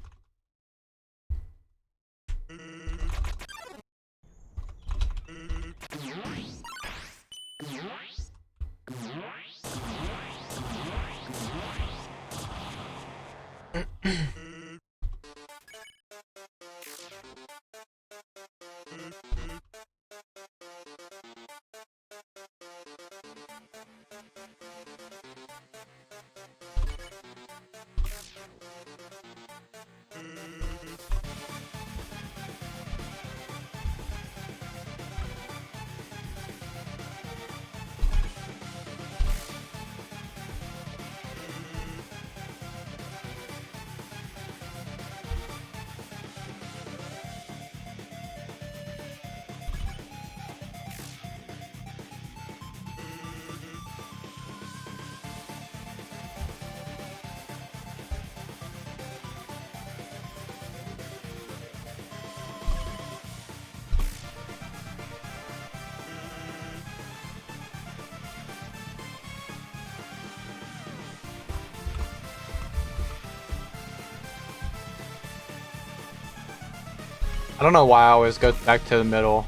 I don't know why I always go back to the middle.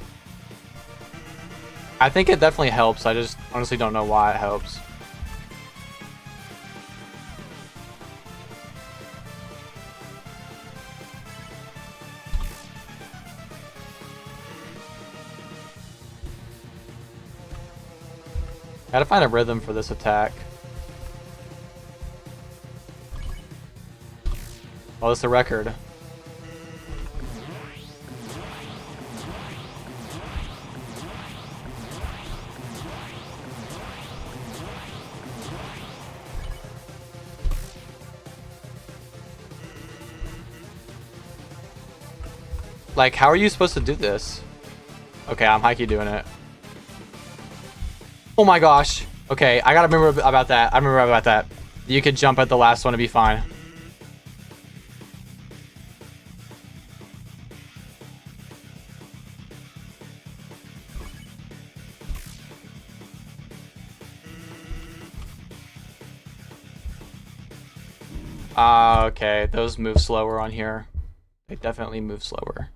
I think it definitely helps. I just honestly don't know why it helps. Gotta find a rhythm for this attack. Oh, it's a record. Like, how are you supposed to do this? Okay, I'm high-key doing it. Oh my gosh. Okay, I gotta remember about that. I remember about that. You could jump at the last one and be fine. Okay, those move slower on here. They definitely move slower.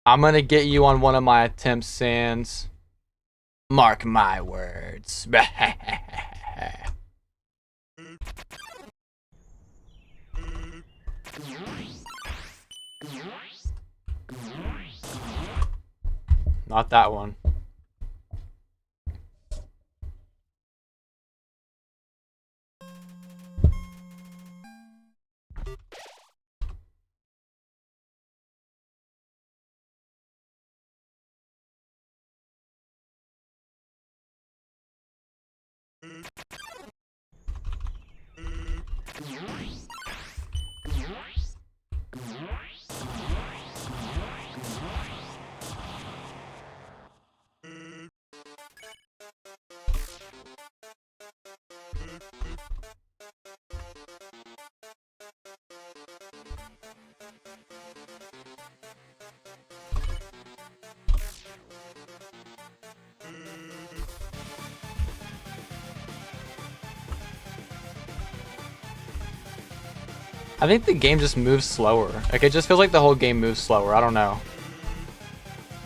I'm gonna get you on one of my attempts, Sans. Mark my words. Not that one. I think the game just moves slower. Like, it just feels like the whole game moves slower. I don't know.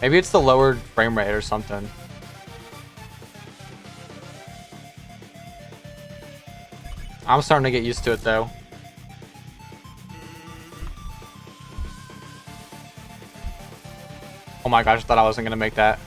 Maybe it's the lowered frame rate or something. I'm starting to get used to it, though. Oh my gosh, I thought I wasn't gonna make that.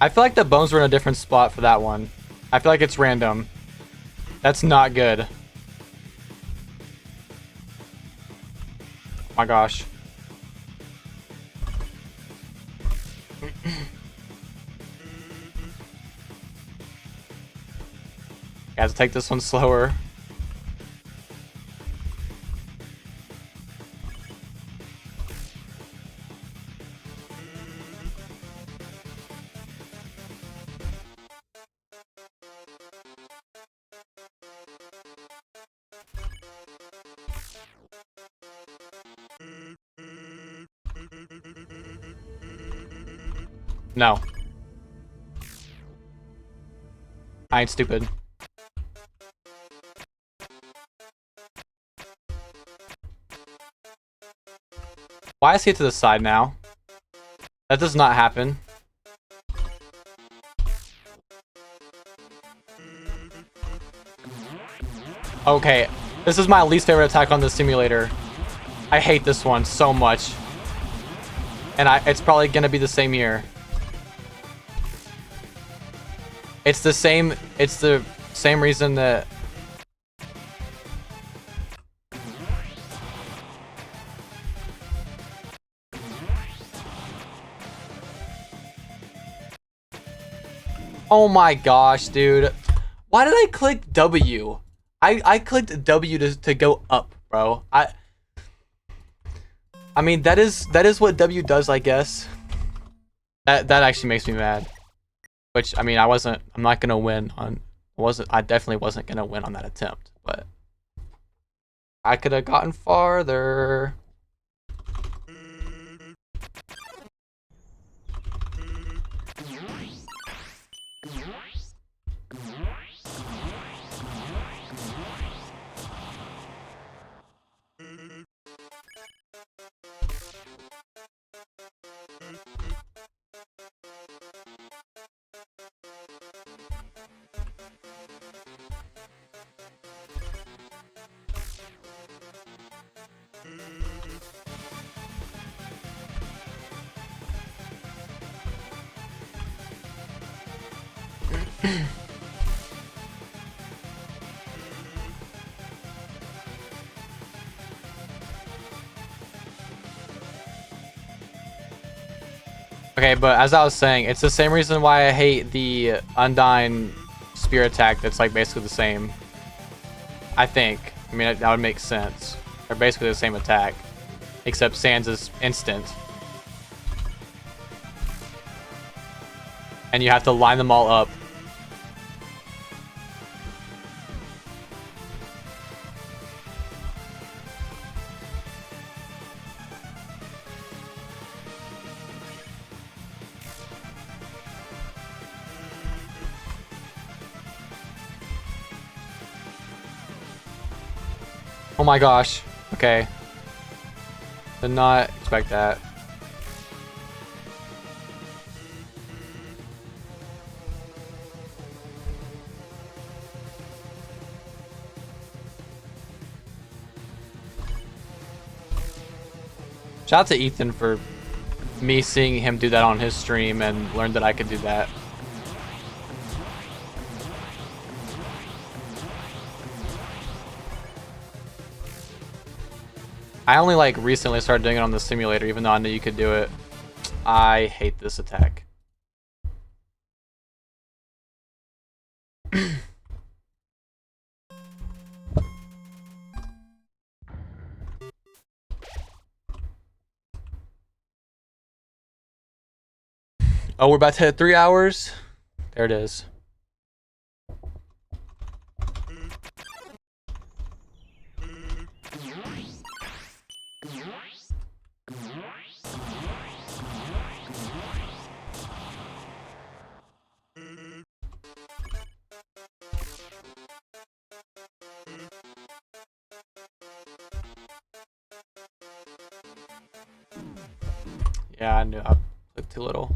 I feel like the bones were in a different spot for that one. I feel like it's random. That's not good. Oh my gosh. Guys, take this one slower. No. I ain't stupid. Why is he to the side now? That does not happen. Okay, this is my least favorite attack on the simulator. I hate this one so much. And it's probably gonna be the same here. It's the same reason that... Oh my gosh, dude. Why did I click W? I clicked W to go up, bro. I mean, that is what W does, I guess. That actually makes me mad. Which, I mean, I'm not gonna win on, I definitely wasn't gonna win on that attempt, but I could have gotten farther. Okay, but as I was saying, it's the same reason why I hate the Undyne spear attack that's like basically the same. I think. I mean, that would make sense. They're basically the same attack, except Sans is instant. And you have to line them all up. Oh my gosh. Okay. Did not expect that. Shout out to Ethan for me seeing him do that on his stream and learned that I could do that. I only like recently started doing it on the simulator, even though I knew you could do it. I hate this attack. Oh, we're about to hit 3 hours. There it is. Yeah, I knew I looked too little.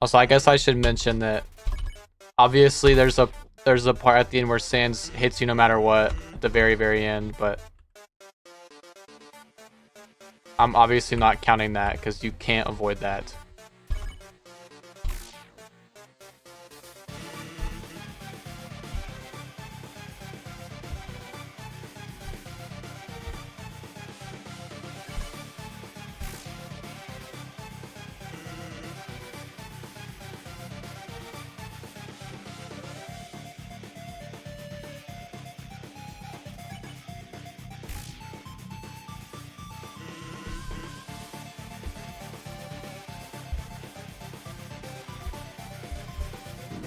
Also, I guess I should mention that obviously there's a part at the end where Sans hits you no matter what at the very end, but I'm obviously not counting that because you can't avoid that.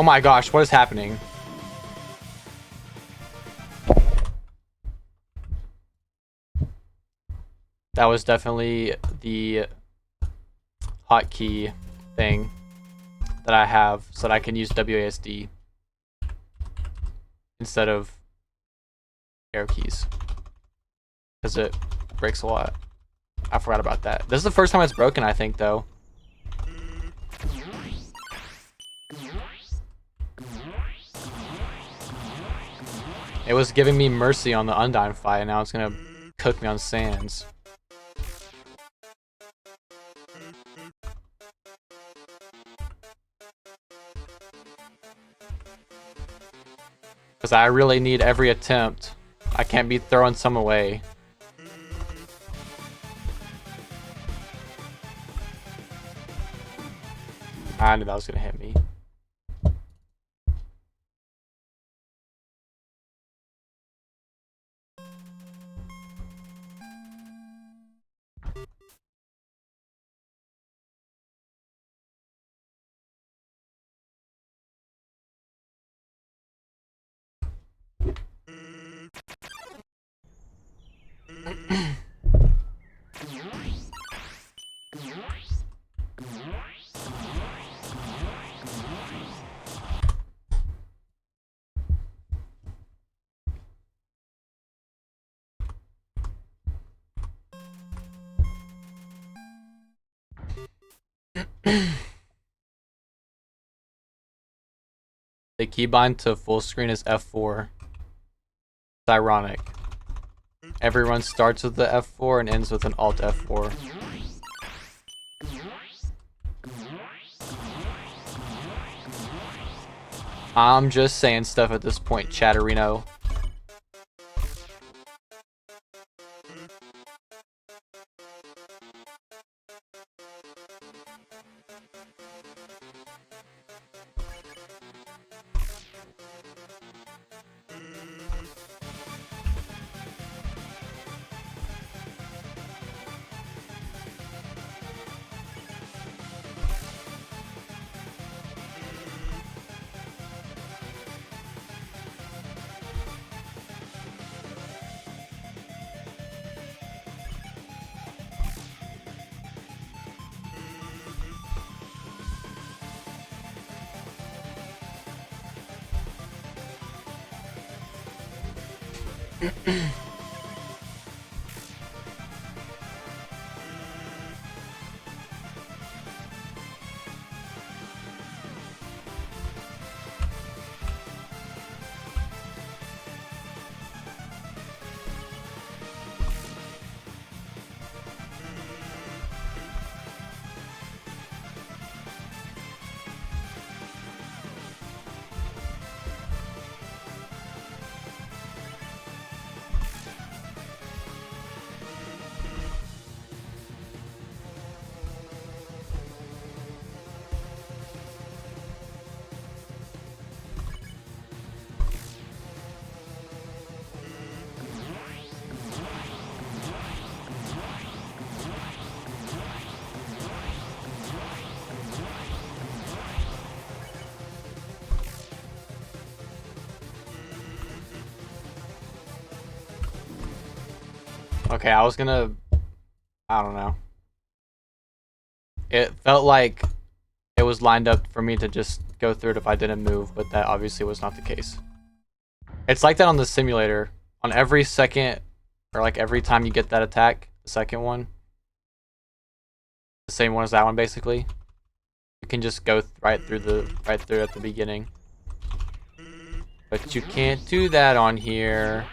Oh my gosh, what is happening? That was definitely the hotkey thing that I have so that I can use WASD instead of arrow keys because it breaks a lot. I forgot about that. This is the first time it's broken, I think, though. It was giving me mercy on the Undyne fight, and now it's gonna cook me on Sans. Because I really need every attempt. I can't be throwing some away. I knew that was gonna hit me. The keybind to full screen is F4. It's ironic. Everyone starts with the F4 and ends with an Alt F4. I'm just saying stuff at this point, Chatterino. Okay, I was gonna... I don't know. It felt like it was lined up for me to just go through it if I didn't move, but that obviously was not the case. It's like that on the simulator. On every second, or like every time you get that attack, the second one, the same one as that one basically, you can just go right through at the beginning. But you can't do that on here.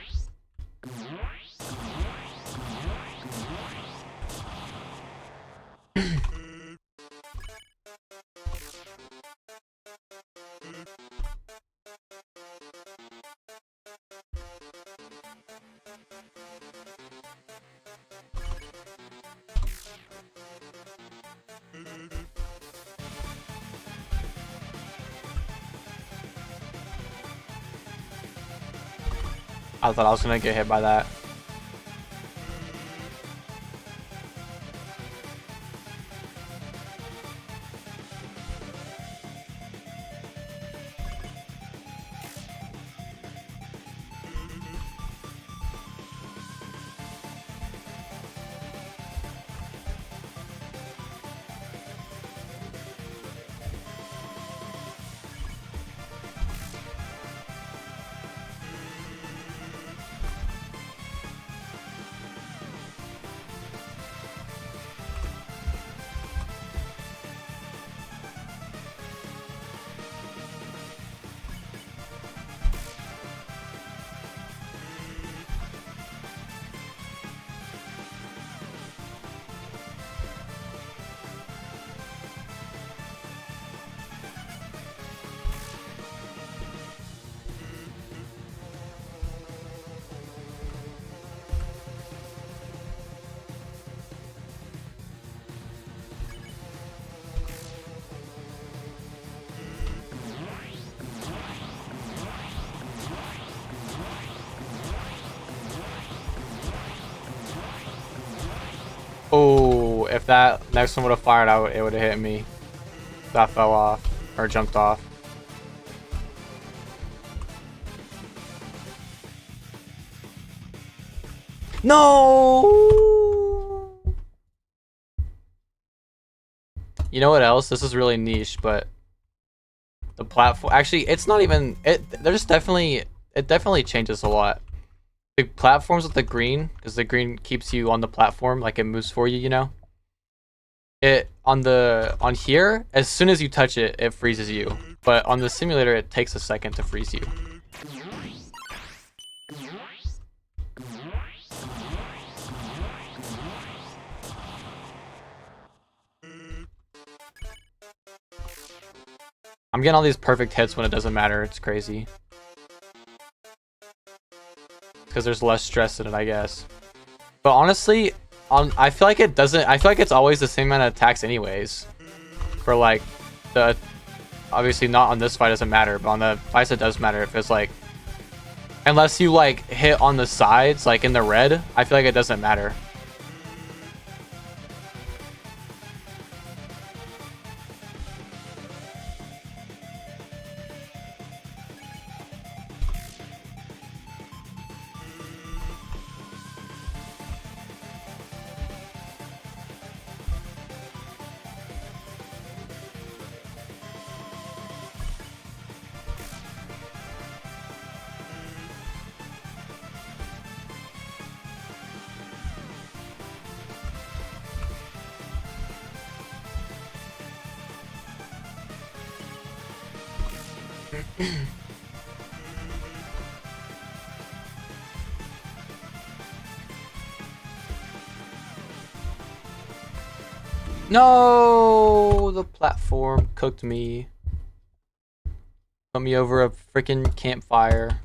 I thought I was gonna get hit by that. if that next one would have fired out, it would have hit me. That fell off or jumped off. No. You know what else? This is really niche, but the platform actually it's not even it. There's definitely it definitely changes a lot. The platforms with the green, because the green keeps you on the platform, like it moves for you, you know. It on here, as soon as you touch it, it freezes you. But on the simulator, it takes a second to freeze you. I'm getting all these perfect hits when it doesn't matter. It's crazy. Because there's less stress in it, I guess. But honestly, I feel like it doesn't. I feel like it's always the same amount of attacks, anyways. For like the obviously not on this fight doesn't matter, but on the fights it does matter. If it's like unless you like hit on the sides, like in the red, I feel like it doesn't matter. No, the platform cooked me. Put me over a freaking campfire.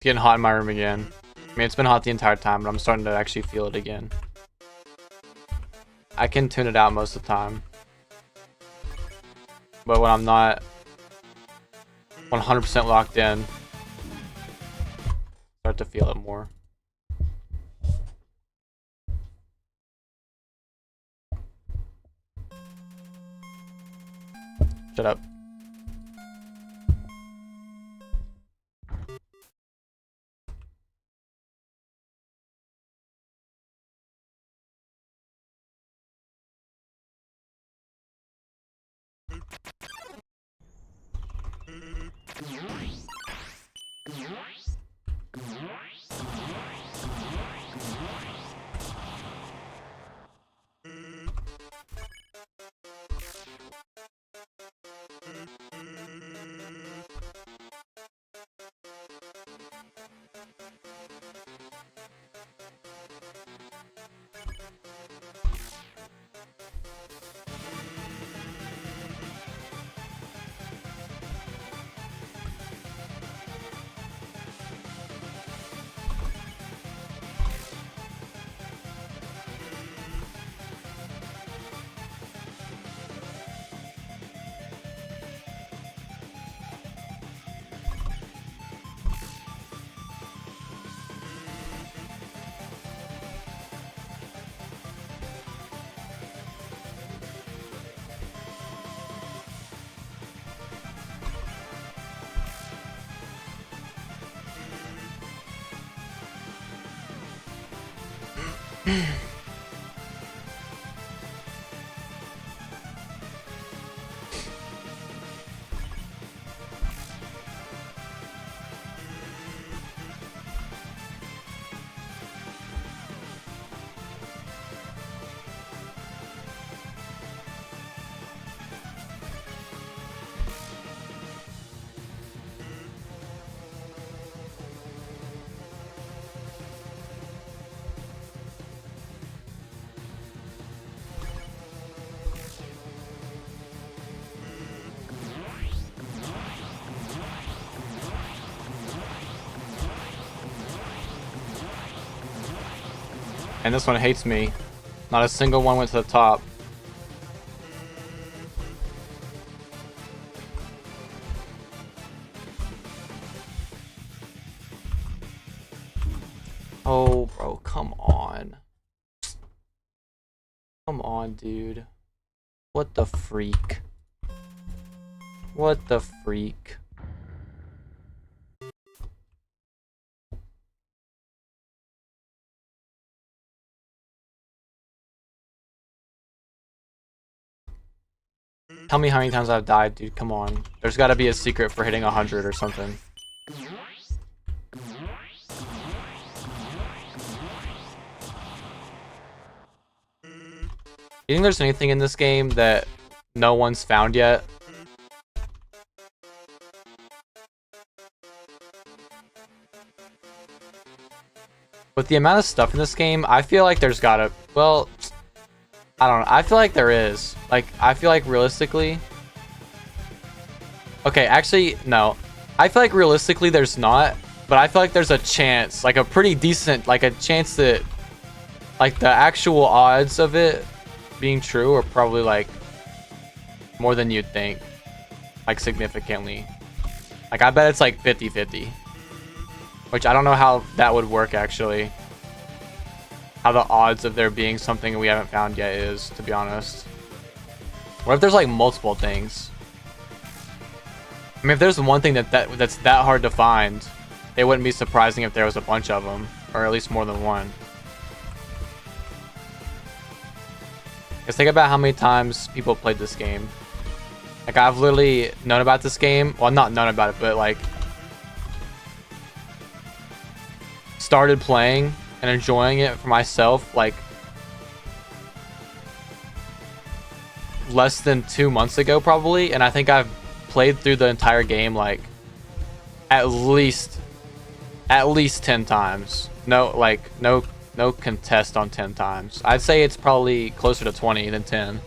It's getting hot in my room again. I mean, it's been hot the entire time, but I'm starting to actually feel it again. I can tune it out most of the time. But when I'm not 100% locked in, start to feel it more. Shut up. And this one hates me. Not a single one went to the top. Oh, bro, come on. Come on, dude. What the freak? What the freak? Tell me how many times I've died, dude. Come on. There's got to be a secret for hitting 100 or something. You think there's anything in this game that no one's found yet? With the amount of stuff in this game, I feel like there's gotta... Well, I don't know. I feel like there is. Like, I feel like realistically... Okay, actually, no. I feel like realistically there's not, but I feel like there's a chance, like a pretty decent, like a chance that, like the actual odds of it being true are probably like more than you'd think, like significantly. Like I bet it's like 50-50, which I don't know how that would work actually. How the odds of there being something we haven't found yet is, to be honest. What if there's like multiple things? I mean, if there's one thing that's that hard to find, it wouldn't be surprising if there was a bunch of them, or at least more than one. Because think about how many times people played this game. Like, I've literally known about this game. Well, not known about it, but like started playing and enjoying it for myself like less than 2 months ago probably, and I think I've played through the entire game like at least 10 times. No contest on 10 times. I'd say it's probably closer to 20 than 10.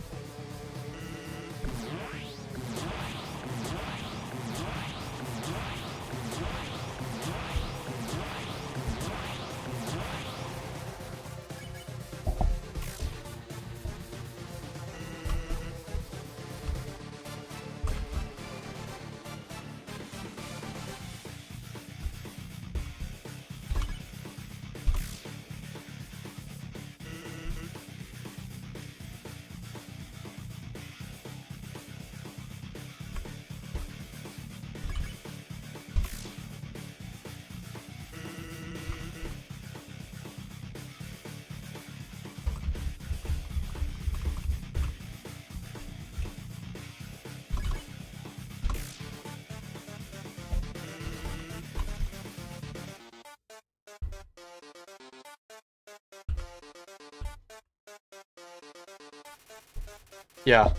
Yeah.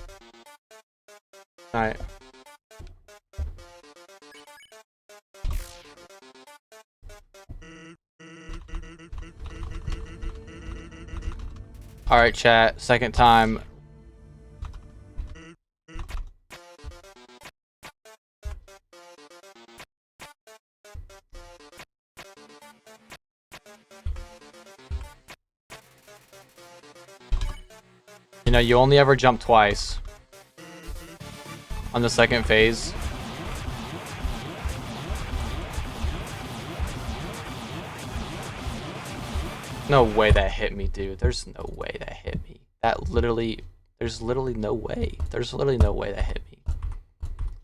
Alright. Alright, chat. Second time. You know, you only ever jump twice on the second phase. No way that hit me, dude. There's no way that hit me. That literally, there's literally no way. There's literally no way that hit me.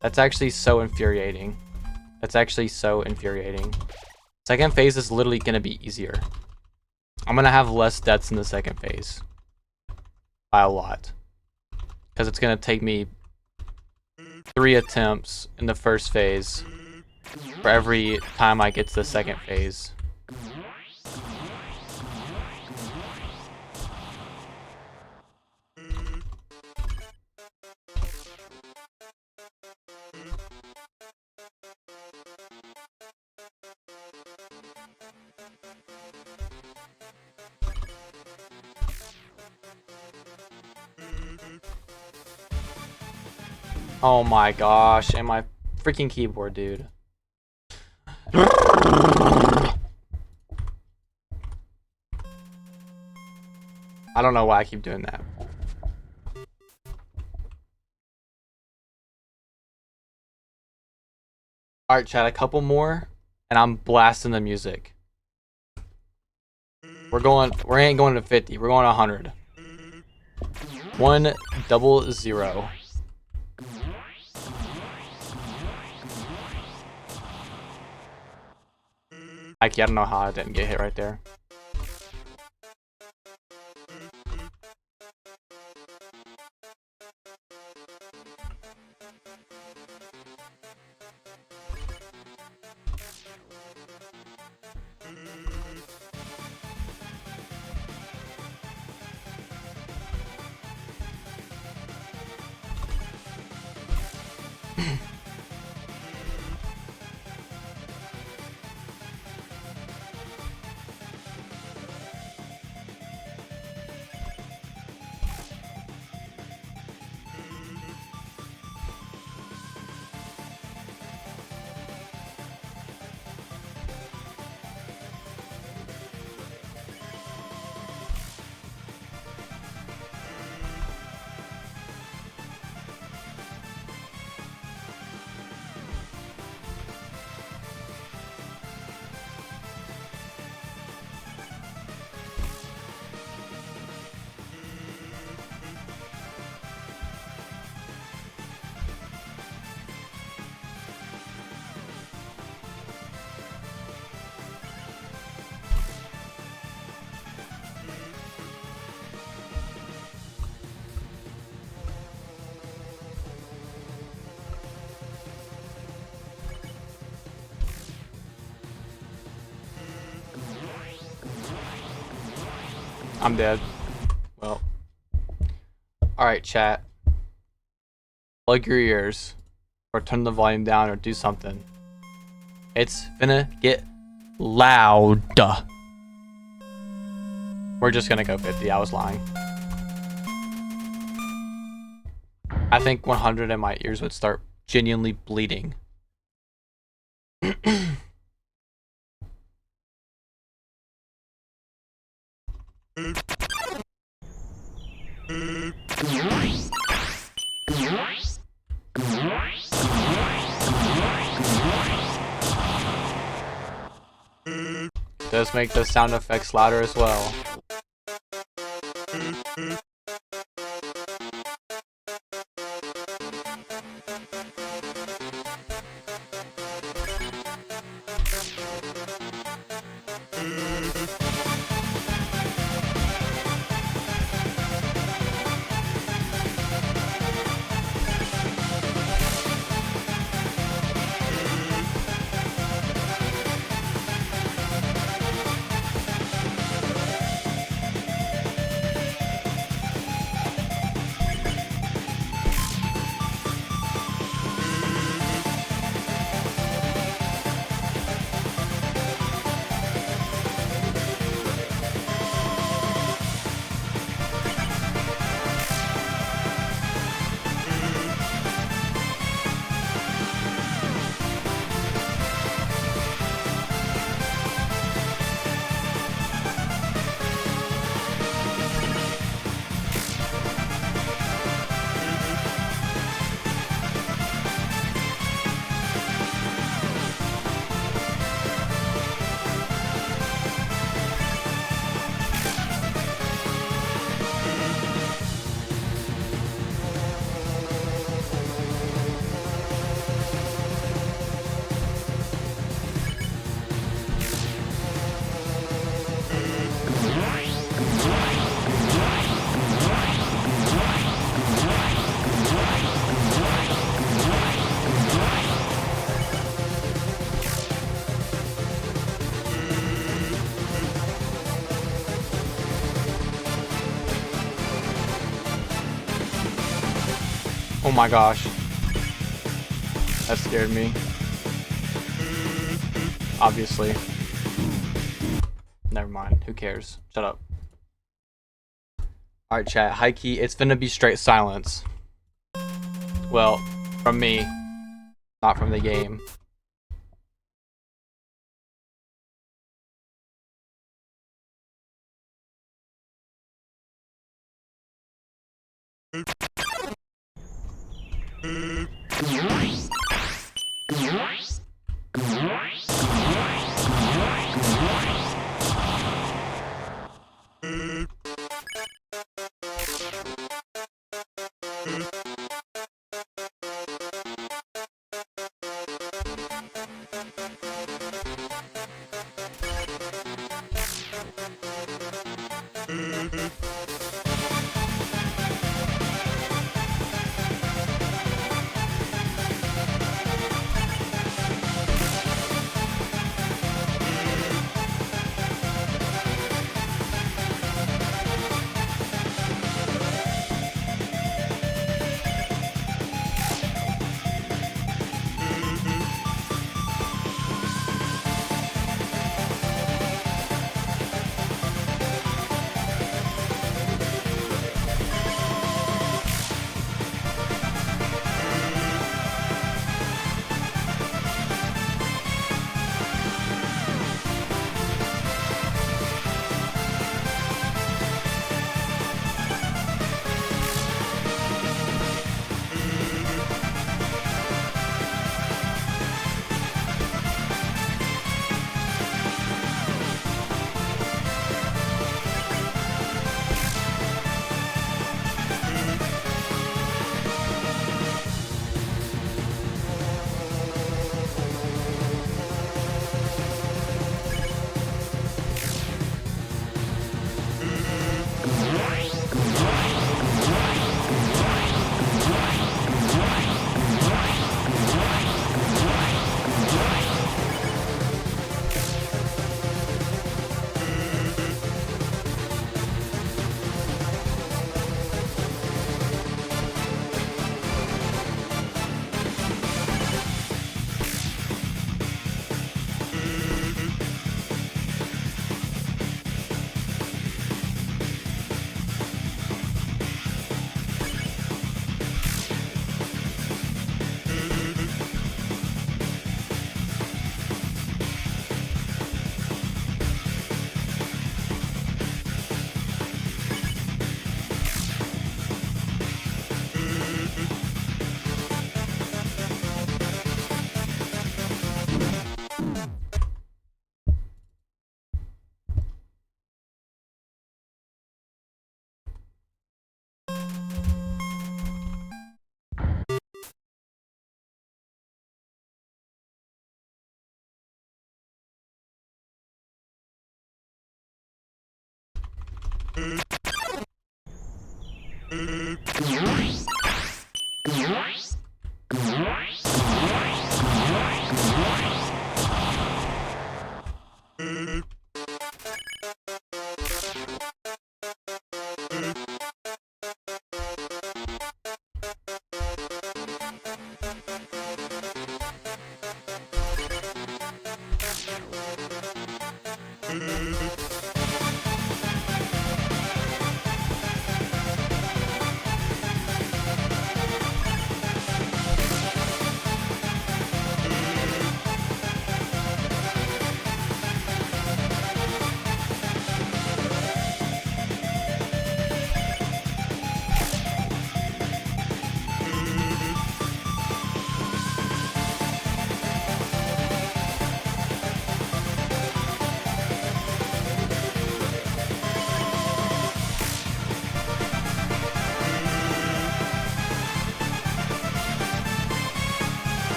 That's actually so infuriating. That's actually so infuriating. Second phase is literally going to be easier. I'm going to have less deaths in the second phase. By a lot. Because it's going to take me 3 attempts in the first phase for every time I get to the second phase. Oh my gosh, and my freaking keyboard, dude. I don't know why I keep doing that. Alright, chat, a couple more, and I'm blasting the music. We ain't going to 50, we're going to 100. 100. I don't know how I didn't get hit right there. I'm dead. Well. Alright, chat. Plug your ears. Or turn the volume down or do something. It's finna get loud. We're just gonna go 50. I was lying. I think 100 and my ears would start genuinely bleeding. Does make the sound effects louder as well. Oh my gosh. That scared me. Obviously. Never mind. Who cares? Shut up. Alright, chat. High key, it's gonna be straight silence. Well, from me. Not from the game.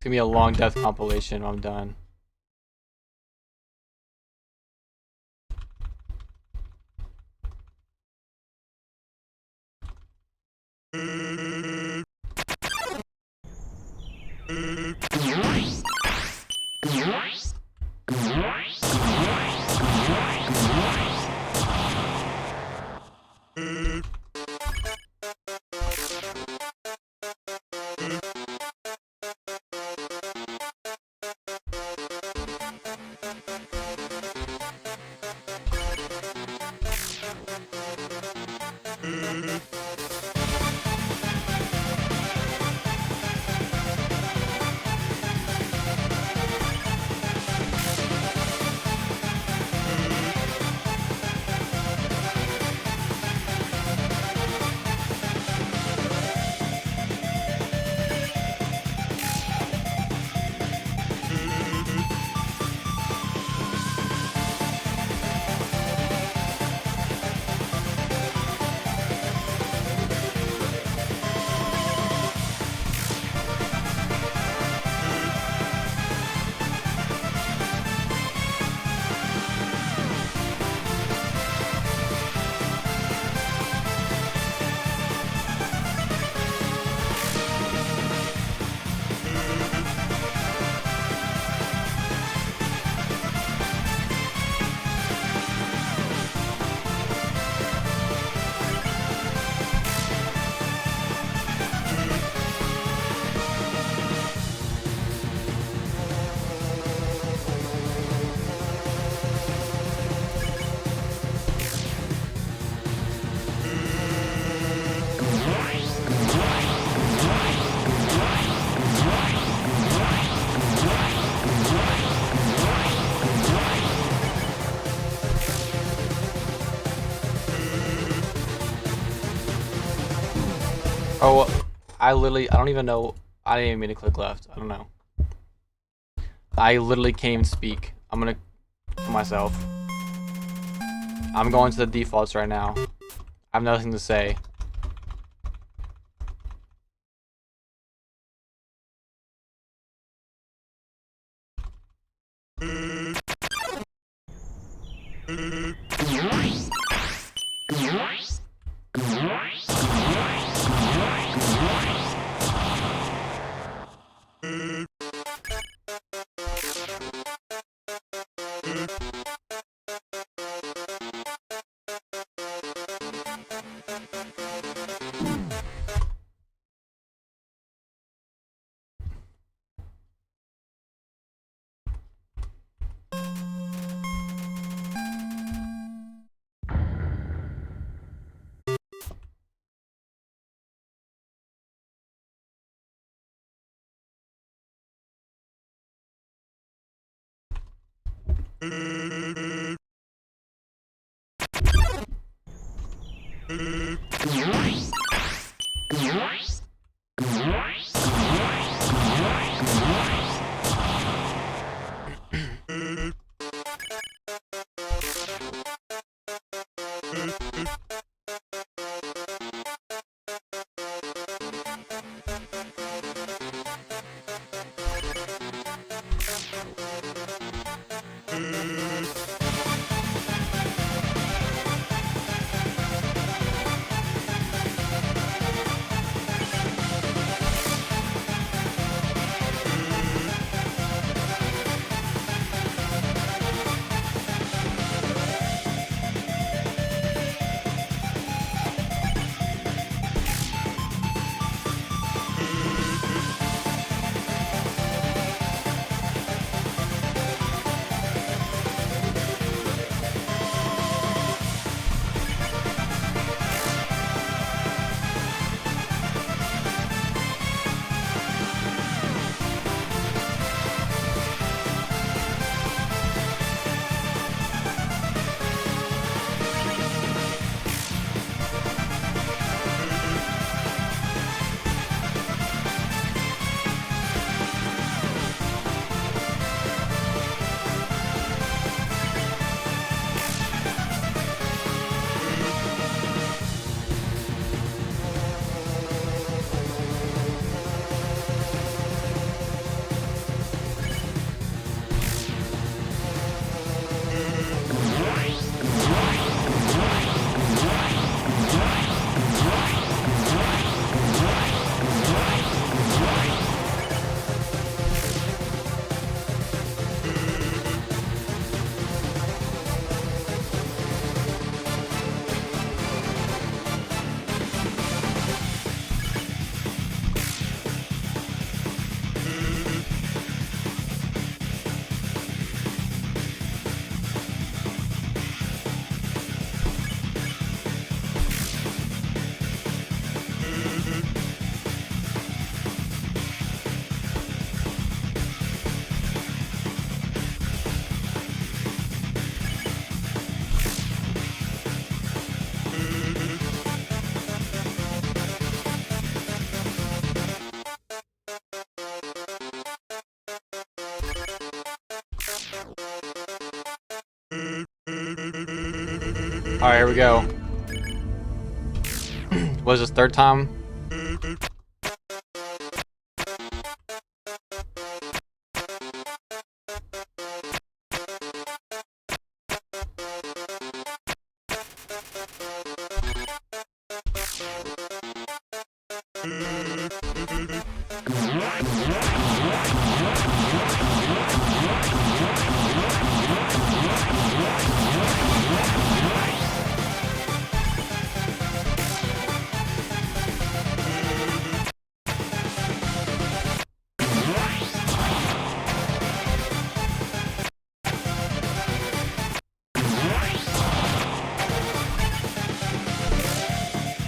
It's gonna be a long death compilation when I'm done. Oh, I don't even know. I didn't even mean to click left. I don't know. I literally can't even speak. I'm gonna kill myself. I'm going to the defaults right now. I have nothing to say. Alright, here we go. Was this third time?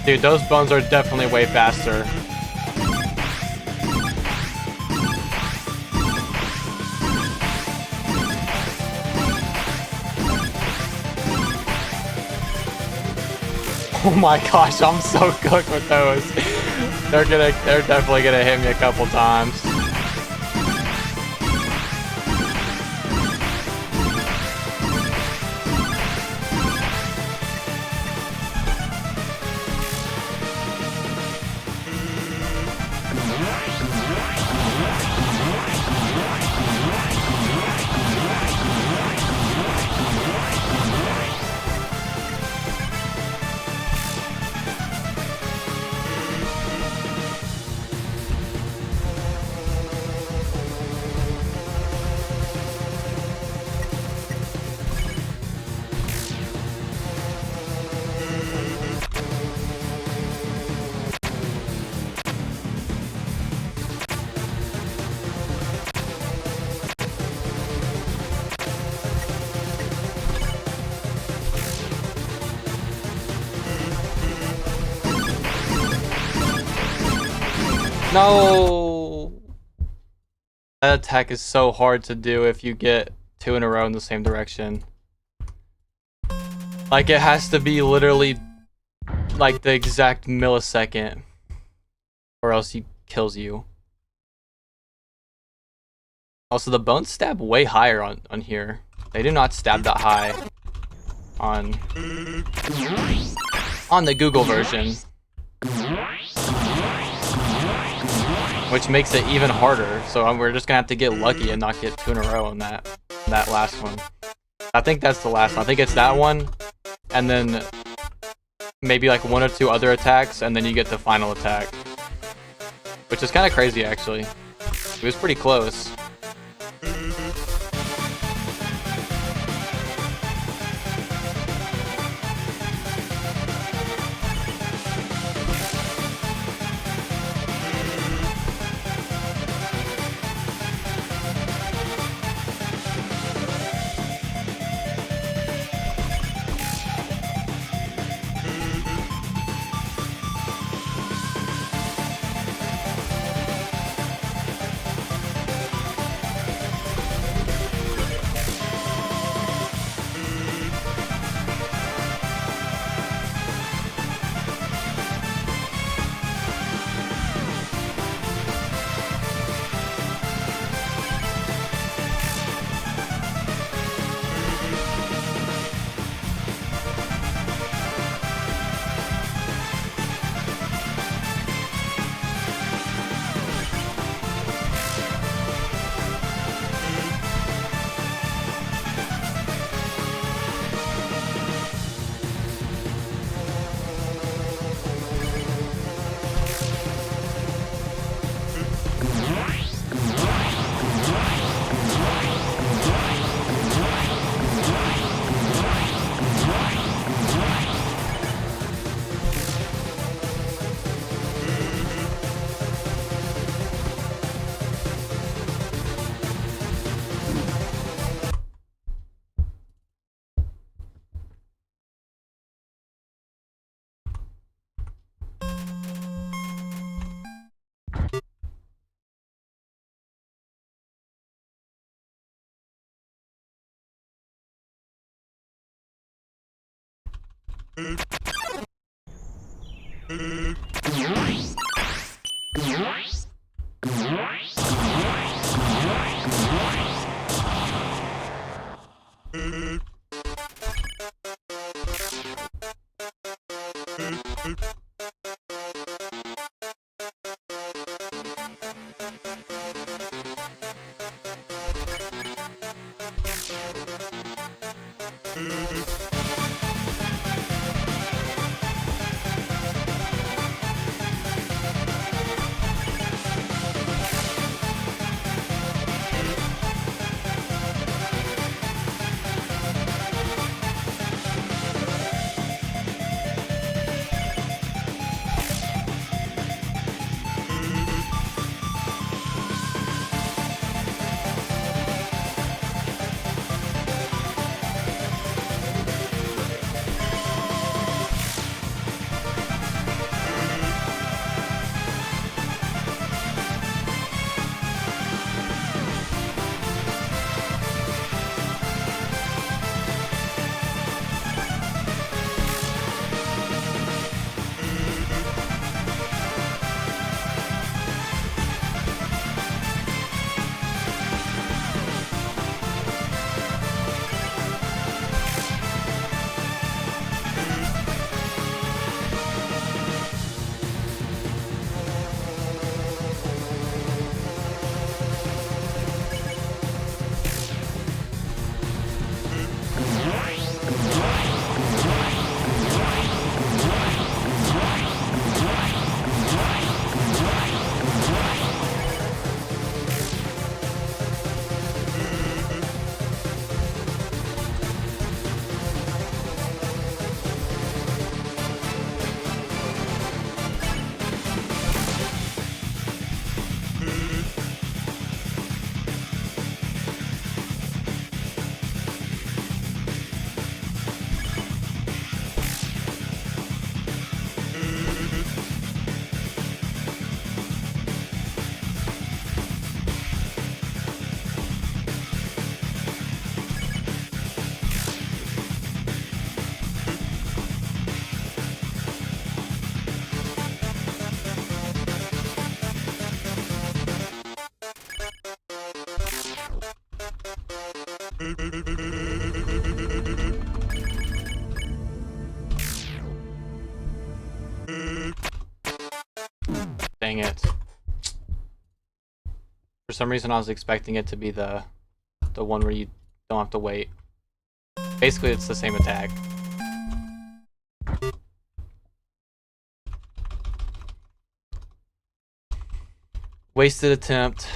Dude, those bones are definitely way faster. Oh my gosh, I'm so cooked with those. They're definitely gonna hit me a couple times. No! That attack is so hard to do if you get 2 in a row in the same direction. Like, it has to be literally, like, the exact millisecond. Or else he kills you. Also, the bones stab way higher on here. They do not stab that high on the Google version. Which makes it even harder. So we're just gonna have to get lucky and not get 2 in a row on that last one. I think that's the last one. I think it's that one, and then maybe like 1 or 2 other attacks, and then you get the final attack. Which is kind of crazy, actually. It was pretty close. it. For some reason, I was expecting it to be the one where you don't have to wait. Basically, it's the same attack. Wasted attempt.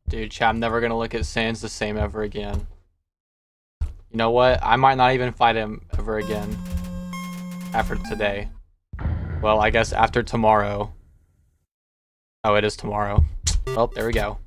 Dude, chat, I'm never gonna look at Sans the same ever again. You know what? I might not even fight him ever again. After today. Well, I guess after tomorrow. Oh, it is tomorrow. Well, there we go.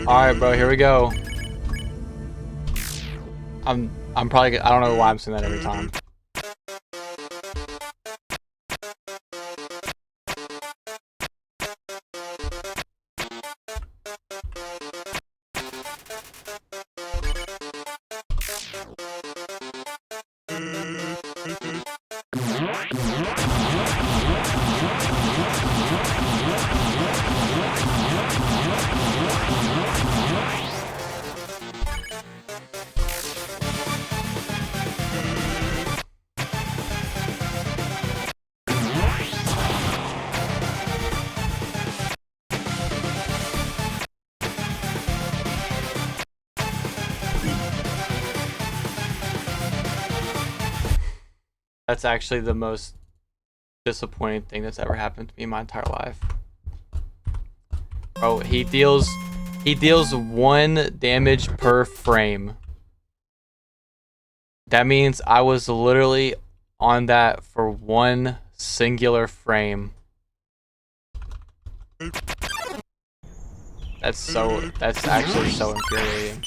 All right, bro. Here we go. I'm probably. I don't know why I'm saying that every time. That's actually the most disappointing thing that's ever happened to me in my entire life. Bro, he deals 1 damage per frame. That means I was literally on that for 1 singular frame. That's actually so infuriating.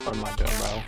What am I doing, bro?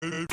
I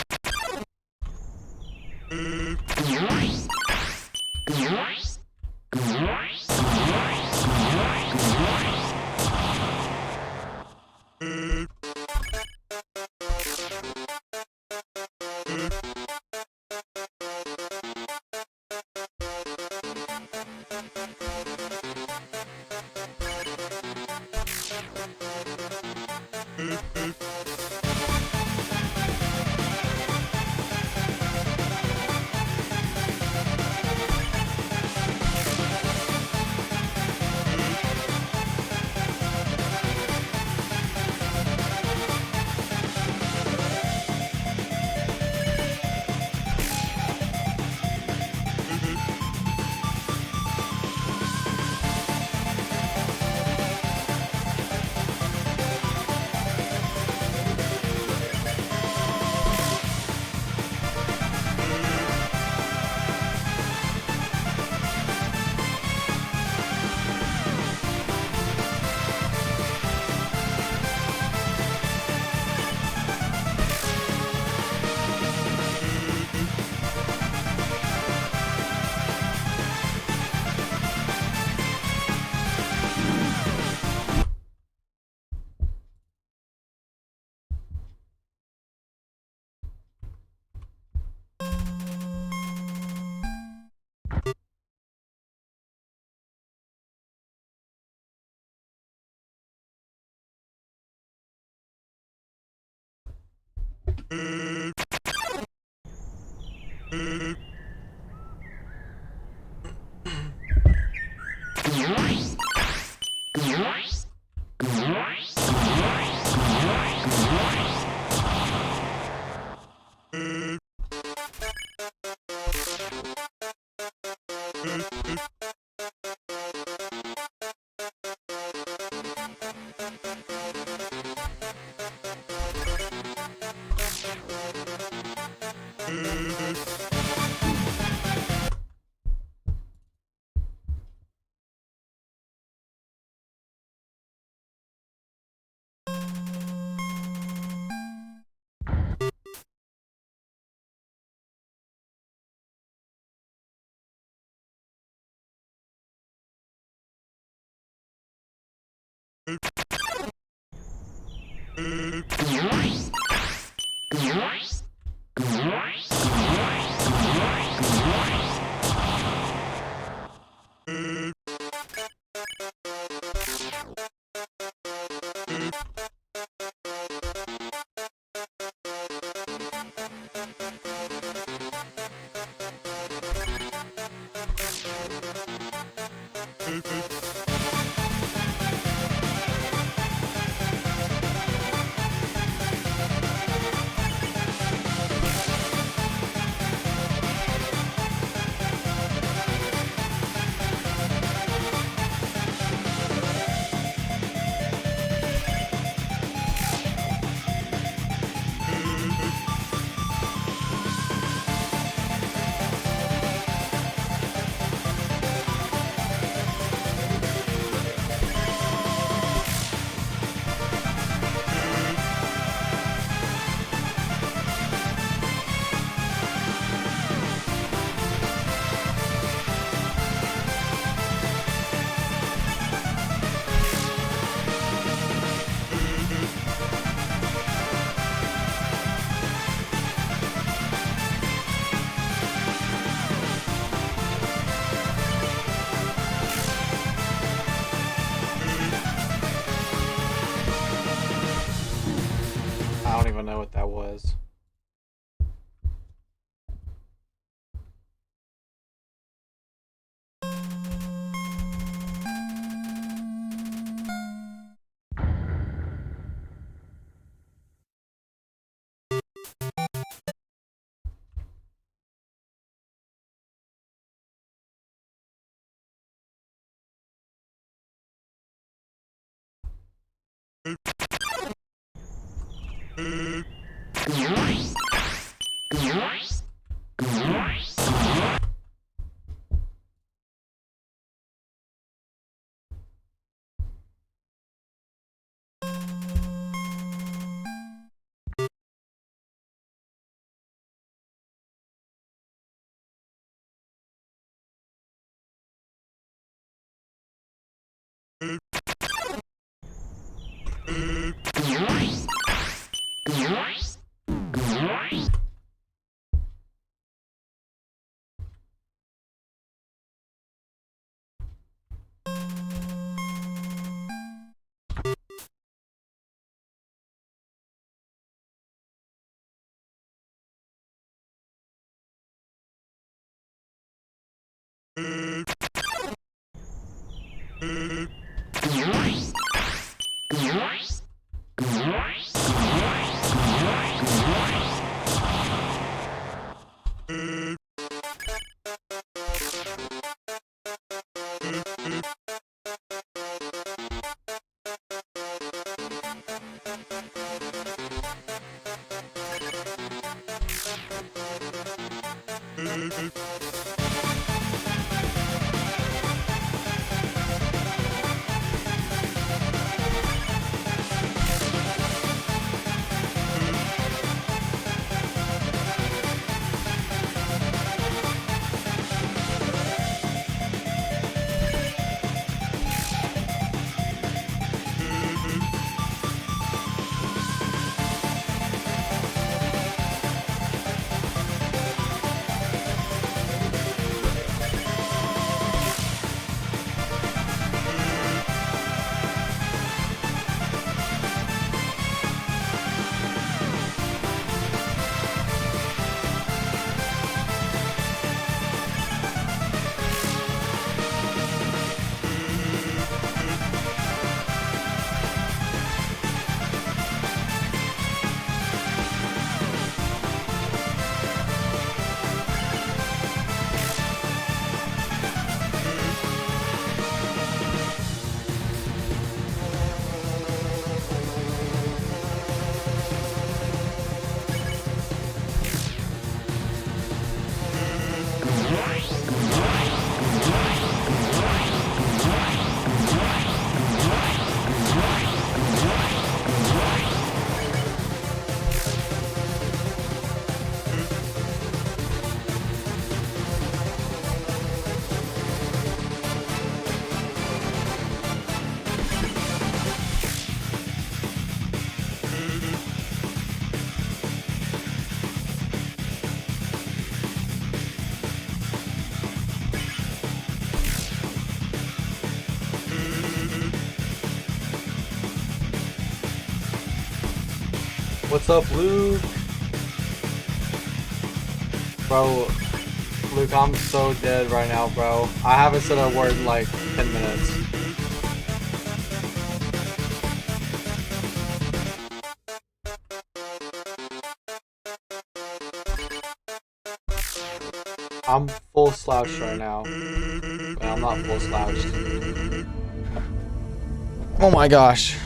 don't even know what that was. What's up, Luke? Bro, Luke, I'm so dead right now, bro. I haven't said a word in like 10 minutes. I'm full slouched right now. Wait, I'm not full slouched. Oh my gosh.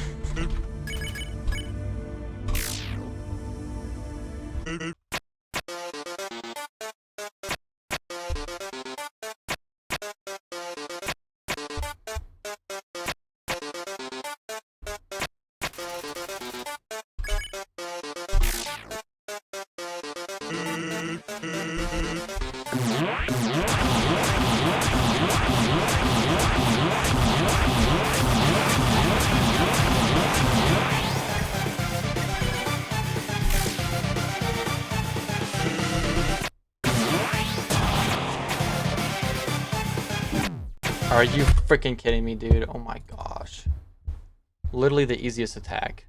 Are you freaking kidding me, dude? Oh my gosh. Literally the easiest attack.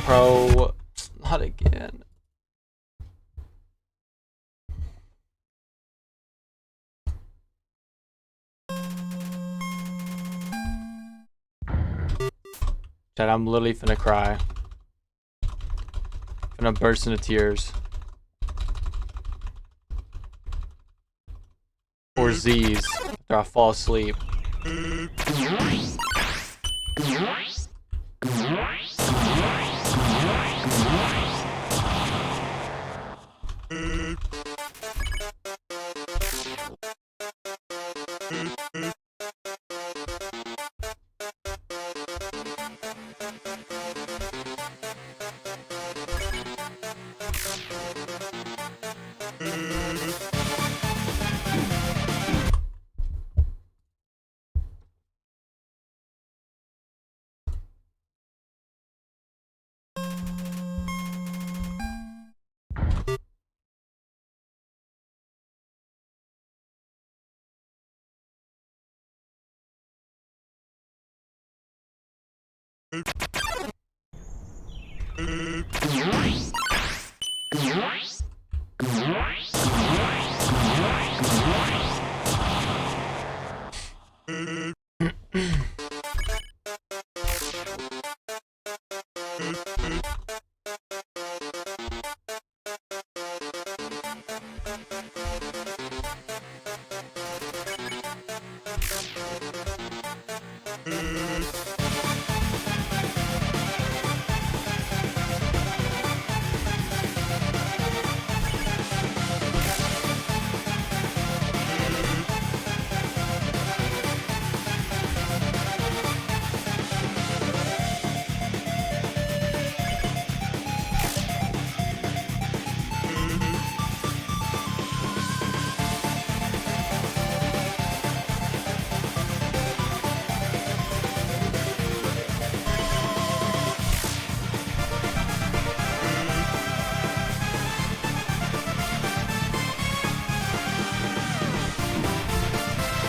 Bro, not again. Chat, I'm literally finna cry. Finna burst into tears. Or Z's after I fall asleep.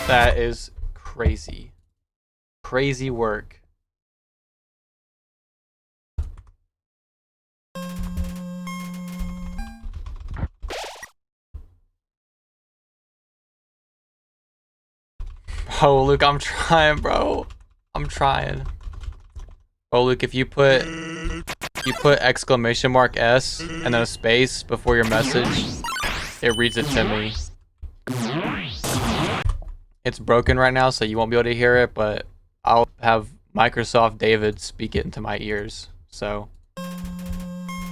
That is crazy. Crazy work. Oh, Luke, I'm trying, bro. I'm trying. Oh, Luke, if you put exclamation mark S and then a space before your message, it reads it to me. It's broken right now, so you won't be able to hear it, but I'll have Microsoft David speak it into my ears. So,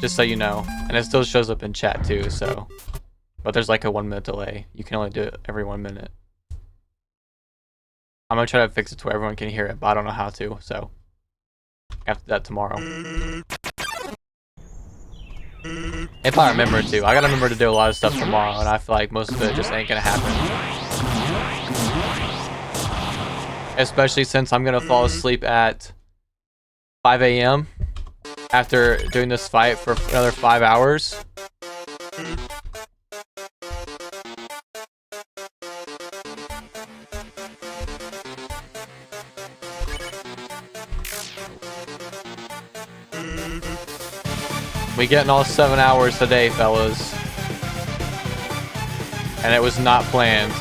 just so you know. And it still shows up in chat too, so. But there's like a 1 minute delay. You can only do it every 1 minute. I'm gonna try to fix it to where everyone can hear it, but I don't know how to, so. After that tomorrow. If I remember to. I gotta remember to do a lot of stuff tomorrow, and I feel like most of it just ain't gonna happen. Especially since I'm gonna fall asleep at 5 a.m. after doing this fight for another 5 hours. We getting all 7 hours today, fellas. And it was not planned.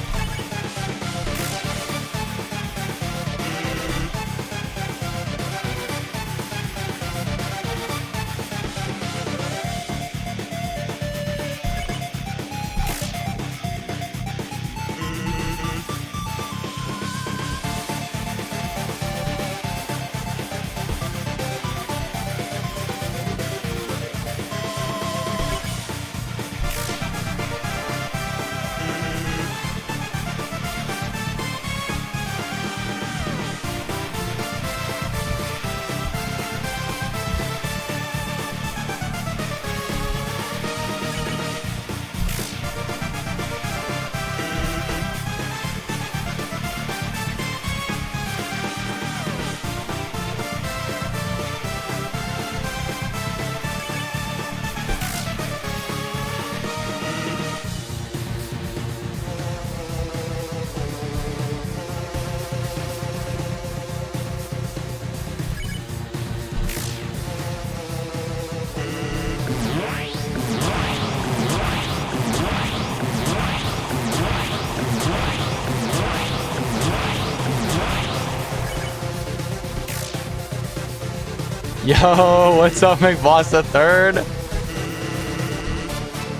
Yo, what's up, McBoss the Third?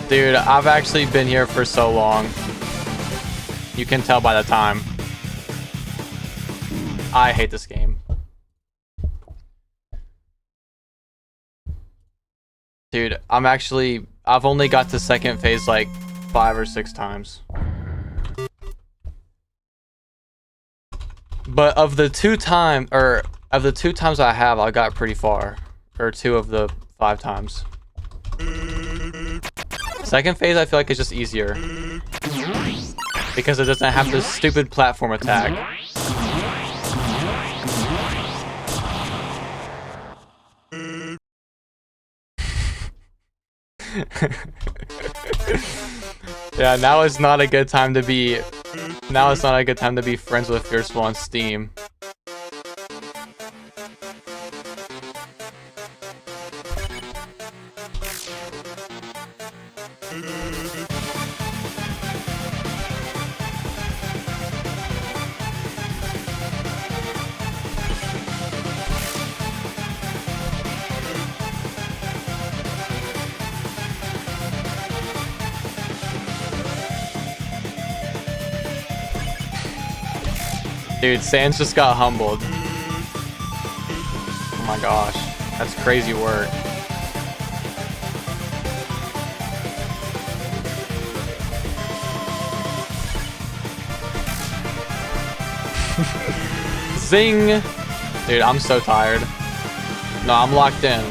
Dude, I've actually been here for so long. You can tell by the time. I hate this game. Dude, I've only got to second phase like 5 or 6 times. But of the 2 times I have, I got pretty far. Or 2 of the 5 times. Second phase I feel like is just easier. Because it doesn't have this stupid platform attack. Yeah, now is not a good time to be friends with Fierceful on Steam. Dude, Sans just got humbled. Oh my gosh. That's crazy work. Zing! Dude, I'm so tired. No, I'm locked in.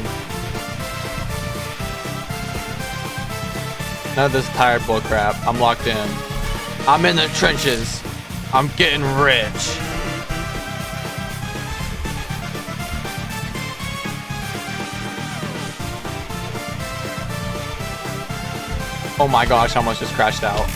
None of this tired bullcrap. I'm locked in. I'm in the trenches. I'm getting rich. Oh my gosh, I almost just crashed out.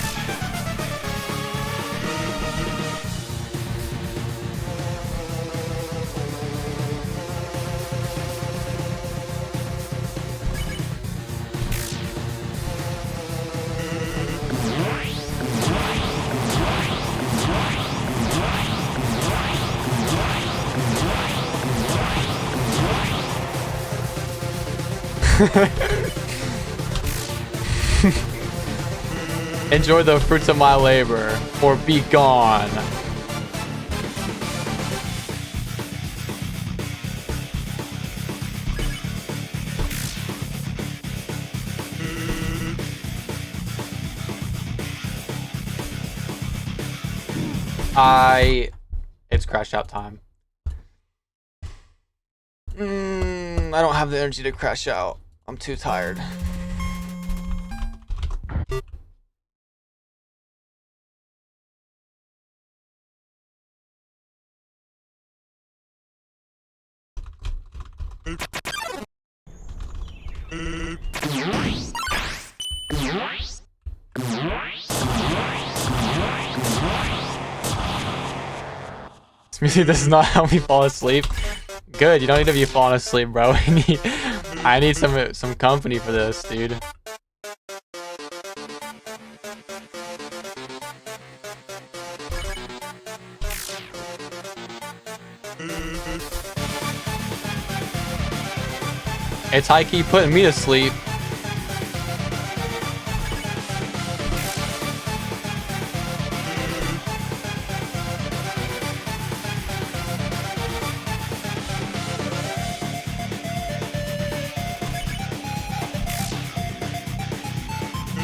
Enjoy the fruits of my labor, or be gone. It's crash out time. I don't have the energy to crash out. I'm too tired. This music does not help me fall asleep. Good, you don't need to be falling asleep, bro. I need some company for this, dude. It's high key putting me to sleep.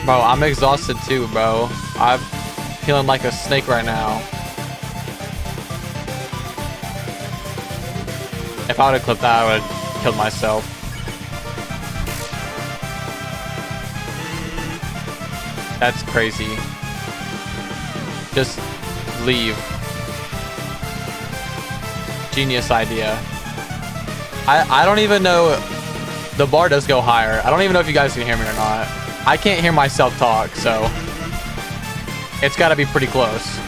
Bro, I'm exhausted too, bro. I'm feeling like a snake right now. If I would have clipped that, I would have killed myself. That's crazy. Just leave. Genius idea. I don't even know. The bar does go higher. I don't even know if you guys can hear me or not. I can't hear myself talk, so it's got to be pretty close.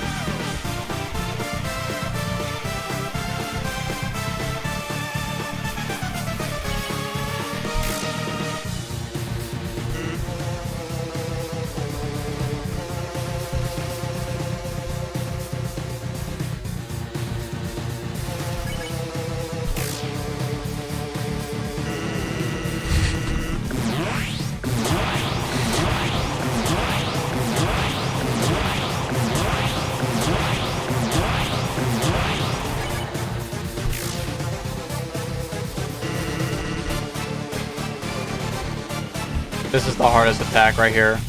This is the hardest attack right here.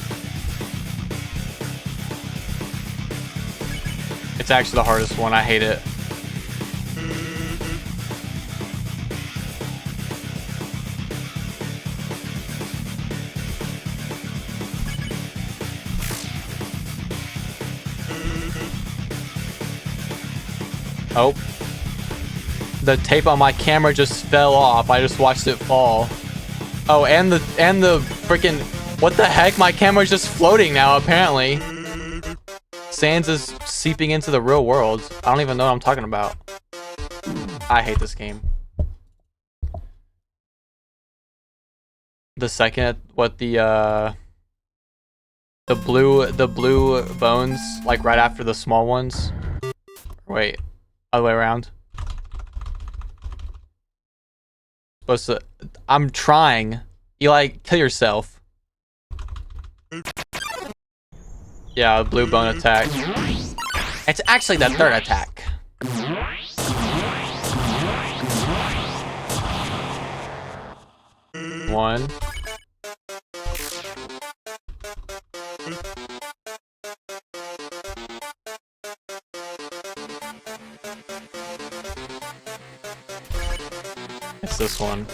It's actually the hardest one. I hate it. Oh. The tape on my camera just fell off. I just watched it fall. Oh, and the freaking, what the heck? My camera's just floating now, apparently. Sans is seeping into the real world. I don't even know what I'm talking about. I hate this game. The second, what the blue bones, like right after the small ones. Wait, other way around. Supposed to, I'm trying. Eli, kill yourself. Yeah, blue bone attack. It's actually the third attack. One. It's this one.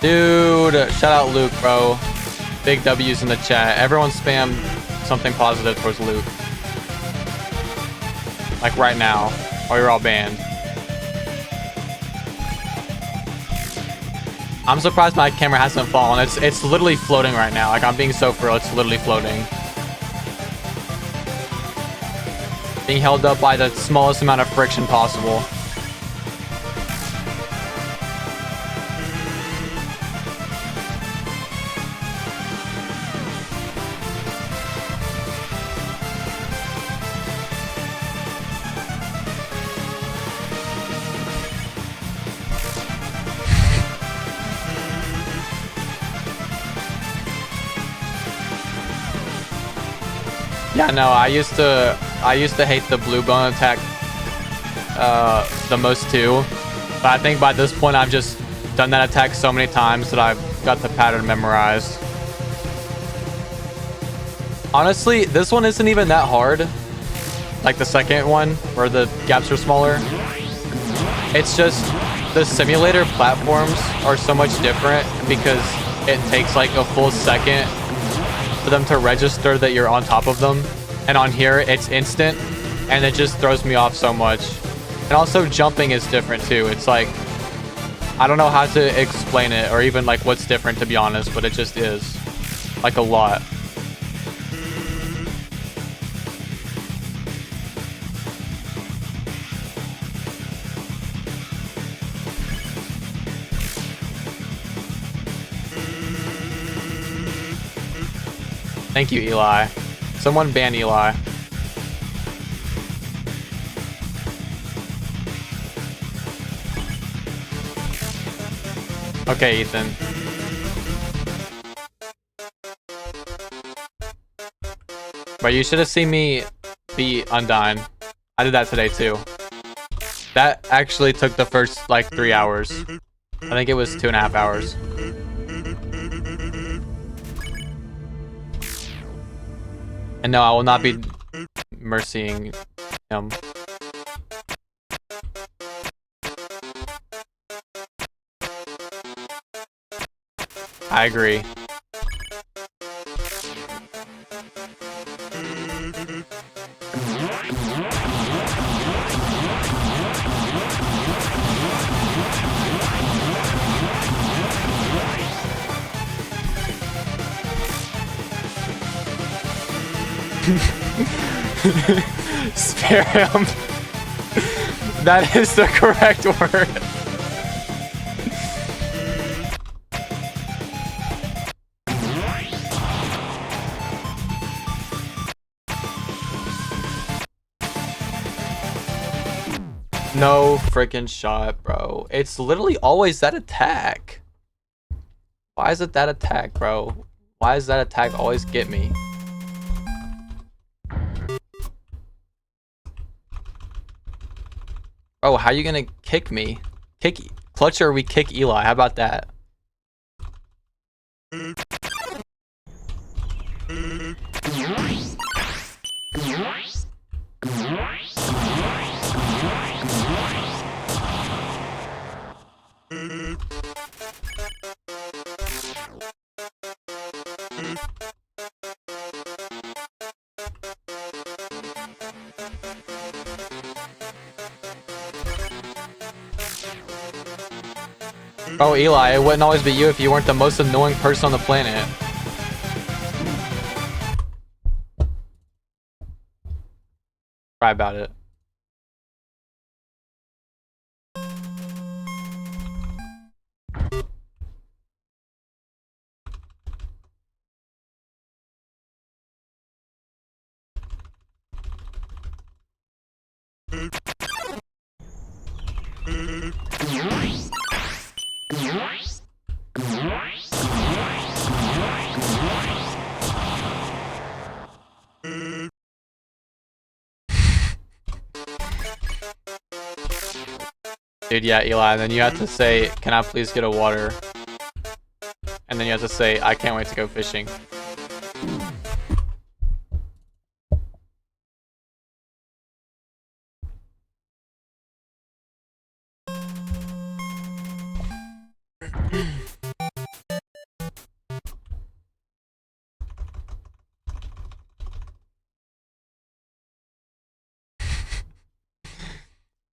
Dude, shout out Luke, bro. Big W's in the chat. Everyone spam something positive towards Luke. Like right now, or you're all banned. I'm surprised my camera hasn't fallen. It's literally floating right now. Like, I'm being so for real, it's literally floating. Being held up by the smallest amount of friction possible. Yeah, no, I used to hate the blue bone attack the most too. But I think by this point I've just done that attack so many times that I've got the pattern memorized. Honestly, this one isn't even that hard. Like the second one, where the gaps are smaller. It's just the simulator platforms are so much different because it takes like a full second for them to register that you're on top of them, and on here it's instant, and it just throws me off so much. And also jumping is different too. It's like, I don't know how to explain it or even like what's different, to be honest, but it just is like a lot. Thank you, Eli. Someone ban Eli. Okay, Ethan. But you should have seen me beat Undyne. I did that today too. That actually took the first like 3 hours. I think it was 2.5 hours. And no, I will not be mercying him. I agree. Spare him. That is the correct word. No freaking shot, bro. It's literally always that attack. Why is it that attack, bro? Why does that attack always get me? Oh, how you gonna kick me? Kick Clutch or we kick Eli? How about that? Oh, Eli, it wouldn't always be you if you weren't the most annoying person on the planet. Cry about it. Dude, yeah, Eli, and then you have to say, can I please get a water? And then you have to say, I can't wait to go fishing.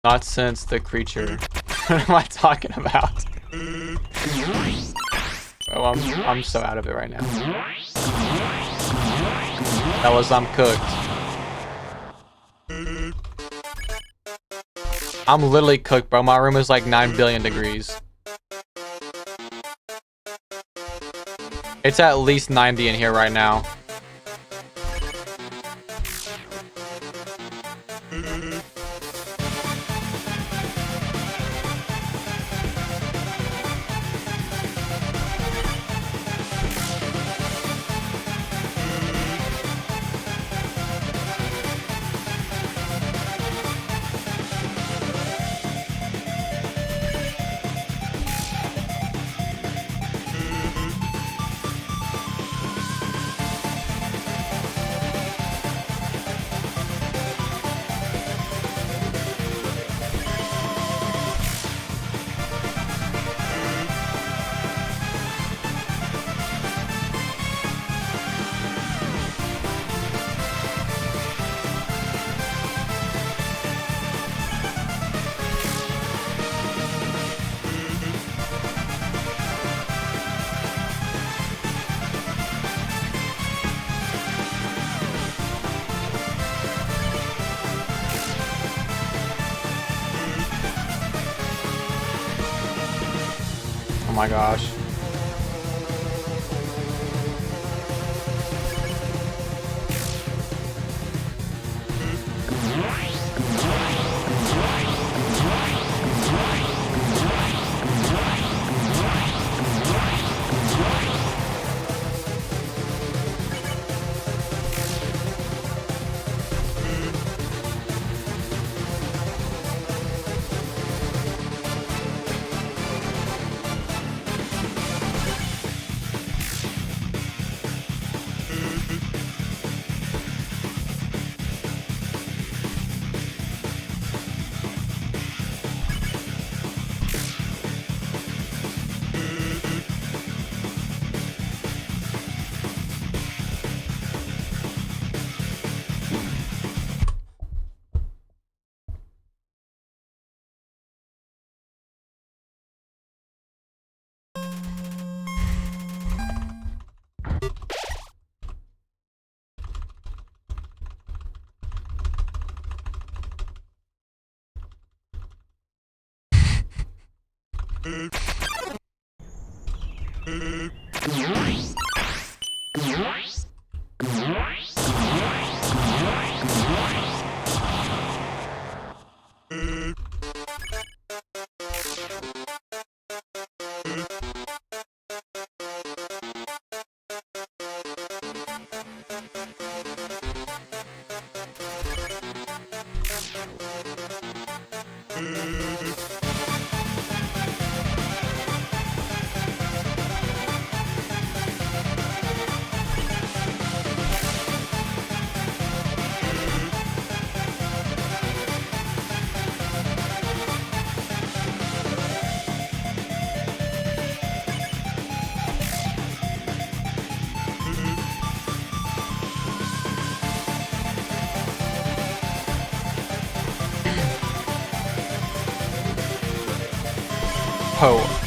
Not since the creature. What am I talking about? Oh, I'm so out of it right now. Fellas, I'm cooked. I'm literally cooked, bro. My room is like 9 billion degrees. It's at least 90 in here right now. Oh my gosh. Oh,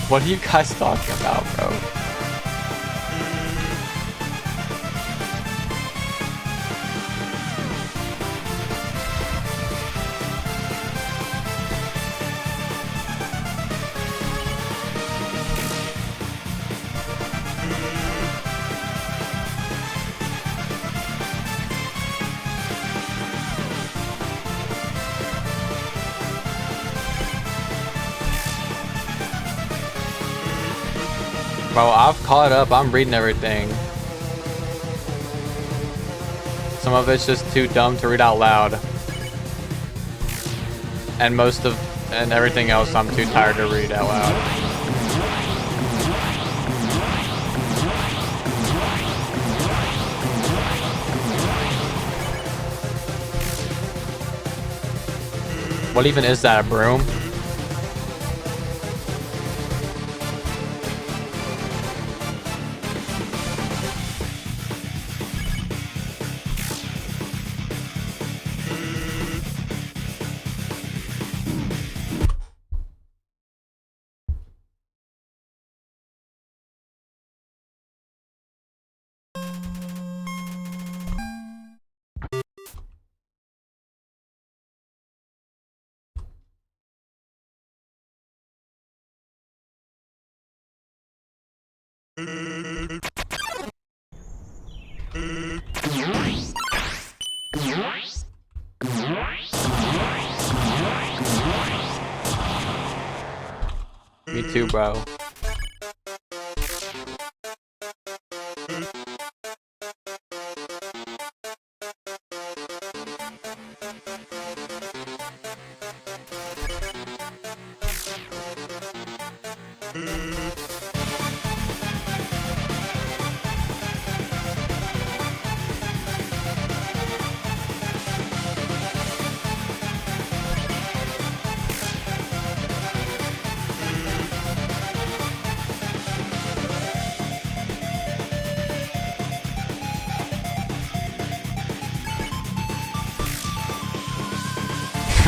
what are you guys talking about, bro? Bro, I've caught up. I'm reading everything. Some of it's just too dumb to read out loud. And everything else I'm too tired to read out loud. What even is that, a broom? Me too, bro.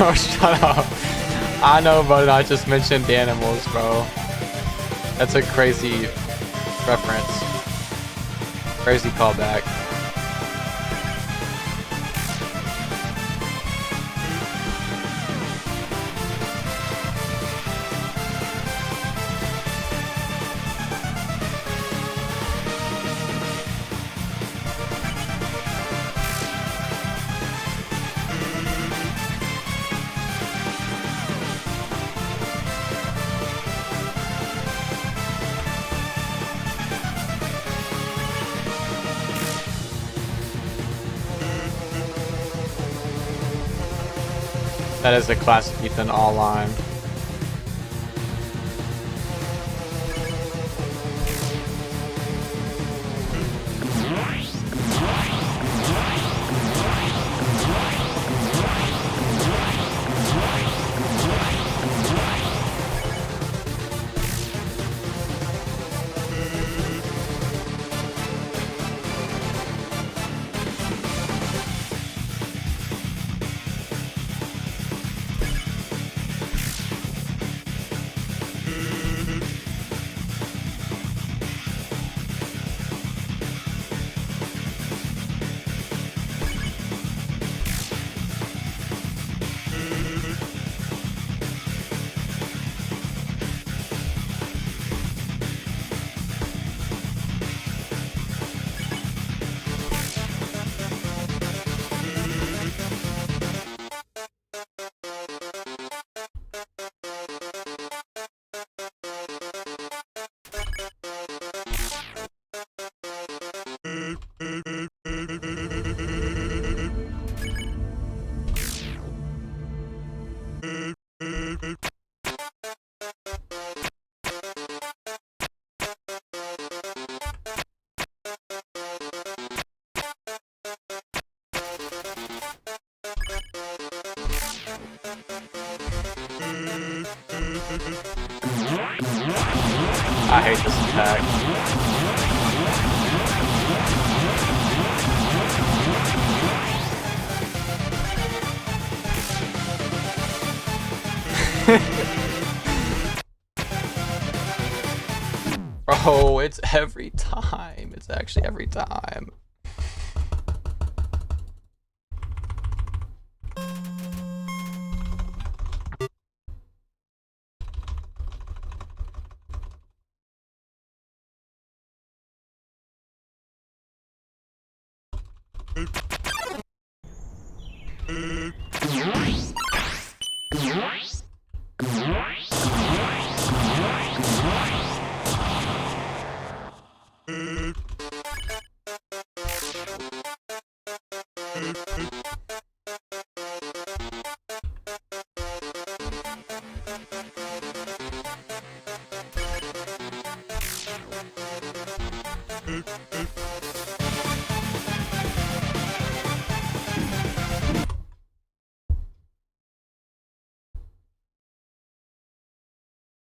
Oh, shut up. I know, but I just mentioned the animals, bro. That's a crazy reference. Crazy callback. That is a classic Ethan all line. I hate this attack. Oh, it's every time. It's actually every time.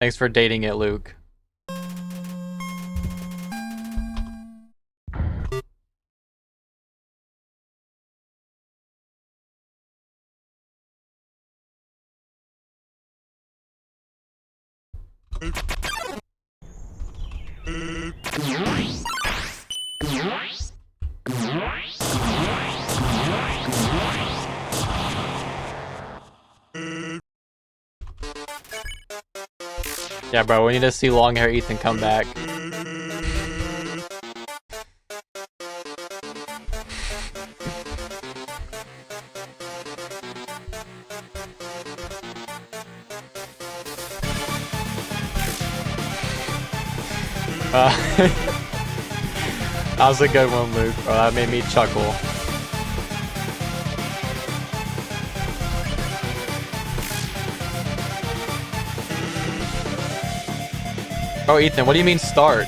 Thanks for dating it, Luke. Yeah, bro, we need to see long hair Ethan come back. That was a good one, Luke, bro. That made me chuckle. Oh, Ethan, what do you mean start?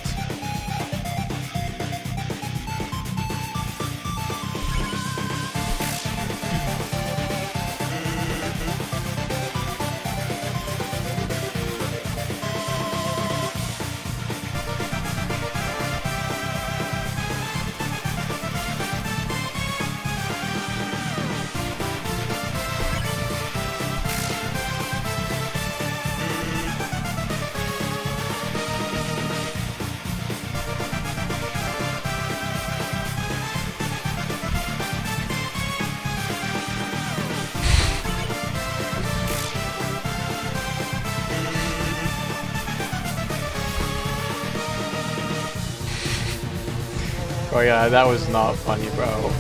Oh yeah, that was not funny, bro.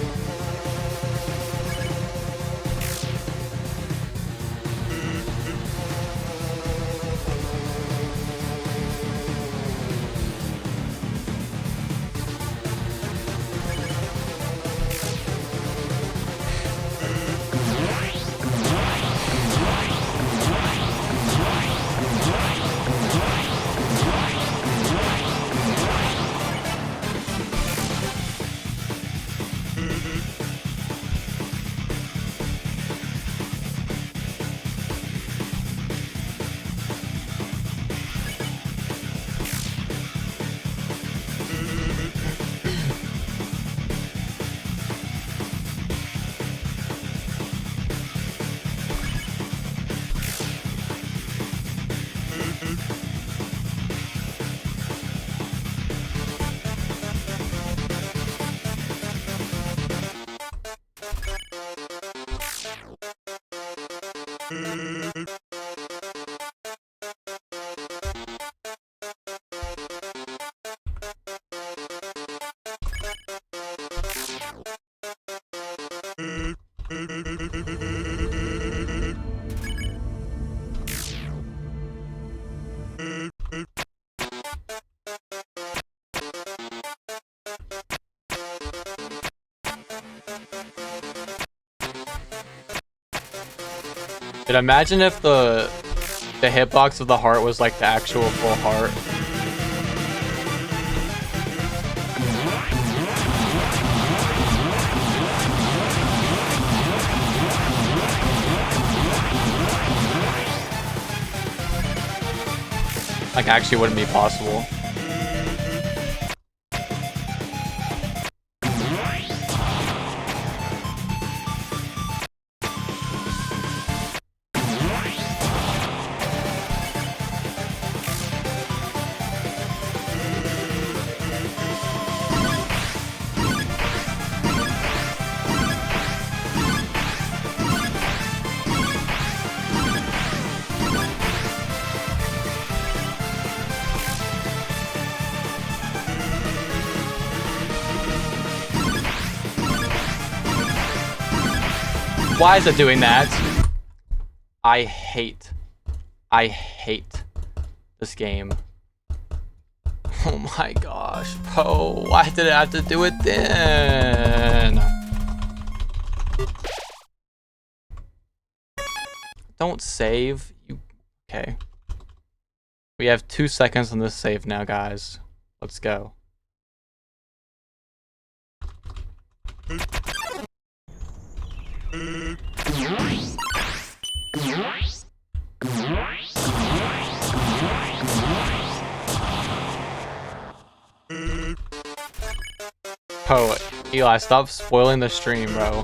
Dude, imagine if the hitbox of the heart was like the actual full heart. Like, actually wouldn't be possible. Why is it doing that? I hate this game. Oh my gosh, Poe, why did I have to do it then? Don't save, you, okay. We have 2 seconds on this save now, guys. Let's go. Oh, Eli, stop spoiling the stream, bro.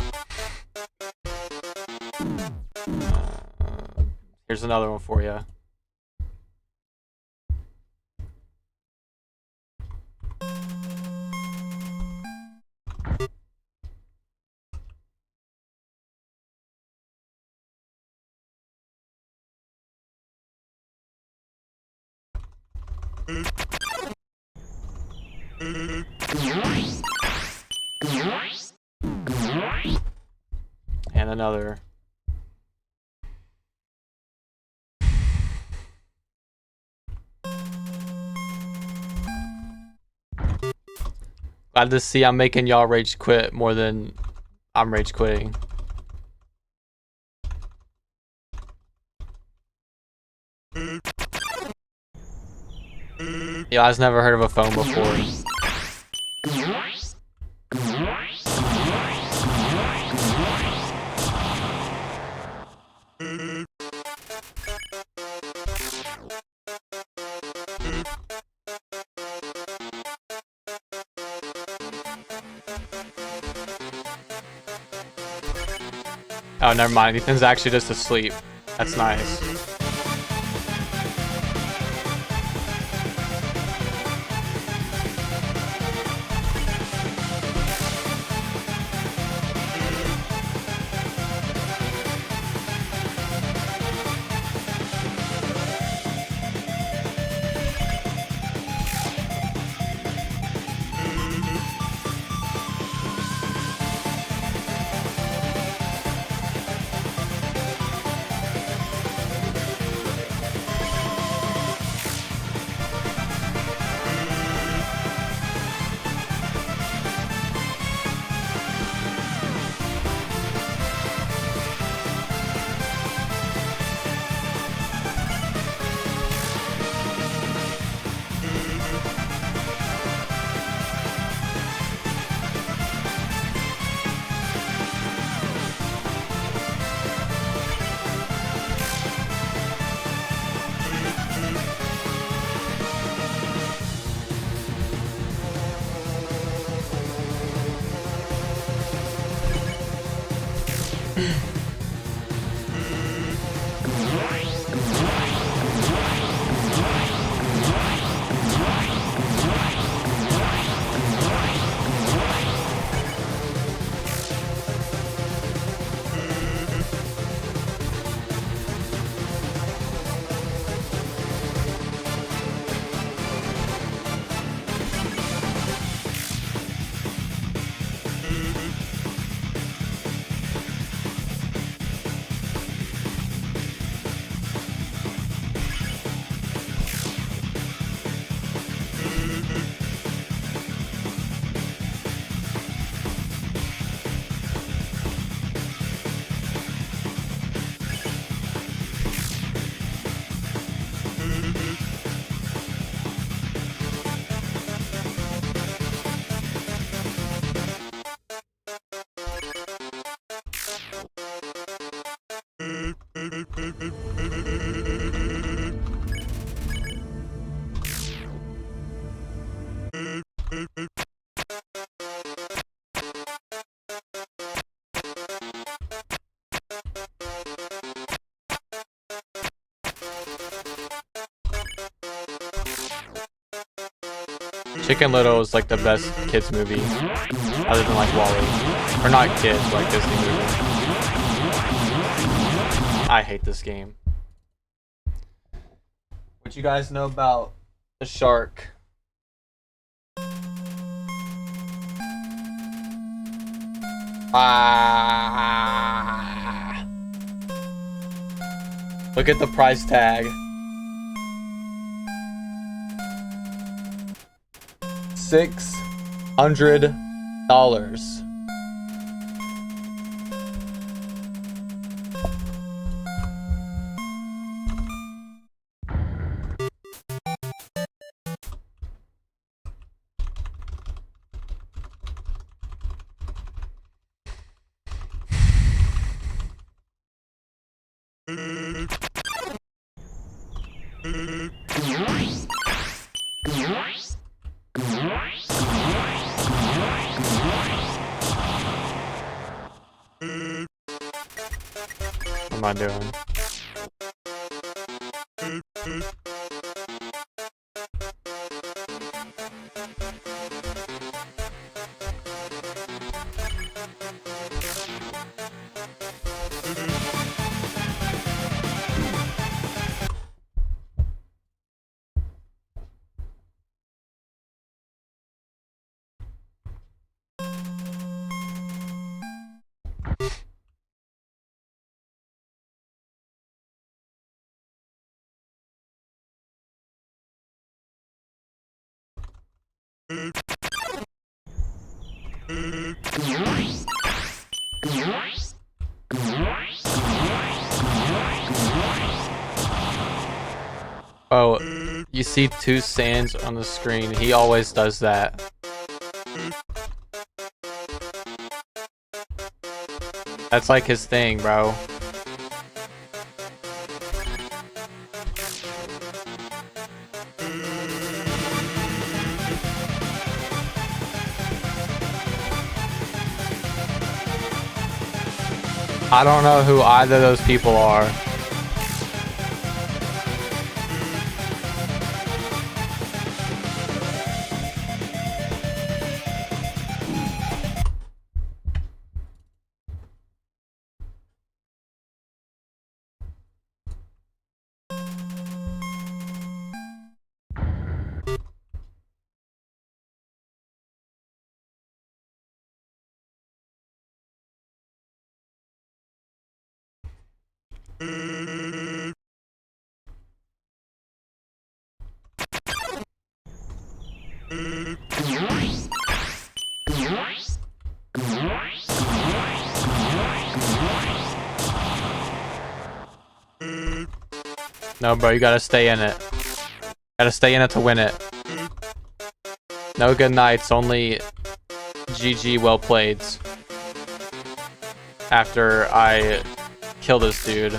Here's another one for you. And another. Glad to see I'm making y'all rage quit more than I'm rage quitting. Yeah, I've never heard of a phone before. Oh, never mind. Ethan's actually just asleep. That's nice. Chicken Little is like the best kids movie, other than like WALL-E, or not kids, like Disney movie. I hate this game. What you guys know about the shark? Ah! Look at the price tag. $600. What am I doing? Oh, you see two sands on the screen. He always does that. That's like his thing, bro. I don't know who either of those people are. No, bro, you gotta stay in it. Gotta stay in it to win it. No good nights, only GG well played. After I kill this dude.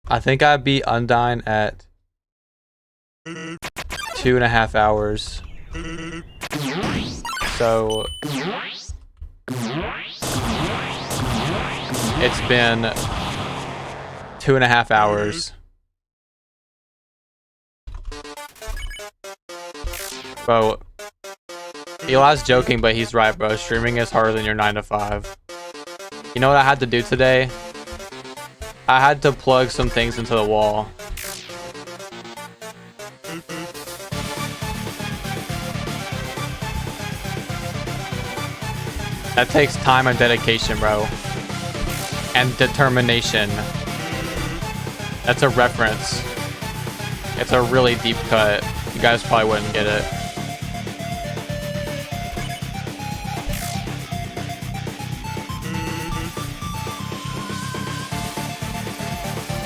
I think I beat Undyne at 2.5 hours. So it's been 2.5 hours. Bro, Eli's joking, but he's right, bro. Streaming is harder than your 9 to 5. You know what I had to do today? I had to plug some things into the wall. That takes time and dedication, bro. And determination. That's a reference. It's a really deep cut. You guys probably wouldn't get it.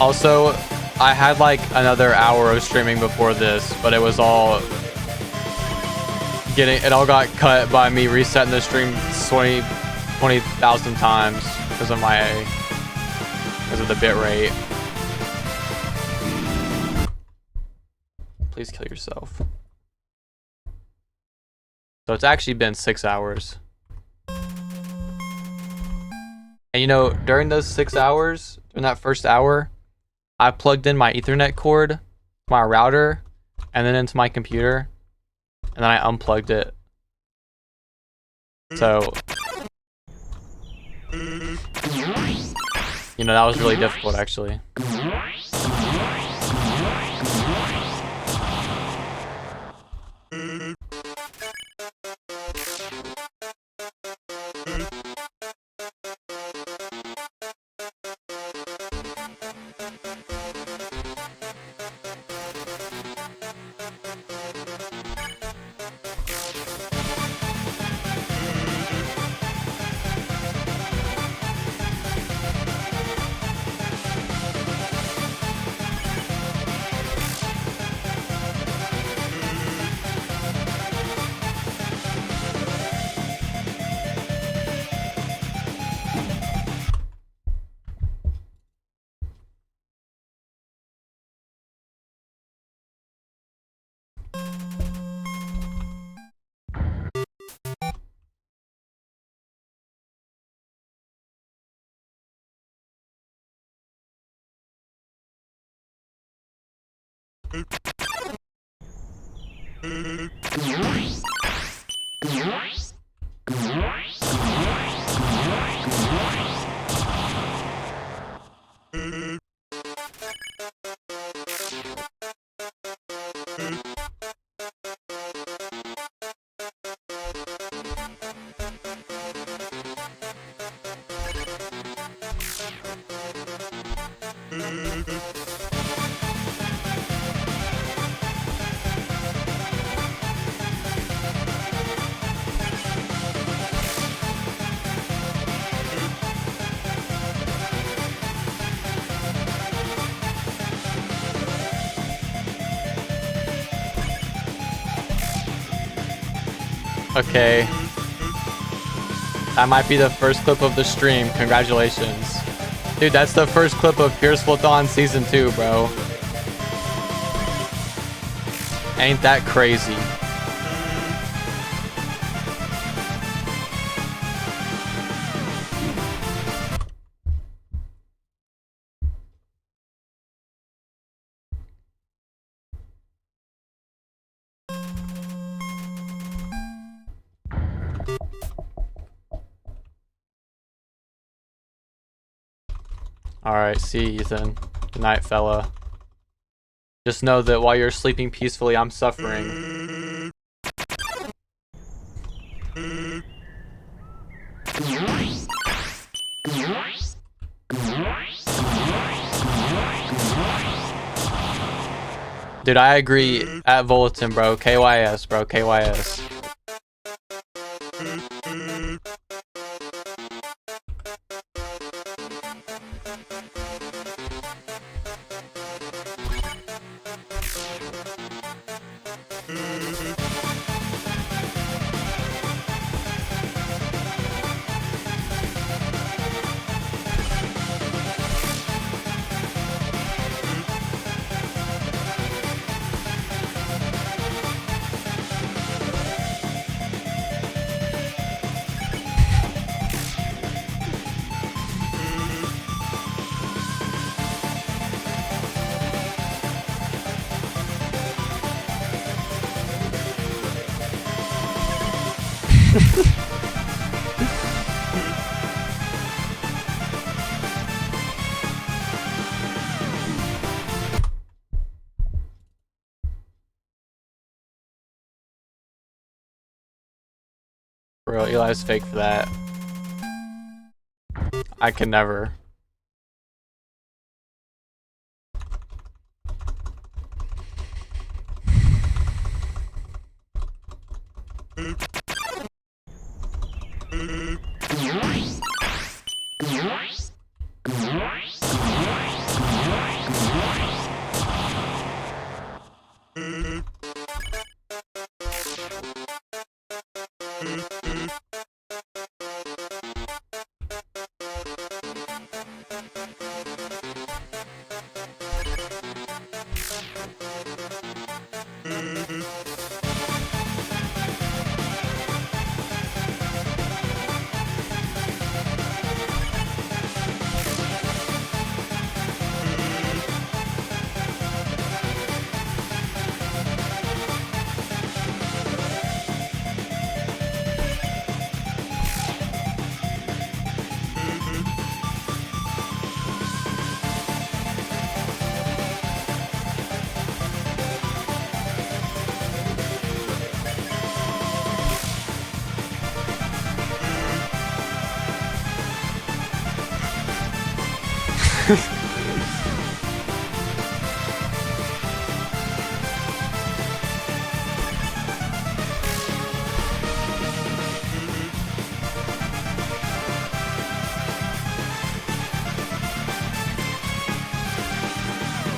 Also, I had like another hour of streaming before this, but it was all it all got cut by me resetting the stream 20,000 times because of the bit rate. Please kill yourself. So it's actually been 6 hours. And you know, during those 6 hours, during that first hour, I plugged in my Ethernet cord to my router and then into my computer, and then I unplugged it. So, you know, that was really difficult actually. Okay. That might be the first clip of the stream. Congratulations. Dude, that's the first clip of Fiercefulathon Season 2, bro. Ain't that crazy? Alright, see you, Ethan. Good night, fella. Just know that while you're sleeping peacefully, I'm suffering. Dude, I agree. At Volatin, bro. KYS, bro. KYS. Bro, Eli's fake for that. I can never.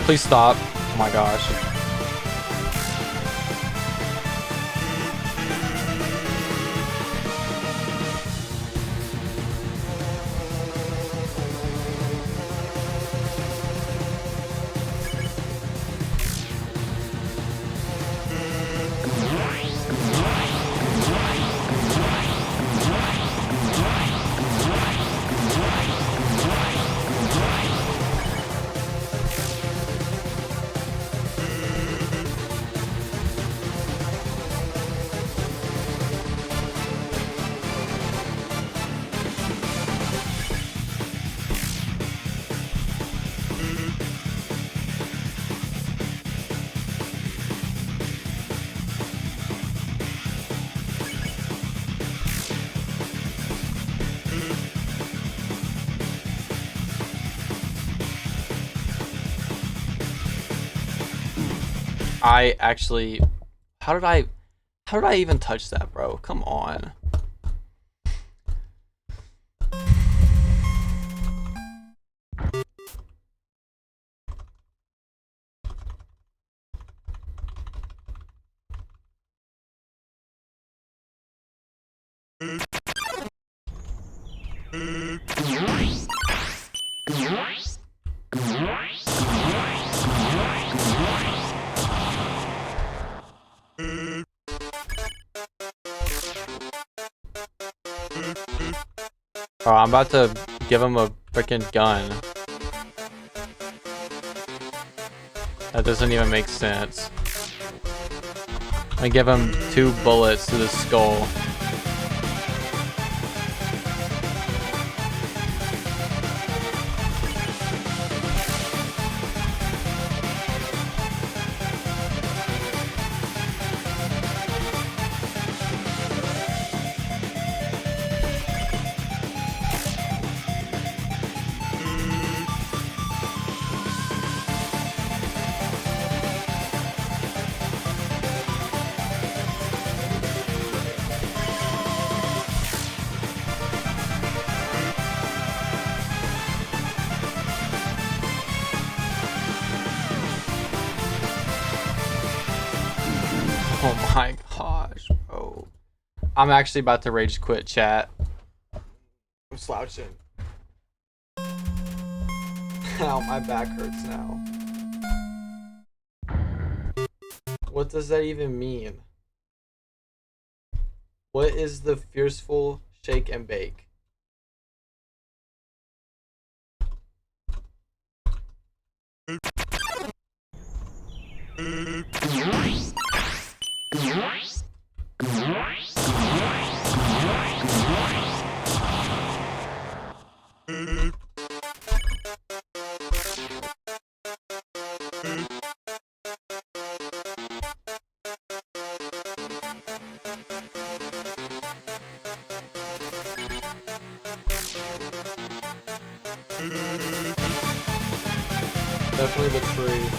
Please stop. Oh my gosh. I actually, how did I even touch that, bro? Come on. Oh, I'm about to give him a freaking gun. That doesn't even make sense. I give him 2 bullets to the skull. Oh my gosh, bro. I'm actually about to rage quit, chat. I'm slouching. Ow, my back hurts now. What does that even mean? What is the Fierceful Shake and Bake? Definitely the tree.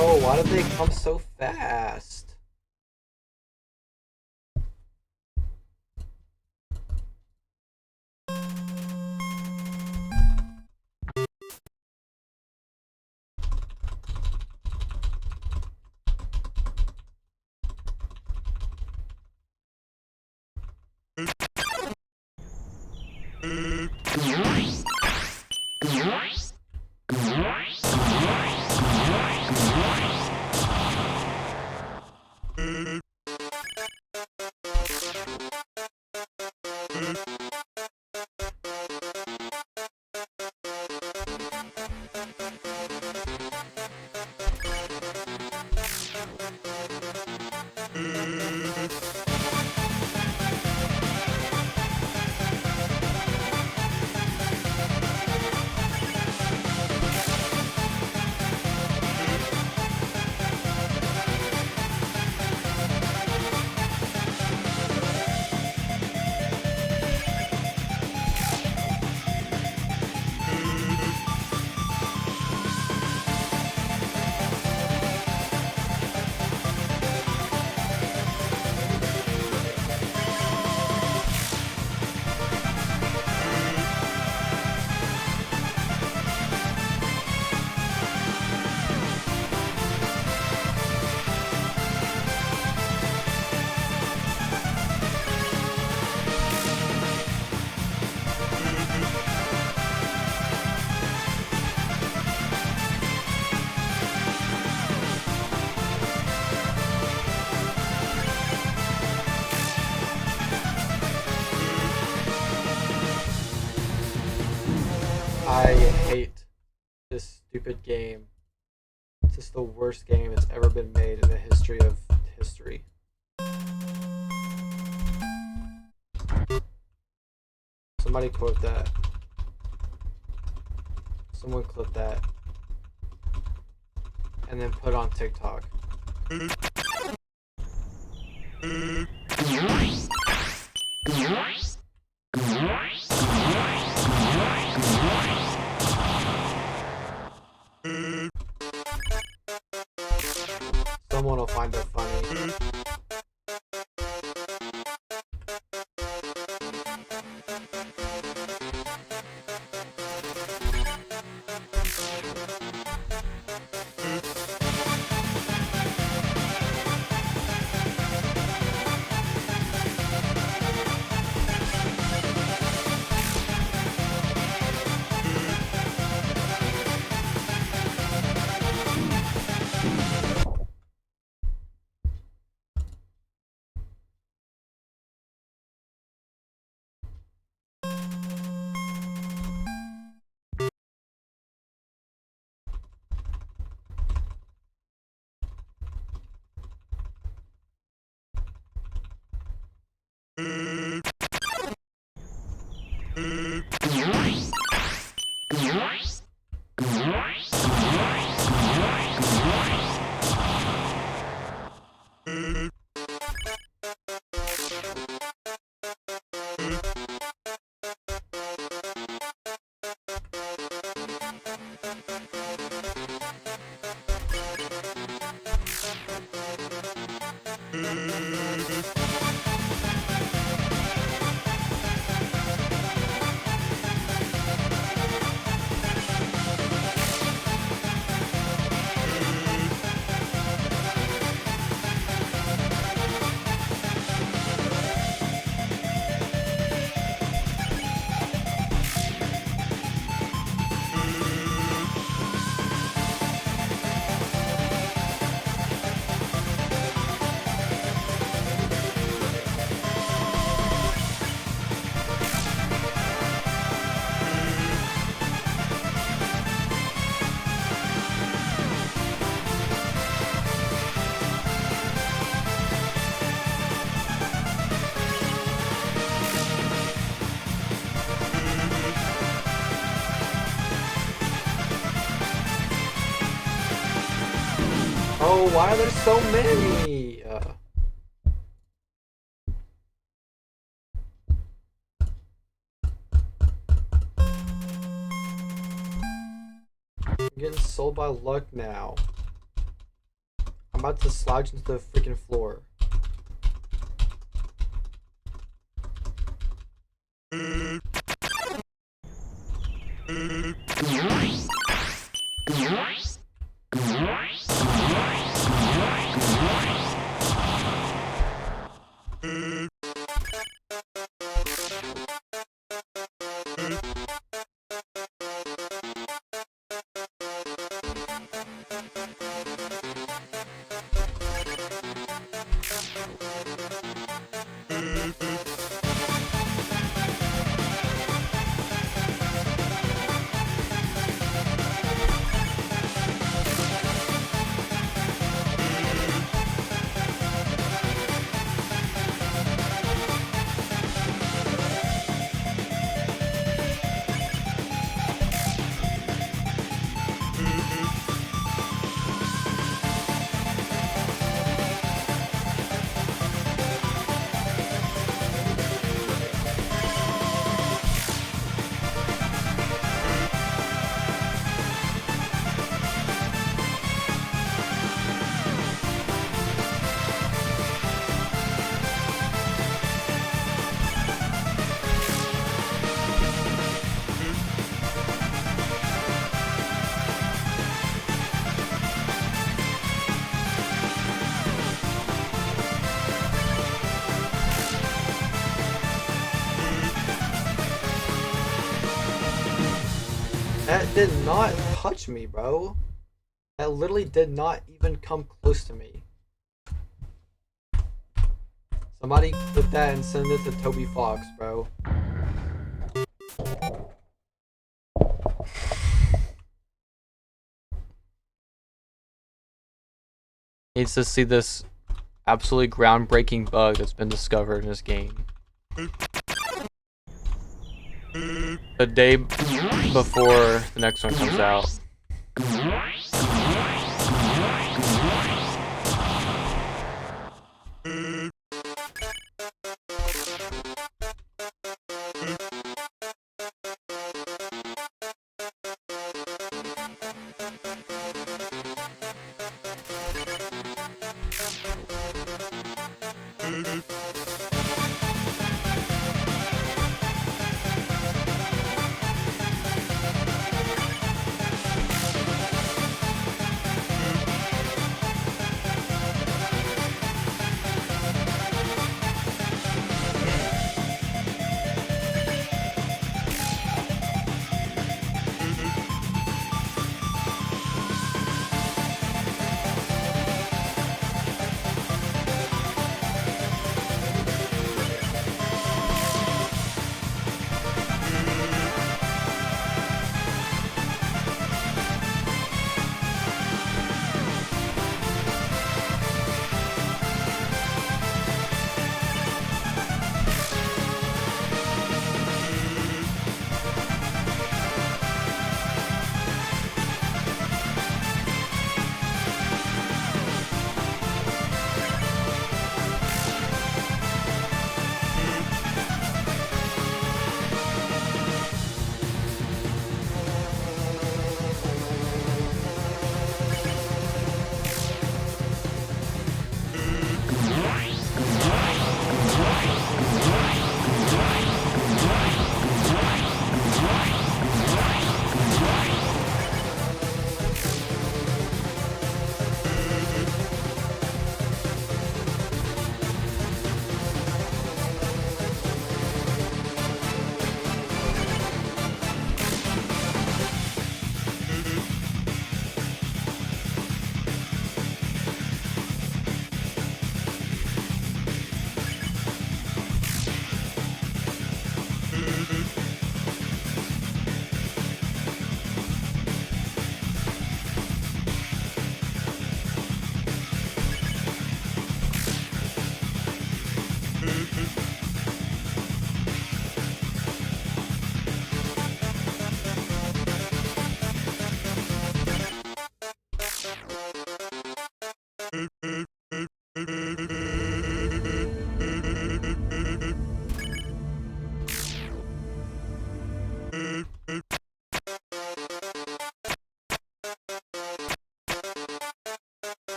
Oh, why did they come so fast? I hate this stupid game. It's just the worst game that's ever been made in the history of history. Somebody quote that. Someone clip that. And then put on TikTok. Someone will find it funny. Oh, why are there so many? I'm getting sold by luck now. I'm about to slouch into the freaking floor. That did not touch me, bro. That literally did not even come close to me. Somebody clip that and send it to Toby Fox, bro. Needs to see this absolutely groundbreaking bug that's been discovered in this game. The day before the next one comes out.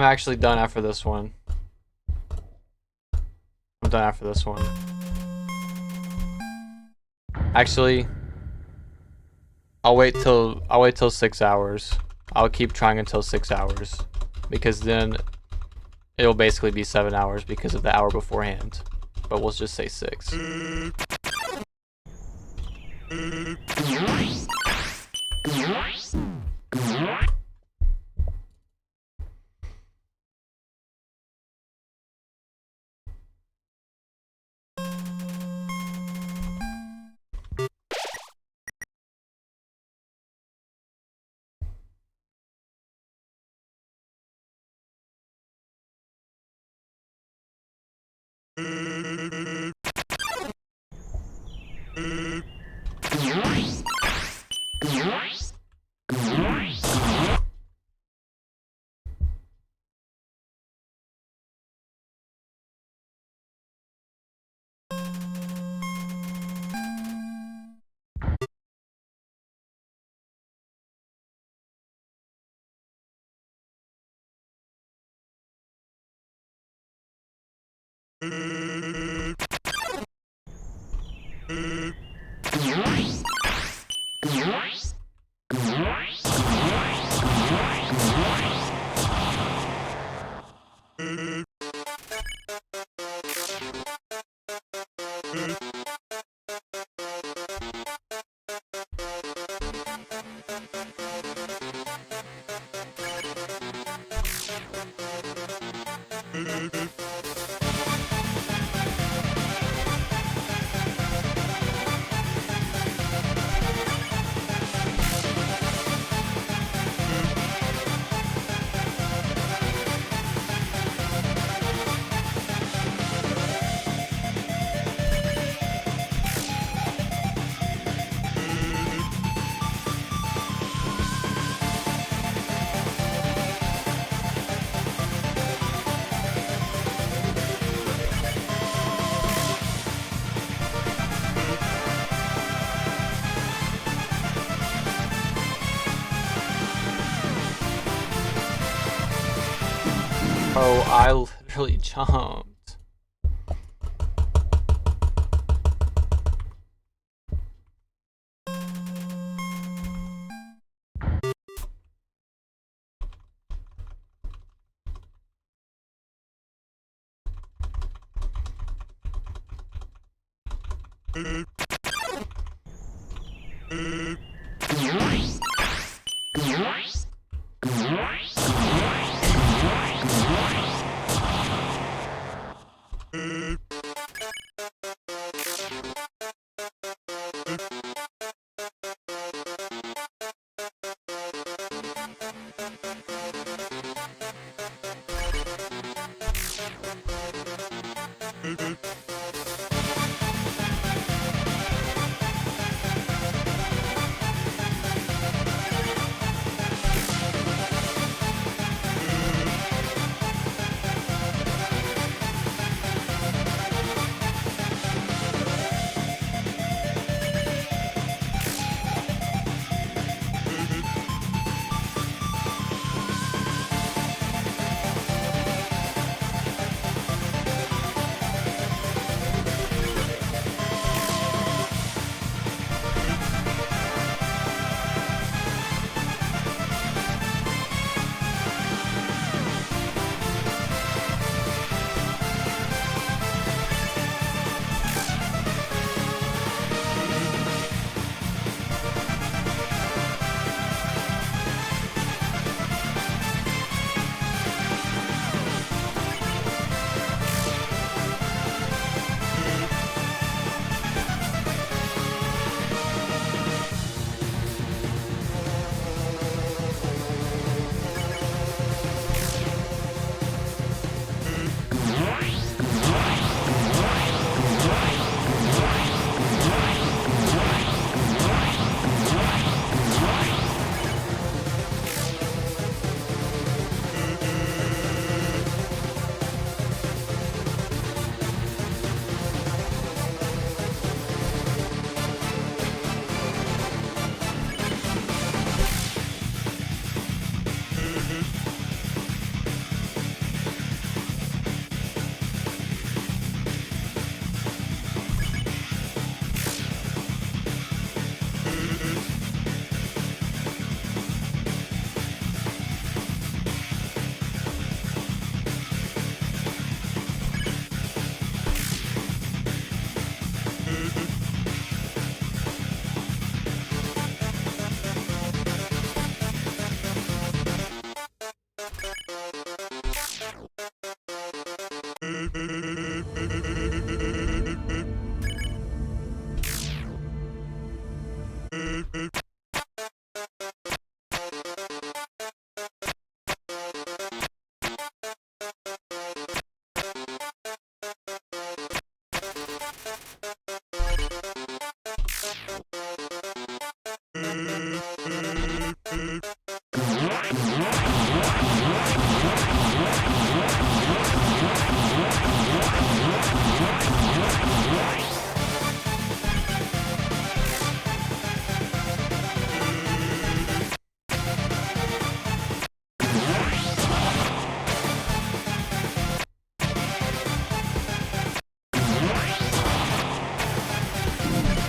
actually done after this one. I'm done after this one. Actually, I'll wait till 6 hours. I'll keep trying until 6 hours, because then it'll basically be 7 hours because of the hour beforehand. But we'll just say 6. Oh, I literally jumped.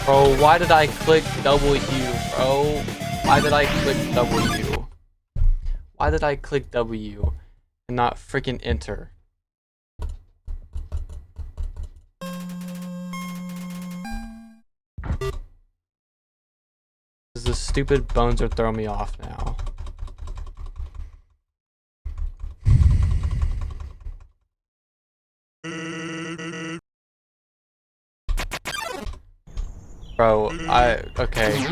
Bro, why did I click W, bro? Why did I click W? Why did I click W and not freaking enter? The stupid bones are throwing me off now. Bro, okay.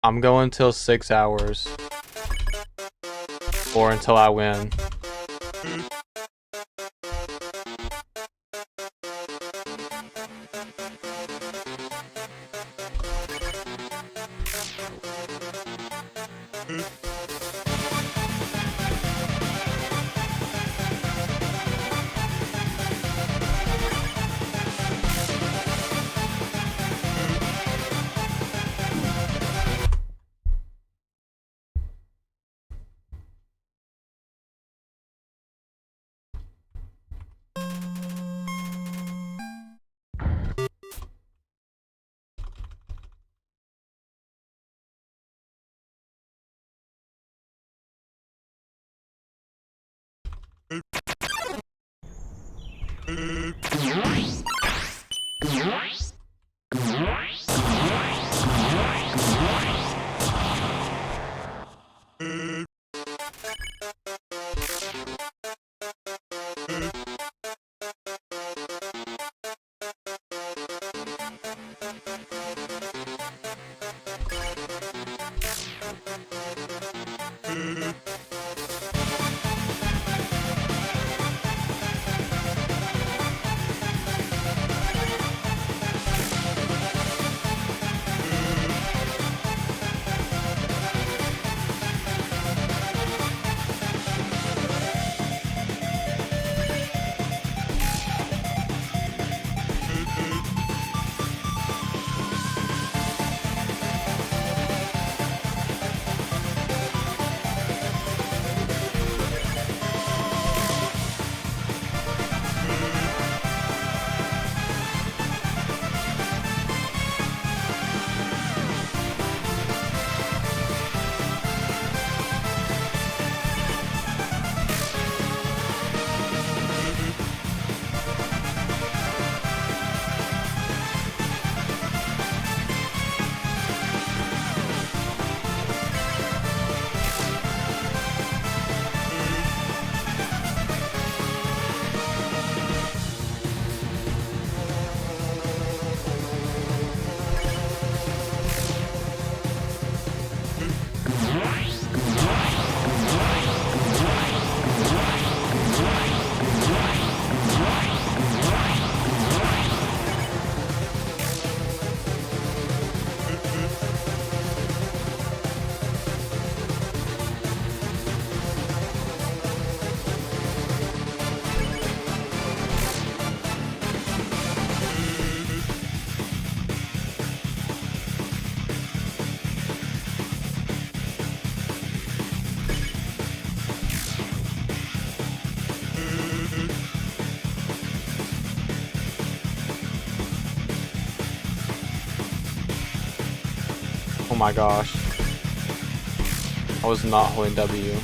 I'm going till 6 hours. Or until I win. Oh my gosh. I was not holding W.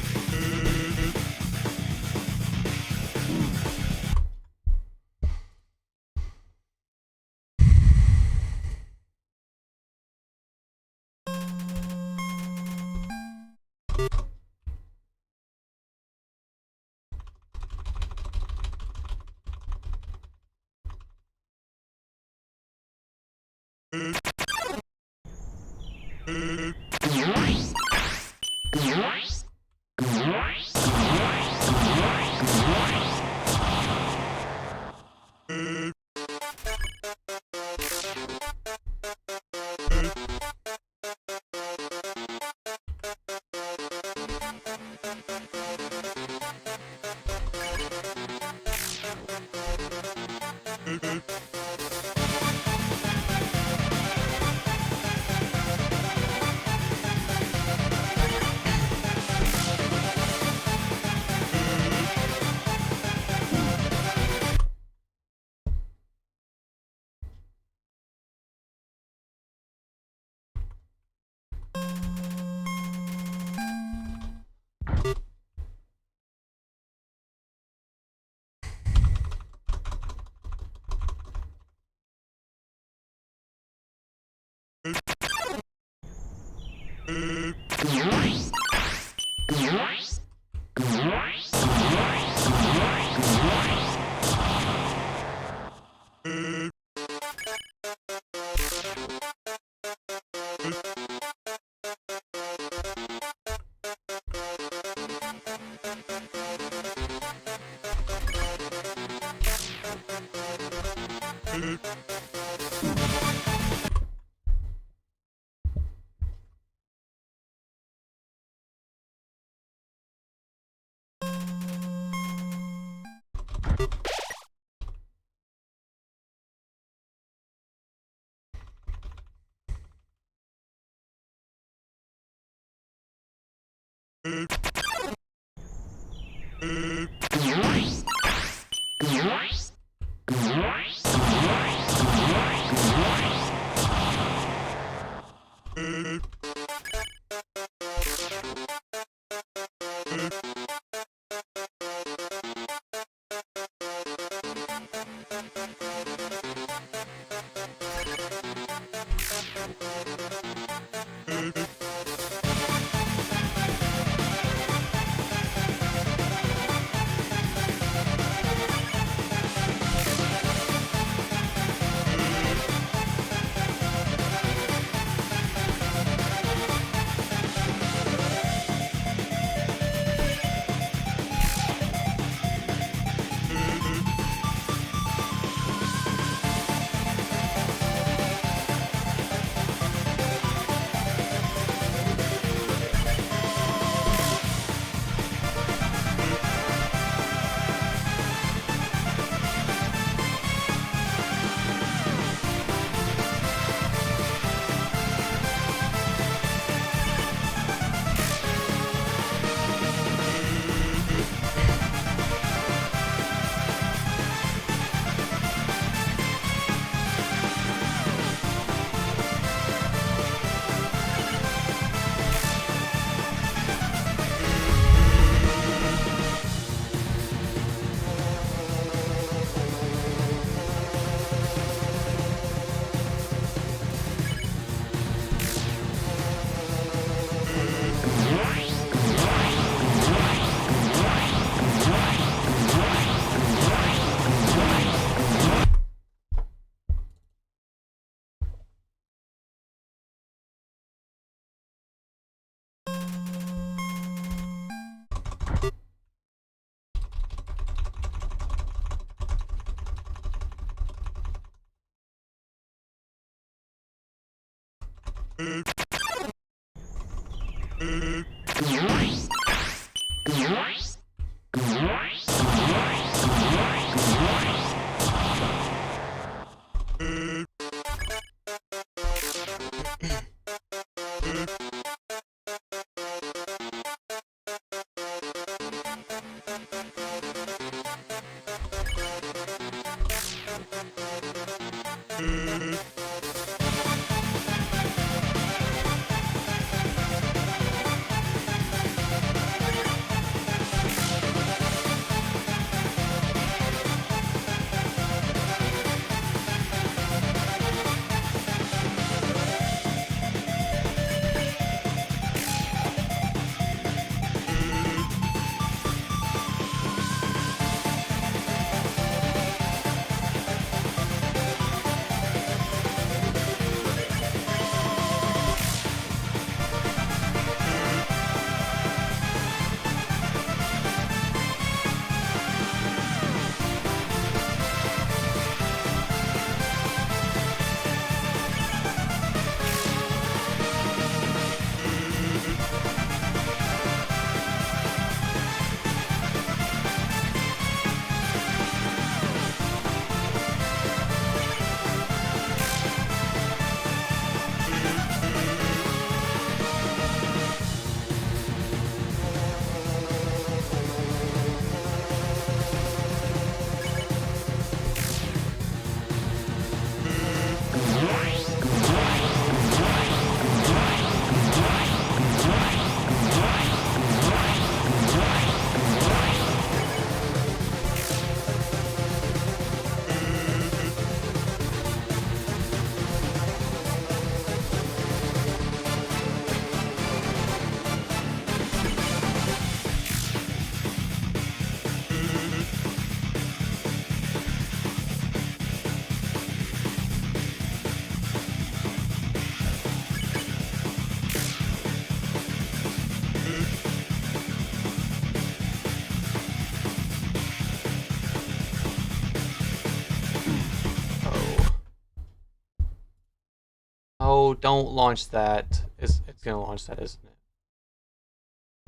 No, don't launch that. It's gonna launch that, isn't it?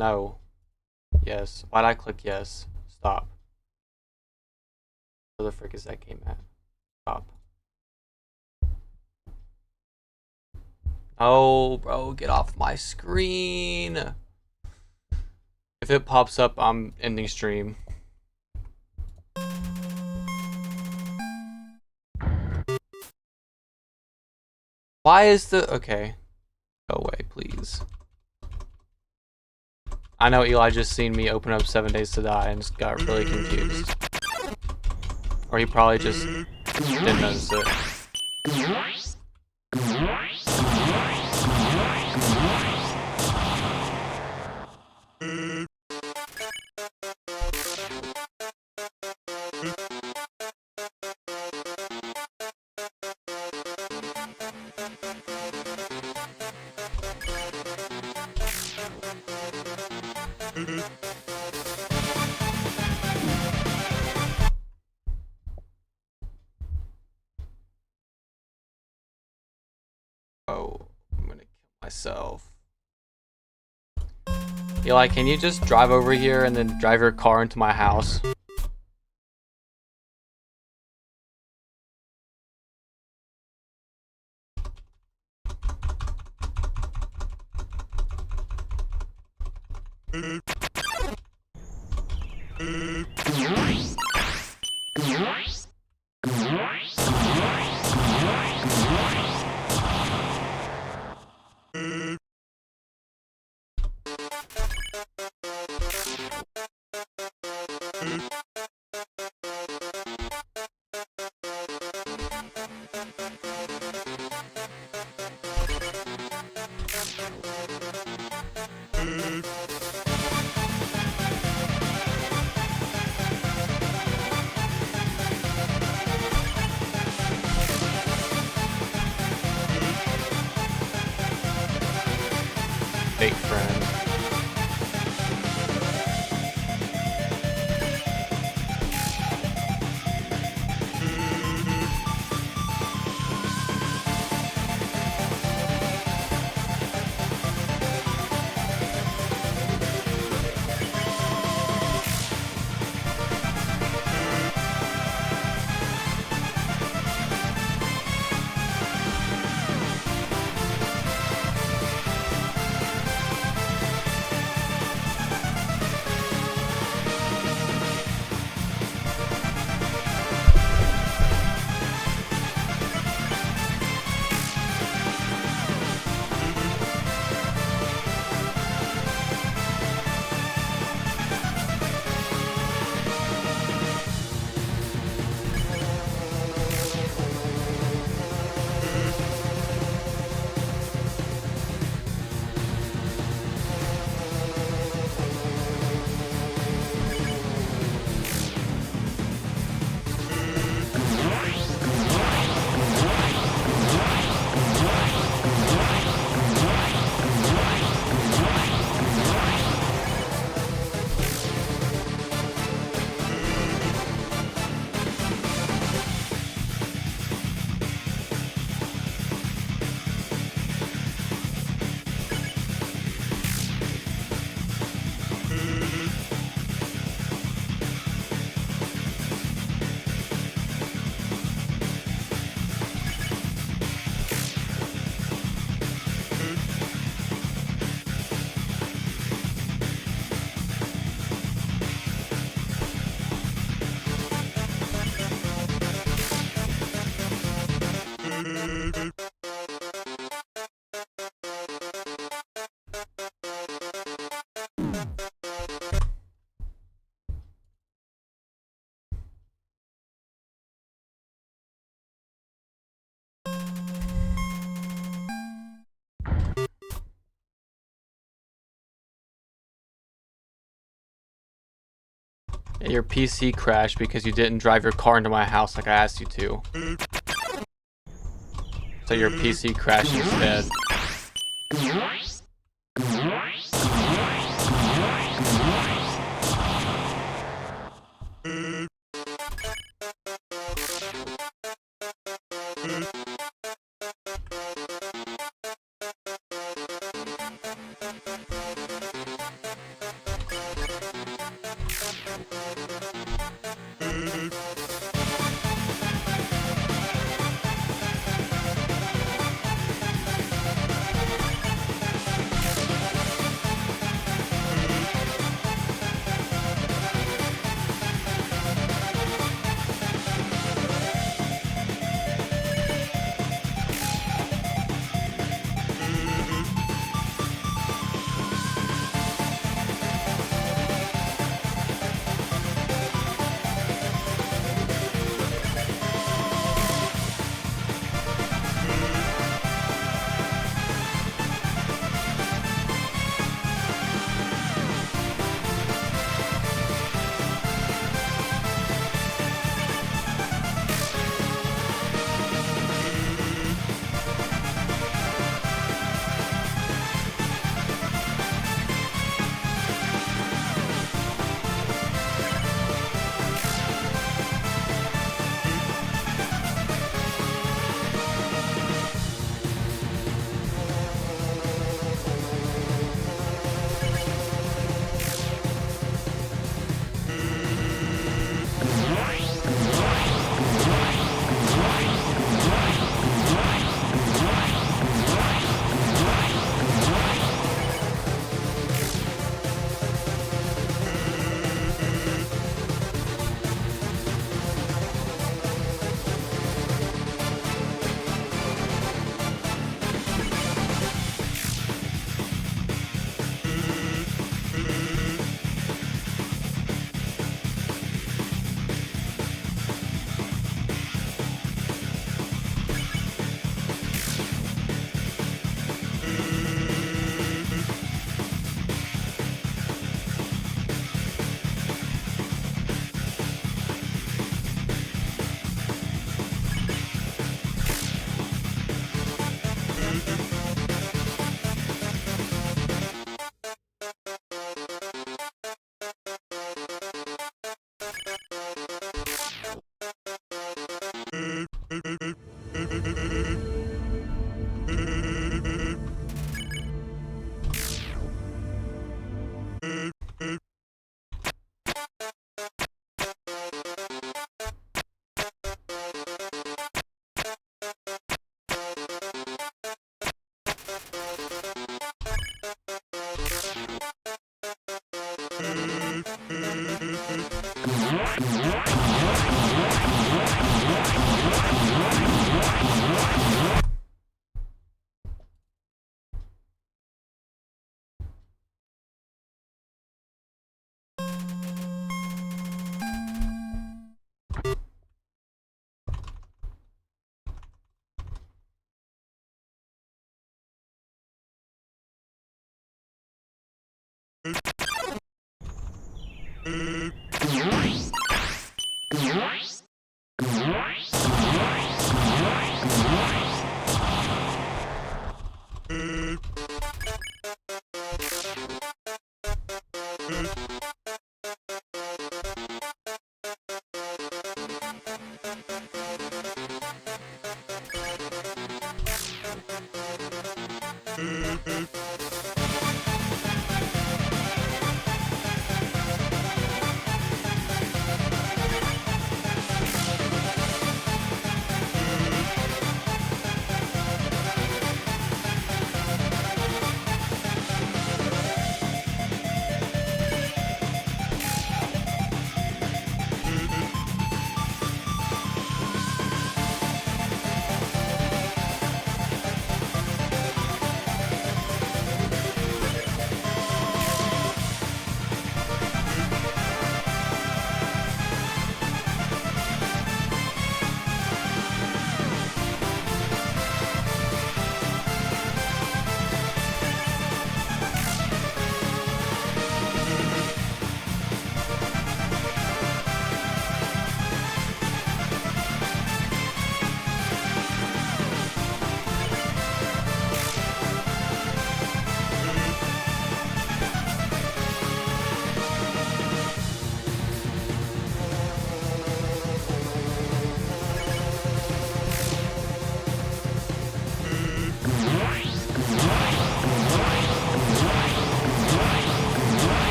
No. Yes. Why'd I click yes? Stop. Where the frick is that game at? Stop. Oh, bro, get off my screen. If it pops up, I'm ending stream. Why is the... Okay. Go away, please. I know Eli just seen me open up 7 Days to Die and just got really confused. Or he probably just didn't notice it. Oh, I'm gonna kill myself. Eli, can you just drive over here and then drive your car into my house? Fake friend. Your PC crashed because you didn't drive your car into my house like I asked you to. So your PC crashed instead.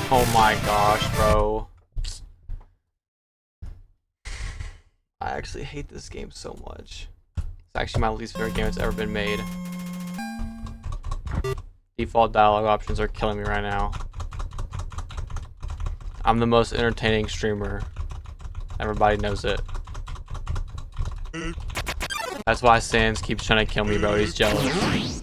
Oh my gosh, bro. I actually hate this game so much. It's actually my least favorite game that's ever been made. Default dialogue options are killing me right now. I'm the most entertaining streamer. Everybody knows it. That's why Sans keeps trying to kill me, bro. He's jealous.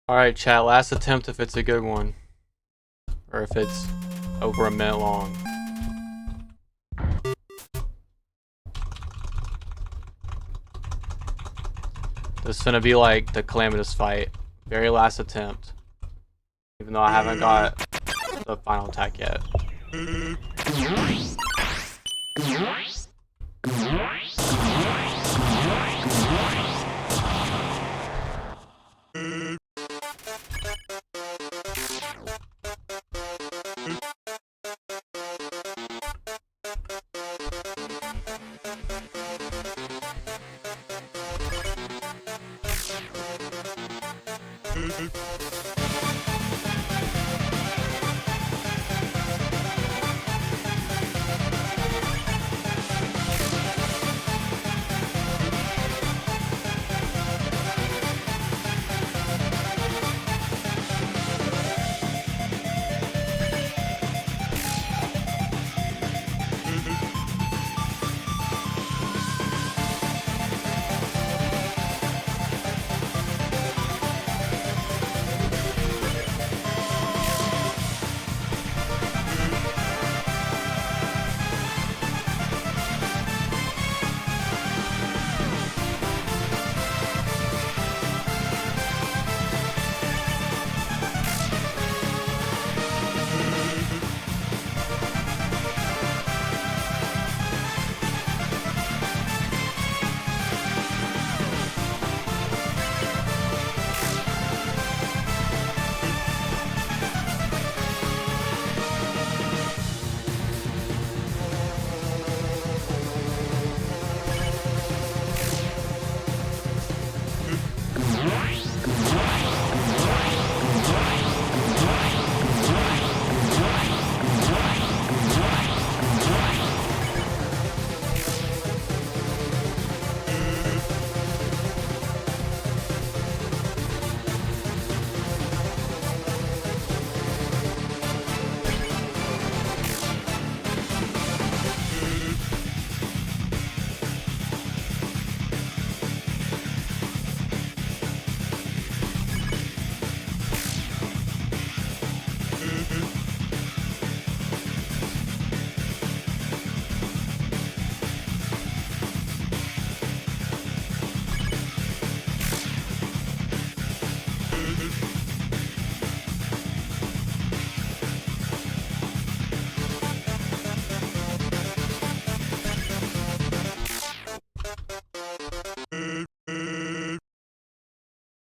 Alright, chat, last attempt if it's a good one. Or if it's over a minute long. This is gonna be like the calamitous fight. Very last attempt. Even though I haven't got the final attack yet.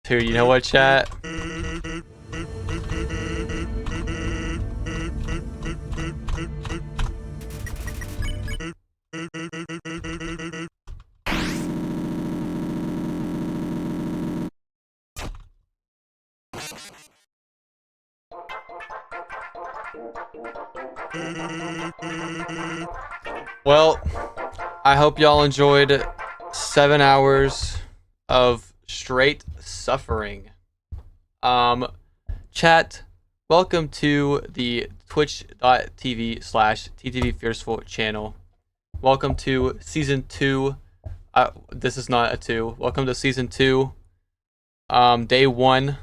Dude, you know what, chat? Well, I hope y'all enjoyed 7 hours of straight suffering. Chat, welcome to the twitch.tv/TTV Fierceful channel. Welcome to season 2. This is not a 2. Welcome to season 2. Day 1.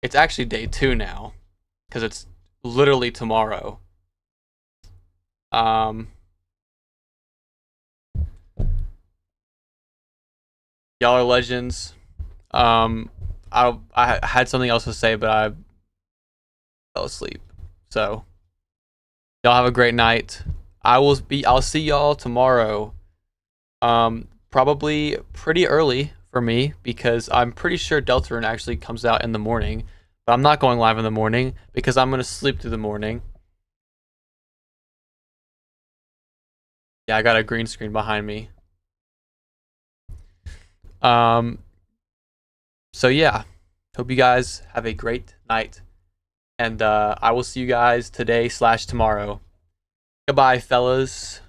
It's actually day 2 now, because it's literally tomorrow. Y'all are legends. I had something else to say, but I fell asleep. So y'all have a great night. I'll see y'all tomorrow. Probably pretty early for me, because I'm pretty sure Deltarune actually comes out in the morning. But I'm not going live in the morning because I'm gonna sleep through the morning. Yeah, I got a green screen behind me. So yeah, hope you guys have a great night, and I will see you guys today/tomorrow. Goodbye, fellas.